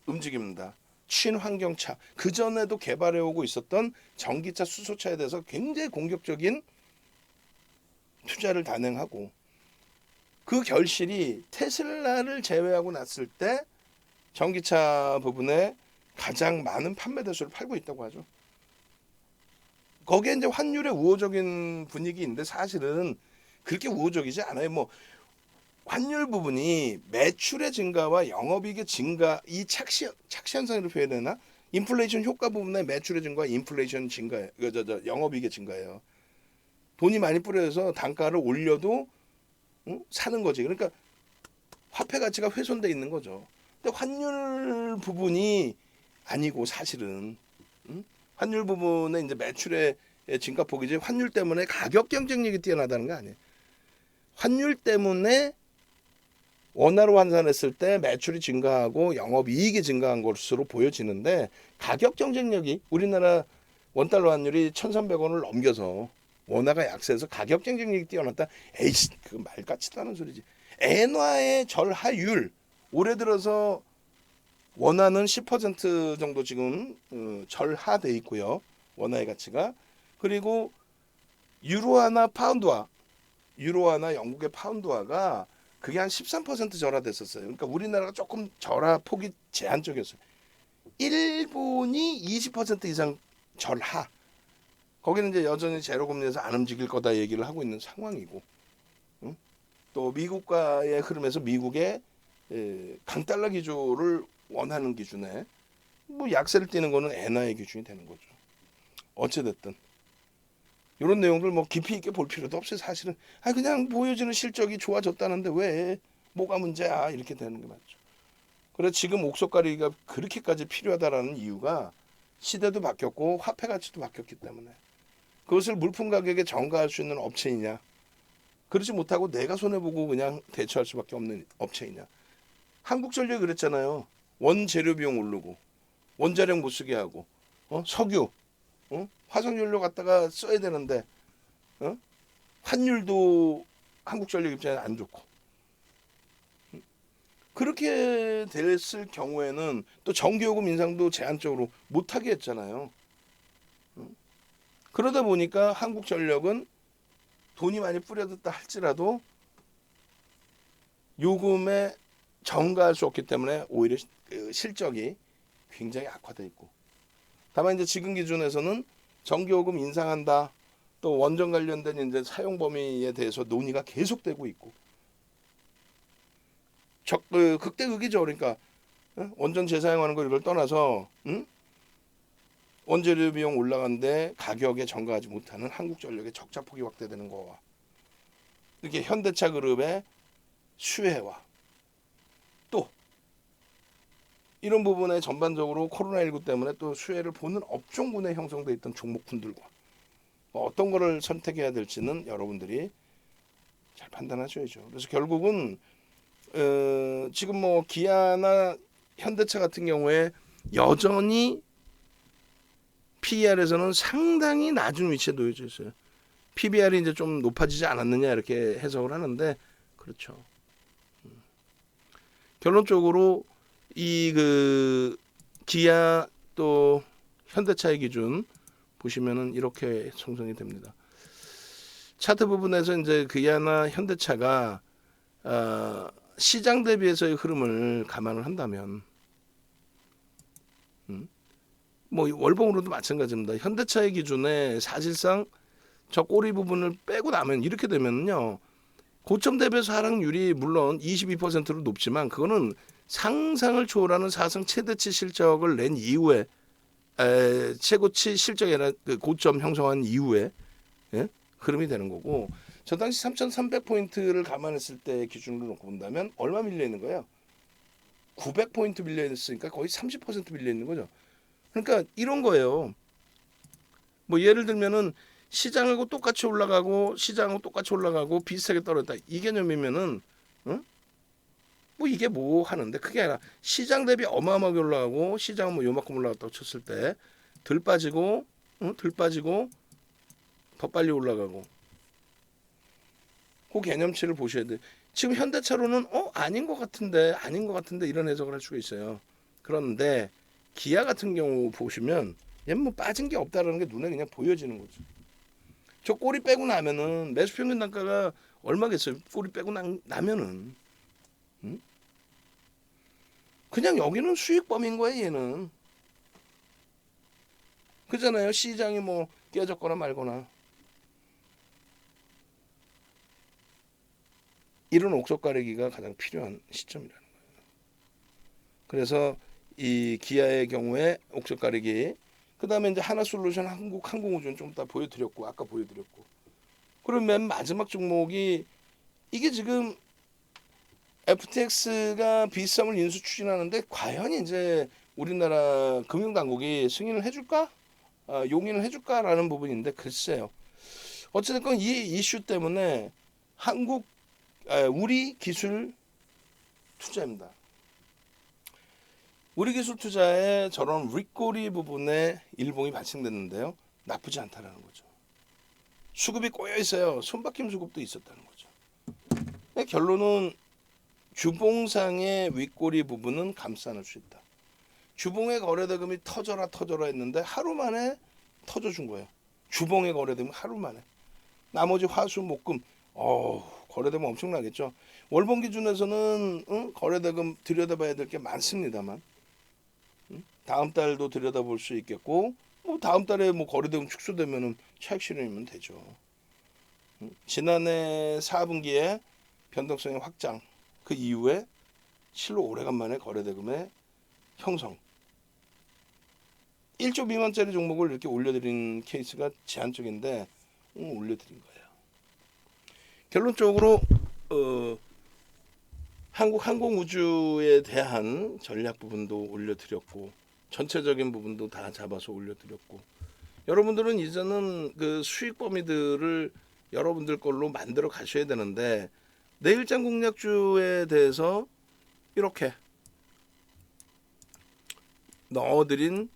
Speaker 1: 움직입니다. 친환경차, 그전에도 개발해오고 있었던 전기차, 수소차에 대해서 굉장히 공격적인 투자를 단행하고 그 결실이 테슬라를 제외하고 났을 때 전기차 부분에 가장 많은 판매 대수를 팔고 있다고 하죠. 거기에 이제 환율의 우호적인 분위기인데 사실은 그렇게 우호적이지 않아요. 뭐 환율 부분이 매출의 증가와 영업이익의 증가 이 착시 현상으로 표현되나? 인플레이션 효과 부분의 매출의 증가와 인플레이션 증가, 영업이익의 증가예요. 돈이 많이 뿌려서 단가를 올려도 사는 거지. 그러니까 화폐 가치가 훼손돼 있는 거죠. 근데 환율 부분이 아니고 사실은 환율 부분에 이제 매출의 증가폭이지 환율 때문에 가격 경쟁력이 뛰어나다는 거 아니에요. 환율 때문에 원화로 환산했을 때 매출이 증가하고 영업이익이 증가한 것으로 보여지는데 가격 경쟁력이 우리나라 원달러 환율이 1,300원을 넘겨서 원화가 약세해서 가격 경쟁력이 뛰어났다. 에이씨 그 말같지도 않은 소리지. 엔화의 절하율 올해 들어서 원화는 10% 정도 지금 절하돼 있고요. 원화의 가치가. 그리고 유로화나 파운드화, 유로화나 영국의 파운드화가 그게 한 13% 절하됐었어요. 그러니까 우리나라가 조금 절하 폭이 제한적이었어요. 일본이 20% 이상 절하. 거기는 이제 여전히 제로 금리에서 안 움직일 거다 얘기를 하고 있는 상황이고, 또 미국과의 흐름에서 미국의 강달러 기조를 원하는 기준에 뭐 약세를 띠는 거는 엔화의 기준이 되는 거죠. 어찌됐든 이런 내용들 뭐 깊이 있게 볼 필요도 없어요. 사실은 그냥 보여지는 실적이 좋아졌다는데 왜 뭐가 문제야 이렇게 되는 게 맞죠. 그래서 지금 옥석 가리기가 그렇게까지 필요하다라는 이유가 시대도 바뀌었고 화폐 가치도 바뀌었기 때문에 그것을 물품 가격에 전가할 수 있는 업체이냐, 그렇지 못하고 내가 손해보고 그냥 대처할 수밖에 없는 업체이냐. 한국전력이 그랬잖아요. 원재료 비용 오르고 원자력 못 쓰게 하고 석유 화석연료 갖다가 써야 되는데 환율도 한국전력 입장에 안 좋고, 그렇게 됐을 경우에는 또 전기요금 인상도 제한적으로 못하게 했잖아요. 그러다 보니까 한국전력은 돈이 많이 뿌려졌다 할지라도 요금에 전가할 수 없기 때문에 오히려 실적이 굉장히 악화돼 있고, 다만 이제 지금 기준에서는 전기요금 인상한다, 또 원전 관련된 이제 사용 범위에 대해서 논의가 계속되고 있고, 극대극이죠. 그러니까 원전 재사용하는 거 이걸 떠나서 원재료 비용 올라간데 가격에 전가하지 못하는 한국전력의 적자 폭이 확대되는 거와 이렇게 현대차 그룹의 수혜와 또 이런 부분에 전반적으로 코로나19 때문에 또 수혜를 보는 업종군에 형성돼 있던 종목군들과 어떤 거를 선택해야 될지는 여러분들이 잘 판단하셔야죠. 그래서 결국은 지금 뭐 기아나 현대차 같은 경우에 여전히 PER에서는 상당히 낮은 위치에 놓여져 있어요. PBR이 이제 좀 높아지지 않았느냐 이렇게 해석을 하는데 그렇죠. 결론적으로 이 기아 또 현대차의 기준 보시면은 이렇게 형성이 됩니다. 차트 부분에서 이제 기아나 현대차가 시장 대비해서의 흐름을 감안을 한다면 뭐 월봉으로도 마찬가지입니다. 현대차의 기준에 사실상 저 꼬리 부분을 빼고 나면 이렇게 되면요. 고점 대비해서 하락률이 물론 22%로 높지만 그거는 상상을 초월하는 사상 최대치 실적을 낸 이후에 최고치 실적이 아니라 그 고점 형성한 이후에 흐름이 되는 거고, 저 당시 3,300포인트를 감안했을 때 기준으로 놓고 본다면 얼마 밀려 있는 거예요? 900포인트 밀려 있으니까 거의 30% 밀려 있는 거죠. 그러니까 이런 거예요. 뭐 예를 들면은 시장하고 똑같이 올라가고 시장하고 똑같이 올라가고 비슷하게 떨어졌다 이 개념이면은 뭐 이게 뭐 하는데, 그게 아니라 시장 대비 어마어마하게 올라가고 시장은 뭐 요만큼 올라갔다고 쳤을 때 덜 빠지고 덜 빠지고 더 빨리 올라가고 그 개념치를 보셔야 돼. 지금 현대차로는 아닌 것 같은데 이런 해석을 할 수가 있어요. 그런데 기아 같은 경우 보시면 얘는 뭐 빠진 게 없다라는 게 눈에 그냥 보여지는 거죠. 저 꼬리 빼고 나면은 매수 평균 단가가 얼마겠어요? 꼬리 빼고 나면은 그냥 여기는 수익 범인 거예요. 얘는 그잖아요. 시장이 뭐 깨졌거나 말거나 이런 옥석 가리기가 가장 필요한 시점이라는 거예요. 그래서 이 기아의 경우에 옥석 가리기, 그 다음에 이제 하나솔루션, 한국항공우주는 좀 이따 보여드렸고 아까 보여드렸고 그리고 맨 마지막 종목이 이게 지금 FTX가 B3을 인수 추진하는데 과연 이제 우리나라 금융당국이 승인을 해줄까? 용인을 해줄까라는 부분인데 글쎄요. 어쨌든 이 이슈 때문에 우리 기술 투자입니다. 우리 기술 투자에 저런 윗꼬리 부분에 일봉이 발생됐는데요. 나쁘지 않다라는 거죠. 수급이 꼬여 있어요. 손바뀜 수급도 있었다는 거죠. 결론은 주봉상의 윗꼬리 부분은 감싸 안을 수 있다. 주봉의 거래대금이 터져라 했는데 하루 만에 터져준 거예요. 주봉의 거래대금 하루 만에. 나머지 화수 목금 거래대금 엄청나겠죠. 월봉 기준에서는 거래대금 들여다봐야 될 게 많습니다만 다음 달도 들여다볼 수 있겠고 다음 달에 거래대금 축소되면은 차익 실현이면 되죠. 지난해 4분기에 변동성의 확장 그 이후에 실로 오래간만에 거래대금의 형성 1조 미만짜리 종목을 이렇게 올려드린 케이스가 제한적인데 올려드린 거예요. 결론적으로 한국 항공우주에 대한 전략 부분도 올려드렸고 전체적인 부분도 다 잡아서 올려드렸고 여러분들은 이제는 그 수익 범위들을 여러분들 걸로 만들어 가셔야 되는데 내일장 공략주에 대해서 이렇게 넣어드린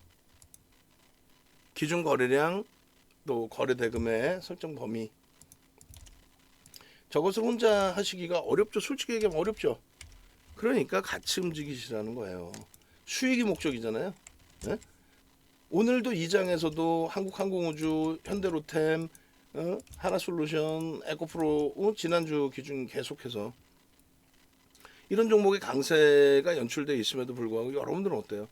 Speaker 1: 기준 거래량 또 거래 대금의 설정 범위 저것을 혼자 하시기가 어렵죠. 솔직히 얘기하면 어렵죠. 그러니까 같이 움직이시라는 거예요. 수익이 목적이잖아요. 네? 오늘도 이 장에서도 한국항공우주, 현대로템, 하나솔루션, 에코프로 지난주 기준 계속해서 이런 종목의 강세가 연출되어 있음에도 불구하고 여러분들은 어때요?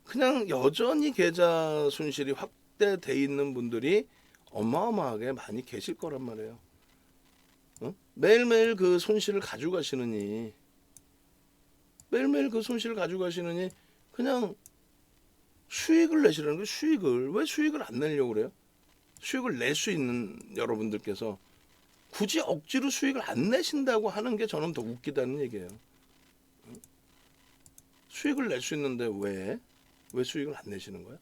Speaker 1: 그냥 여전히 계좌 손실이 확대돼 있는 분들이 어마어마하게 많이 계실 거란 말이에요. 매일매일 그 손실을 가져가시느니 그냥 수익을 내시라는 거예요. 수익을 왜 수익을 안 내려고 그래요? 수익을 낼 수 있는 여러분들께서 굳이 억지로 수익을 안 내신다고 하는 게 저는 더 웃기다는 얘기예요. 수익을 낼 수 있는데 왜 수익을 안 내시는 거야?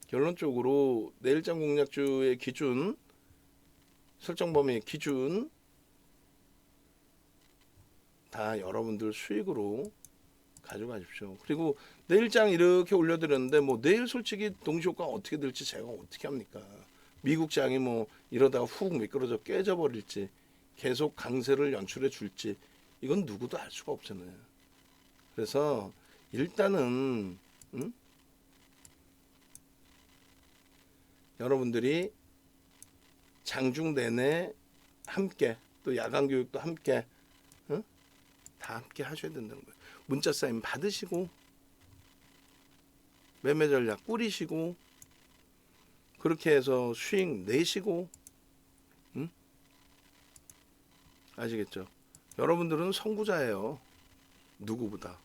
Speaker 1: 결론적으로 내일장 공략주의 기준 설정 범위 기준 다 여러분들 수익으로 가져가십시오. 그리고 내일장 이렇게 올려드렸는데 내일 솔직히 동시효과 어떻게 될지 제가 어떻게 합니까? 미국장이 이러다가 훅 미끄러져 깨져버릴지 계속 강세를 연출해 줄지 이건 누구도 알 수가 없잖아요. 그래서 일단은 여러분들이 장중 내내 함께 또 야간 교육도 함께 다 함께 하셔야 된다는 거예요. 문자 사인 받으시고 매매 전략 꾸리시고 그렇게 해서 수익 내시고 아시겠죠? 여러분들은 선구자예요. 누구보다.